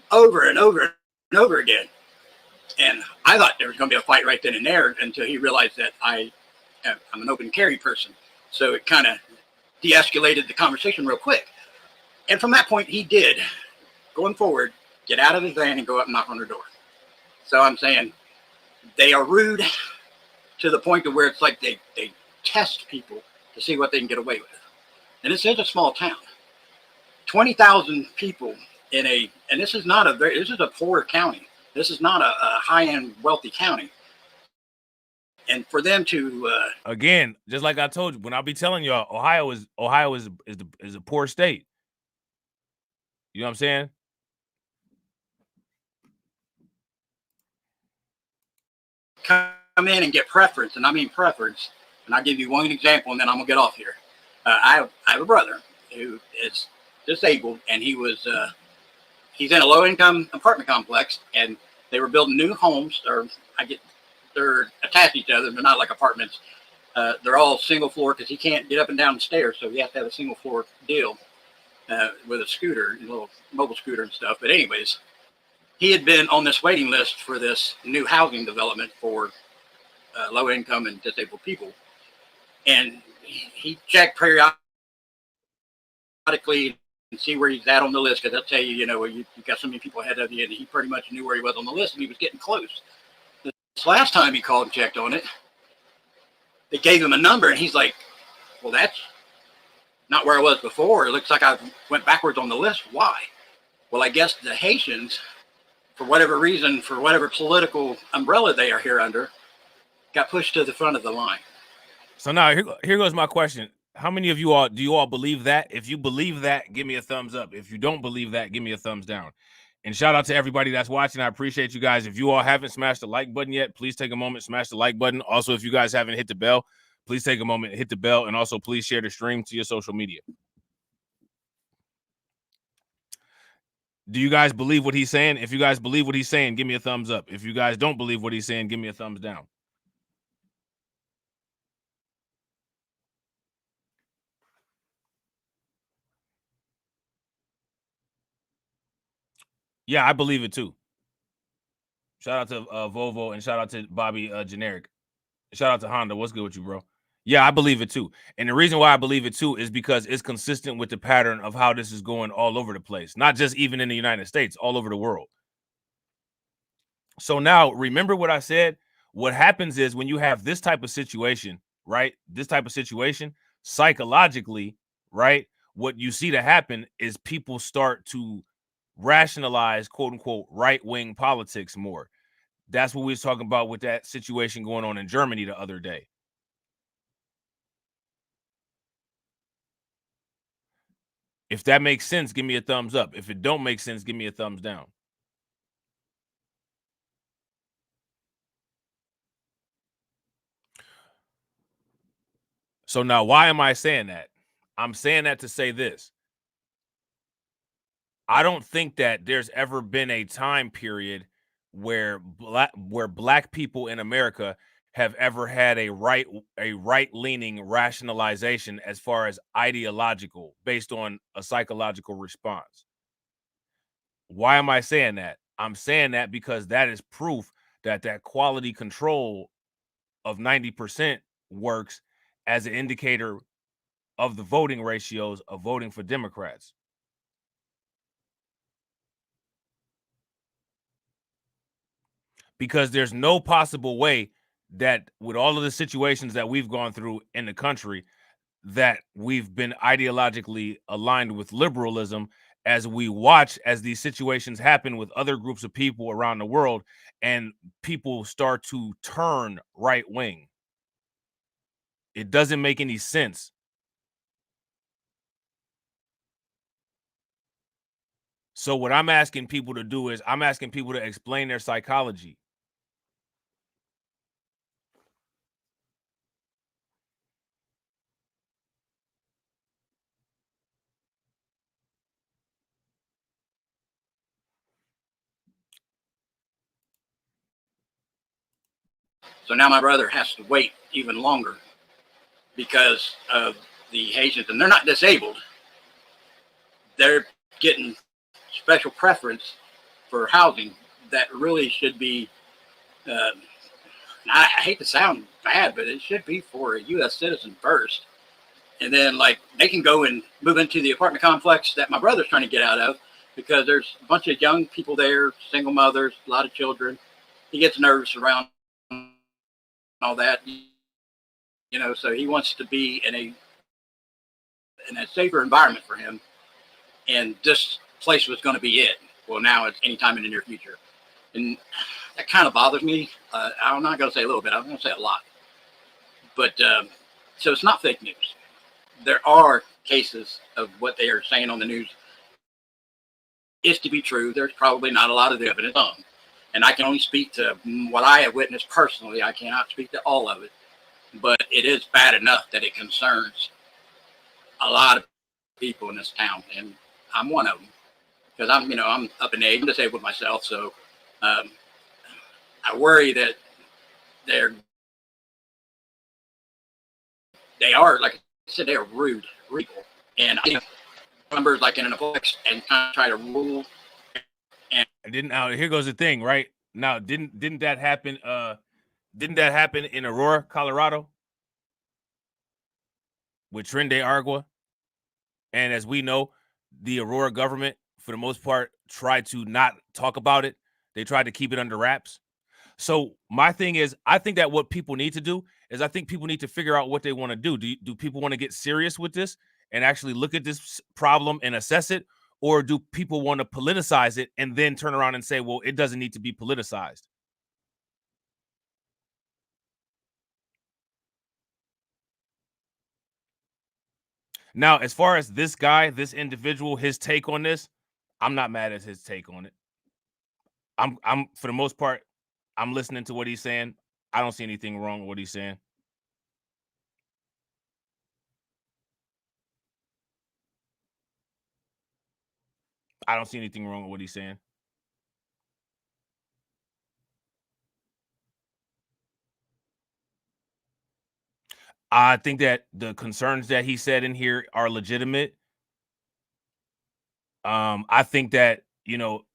Over and over and over again. And I thought there was going to be a fight right then and there until he realized that I'm an open carry person. So it kind of de-escalated the conversation real quick. And from that point, he did, going forward, get out of his van and go up and knock on her door. So I'm saying they are rude to the point of where it's like they test people to see what they can get away with. And this is a small town. 20,000 people and this is not this is a poor county. This is not a high-end wealthy county. And for them to again, just like I told you, when I'll be telling y'all, Ohio is a poor state. You know what I'm saying? come in and get preference, and I mean preference. And I'll give you one example, and then I'm gonna get off here. I have a brother who is disabled, and he's in a low-income apartment complex, and they were building new homes, they're attached to each other. They're not like apartments. They're all single floor because he can't get up and down the stairs, so he has to have a single floor deal with a scooter, a little mobile scooter and stuff. But anyways, he had been on this waiting list for this new housing development for low income and disabled people, and he checked periodically and see where he's at on the list, because they'll tell you, you've got so many people ahead of you, and he pretty much knew where he was on the list, and he was getting close. This last time he called and checked on it, they gave him a number, and he's like, well, that's not where I was before. It looks like I went backwards on the list. Why? Well, I guess the Haitians, for whatever reason, for whatever political umbrella they are here under, got pushed to the front of the line. So now here goes my question. How many of you all do you all believe that? If you believe that, give me a thumbs up. If you don't believe that, give me a thumbs down. And shout out to everybody that's watching. I appreciate you guys. If you all haven't smashed the like button yet, please take a moment, smash the like button. Also, if you guys haven't hit the bell, please take a moment, hit the bell, and also please share the stream to your social media. Do you guys believe what he's saying? If you guys believe what he's saying, give me a thumbs up. If you guys don't believe what he's saying, give me a thumbs down. Yeah, I believe it too. Shout out to Volvo and shout out to Bobby Generic. Shout out to Honda. What's good with you, bro? Yeah, I believe it too. And the reason why I believe it too is because it's consistent with the pattern of how this is going all over the place, not just even in the United States, all over the world. So now remember what I said. What happens is when you have this type of situation, right? This type of situation, psychologically, right? What you see to happen is people start to rationalize, quote unquote, right-wing politics more. That's what we was talking about with that situation going on in Germany the other day. If that makes sense, give me a thumbs up. If it don't make sense, give me a thumbs down. So now, why am I saying that? I'm saying that to say this. I don't think that there's ever been a time period where black people in America have ever had a right-leaning rationalization as far as ideological based on a psychological response. Why am I saying that? I'm saying that because that is proof that that quality control of 90% works as an indicator of the voting ratios of voting for Democrats. Because there's no possible way that with all of the situations that we've gone through in the country, that we've been ideologically aligned with liberalism as we watch as these situations happen with other groups of people around the world and people start to turn right wing. It doesn't make any sense. So what I'm asking people to do is I'm asking people to explain their psychology. So now my brother has to wait even longer because of the Haitians, and they're not disabled. They're getting special preference for housing that really should be, I hate to sound bad, but it should be for a U.S. citizen first. And then, like, they can go and move into the apartment complex that my brother's trying to get out of because there's a bunch of young people there, single mothers, a lot of children. He gets nervous around all that, you know, so he wants to be in a safer environment for him. And this place was going to be it. Well, now it's anytime in the near future. And that kind of bothers me. I'm not going to say a little bit. I'm going to say a lot. But so it's not fake news. There are cases of what they are saying on the news is to be true. There's probably not a lot of evidence on. And I can only speak to what I have witnessed personally. I cannot speak to all of it. But it is bad enough that it concerns a lot of people in this town. And I'm one of them. Because I'm up in age, I'm disabled myself. So I worry that they are, like I said, they are rude people. And I numbers like in an influx and kind of try to rule. And didn't here goes the thing, right? Now, didn't that happen? Didn't that happen in Aurora, Colorado, with Trende Argua? And as we know, the Aurora government, for the most part, tried to not talk about it. They tried to keep it under wraps. So my thing is, I think that what people need to do is I think people need to figure out what they want to do. Do people want to get serious with this and actually look at this problem and assess it? Or do people want to politicize it and then turn around and say, well, it doesn't need to be politicized? Now, as far as this guy, this individual, his take on this, I'm not mad at his take on it. I'm for the most part, I'm listening to what he's saying. I don't see anything wrong with what he's saying. I don't see anything wrong with what he's saying. I think that the concerns that he said in here are legitimate. I think that,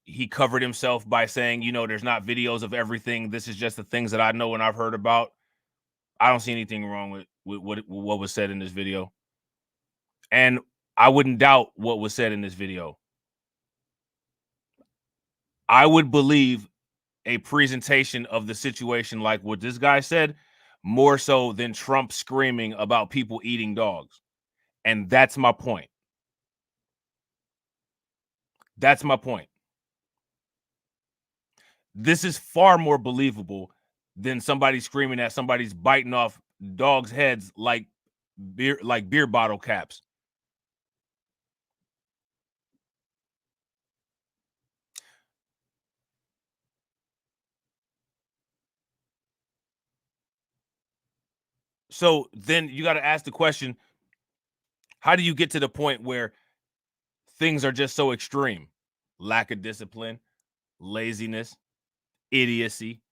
he covered himself by saying, there's not videos of everything. This is just the things that I know and I've heard about. I don't see anything wrong with what was said in this video. And I wouldn't doubt what was said in this video. I would believe a presentation of the situation like what this guy said more so than Trump screaming about people eating dogs. And that's my point. That's my point. This is far more believable than somebody screaming that somebody's biting off dogs' heads like beer bottle caps. So then you got to ask the question, how do you get to the point where things are just so extreme? Lack of discipline, laziness, idiocy,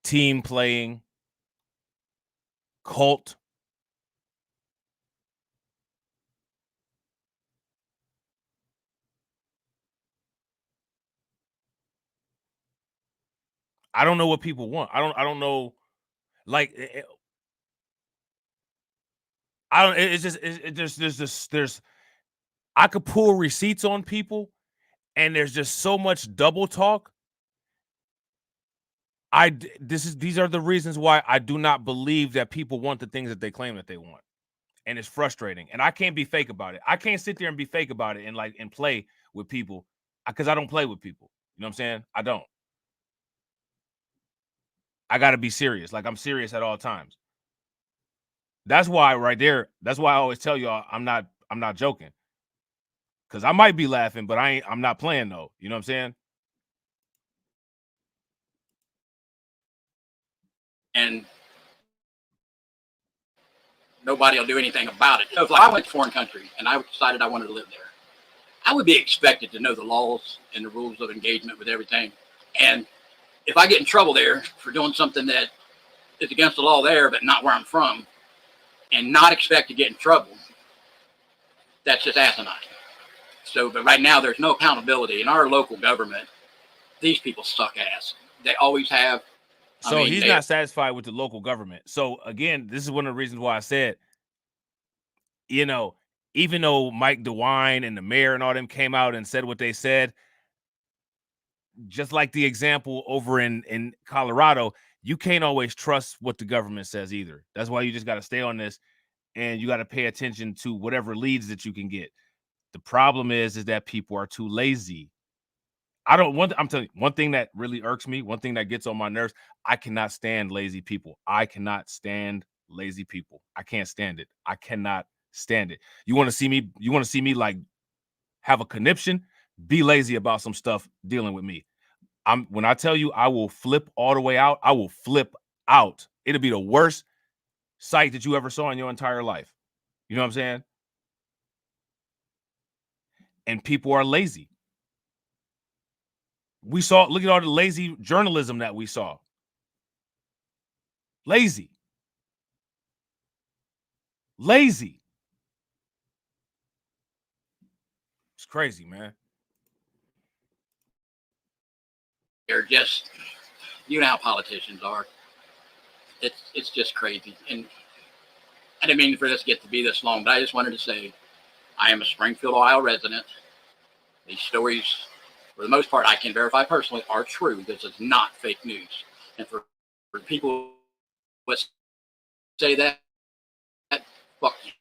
team playing, cult. I don't know what people want. I don't know. Like, there's I could pull receipts on people, and there's just so much double talk. These are the reasons why I do not believe that people want the things that they claim that they want. And it's frustrating. And I can't be fake about it. I can't sit there and be fake about it and play with people, because I don't play with people. You know what I'm saying? I don't. I got to be serious. Like, I'm serious at all times. That's why right there, that's why I always tell y'all I'm not joking. Cuz I might be laughing, but I'm not playing though. You know what I'm saying? And nobody will do anything about it. So if I went to a foreign country and I decided I wanted to live there, I would be expected to know the laws and the rules of engagement with everything. And if I get in trouble there for doing something that is against the law there, but not where I'm from, and not expect to get in trouble, that's just asinine. So, but right now there's no accountability in our local government. These people suck ass. They always have. So he's not satisfied with the local government. So again, this is one of the reasons why I said, you know, even though Mike DeWine and the mayor and all them came out and said what they said, just like the example over in Colorado, you can't always trust what the government says either. That's why you just got to stay on this, and you got to pay attention to whatever leads that you can get. The problem is that people are too lazy. I'm telling you, one thing that really irks me, one thing that gets on my nerves, I cannot stand lazy people. I cannot stand lazy people. I can't stand it. I cannot stand it. You want to see me like have a conniption? Be lazy about some stuff dealing with me. When I tell you I will flip all the way out, I will flip out. It'll be the worst sight that you ever saw in your entire life. You know what I'm saying? And people are lazy. Look at all the lazy journalism that we saw. Lazy. Lazy. It's crazy, man. They're just, you know how politicians are. It's just crazy. And I didn't mean for this to get to be this long, but I just wanted to say I am a Springfield, Ohio resident. These stories, for the most part, I can verify personally, are true. This is not fake news. And for people who say that, fuck you.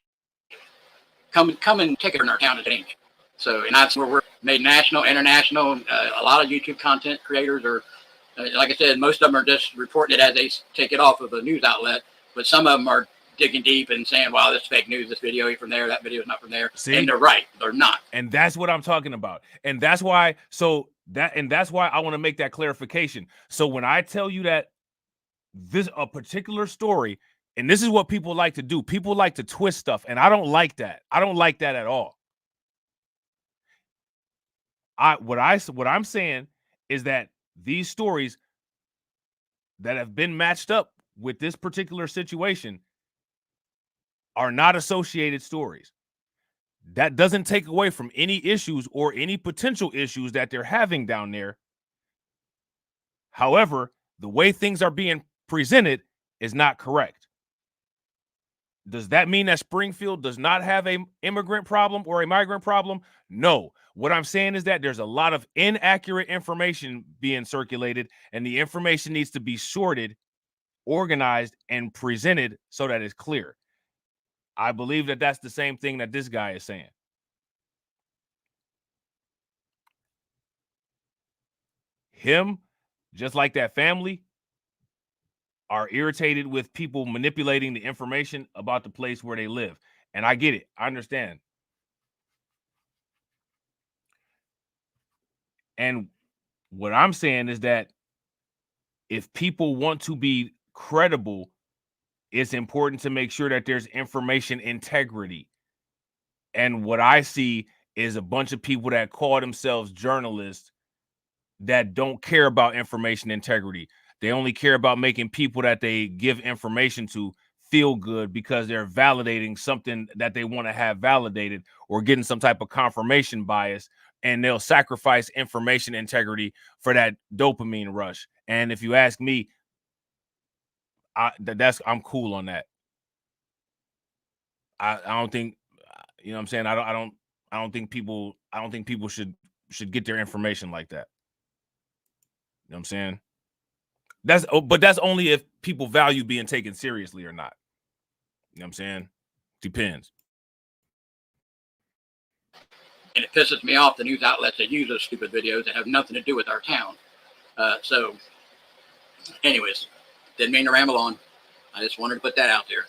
Come and take it in our town to change. So, and that's where we're made national, international. A lot of YouTube content creators are, like I said, most of them are just reporting it as they take it off of a news outlet. But some of them are digging deep and saying, wow, this is fake news. This video ain't from there. That video is not from there. See? And they're right. They're not. And that's what I'm talking about. And that's why, that's why I want to make that clarification. So when I tell you that a particular story, and this is what people like to do, people like to twist stuff. And I don't like that. I don't like that at all. What I'm saying is that these stories that have been matched up with this particular situation are not associated stories. That doesn't take away from any issues or any potential issues that they're having down there. However, the way things are being presented is not correct. Does that mean that Springfield does not have an immigrant problem or a migrant problem? No. What I'm saying is that there's a lot of inaccurate information being circulated, and the information needs to be sorted, organized, and presented so that it's clear. I believe that that's the same thing that this guy is saying. Him, just like that family, are irritated with people manipulating the information about the place where they live. And I get it. I understand. And what I'm saying is that if people want to be credible, it's important to make sure that there's information integrity. And what I see is a bunch of people that call themselves journalists that don't care about information integrity. They only care about making people that they give information to feel good because they're validating something that they want to have validated or getting some type of confirmation bias, and they'll sacrifice information integrity for that dopamine rush. And if you ask me, I'm cool on that. I don't think, you know what I'm saying? I don't think people should get their information like that. You know what I'm saying? But that's only if people value being taken seriously or not. You know what I'm saying? Depends. And it pisses me off, the news outlets that use those stupid videos that have nothing to do with our town. So anyways, didn't mean to ramble on. I just wanted to put that out there.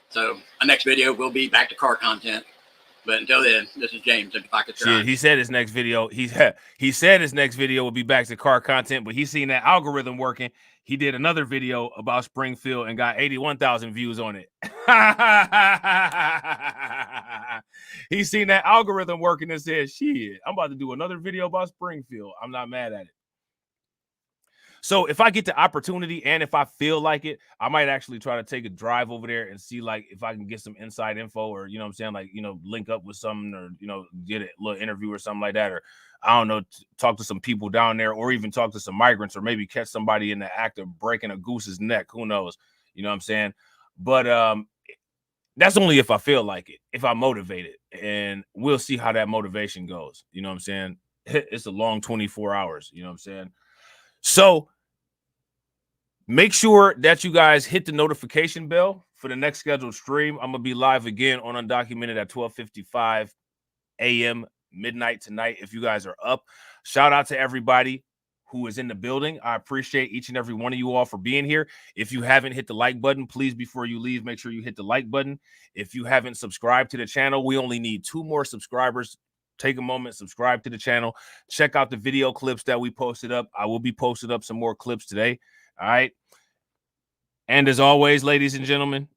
So my next video will be back to car content. But until then, this is James. If I could try. Shit, he said his next video, he said his next video will be back to car content, but he's seen that algorithm working. He did another video about Springfield and got 81,000 views on it. He's seen that algorithm working and said, shit, I'm about to do another video about Springfield. I'm not mad at it. So if I get the opportunity and if I feel like it, I might actually try to take a drive over there and see like if I can get some inside info, or, you know what I'm saying, like, you know, link up with someone, or, you know, get a little interview or something like that, or I don't know, talk to some people down there, or even talk to some migrants, or maybe catch somebody in the act of breaking a goose's neck. Who knows? You know what I'm saying? But that's only if I feel like it, if I'm motivated, and we'll see how that motivation goes. You know what I'm saying? It's a long 24 hours. You know what I'm saying? So make sure that you guys hit the notification bell for the next scheduled stream. I'm going to be live again on Undocumented at 12:55 a.m. midnight tonight. If you guys are up, shout out to everybody who is in the building. I appreciate each and every one of you all for being here. If you haven't hit the like button, please, before you leave, make sure you hit the like button. If you haven't subscribed to the channel, we only need 2 more subscribers. Take a moment, subscribe to the channel. Check out the video clips that we posted up. I will be posting up some more clips today. All right. And as always, ladies and gentlemen,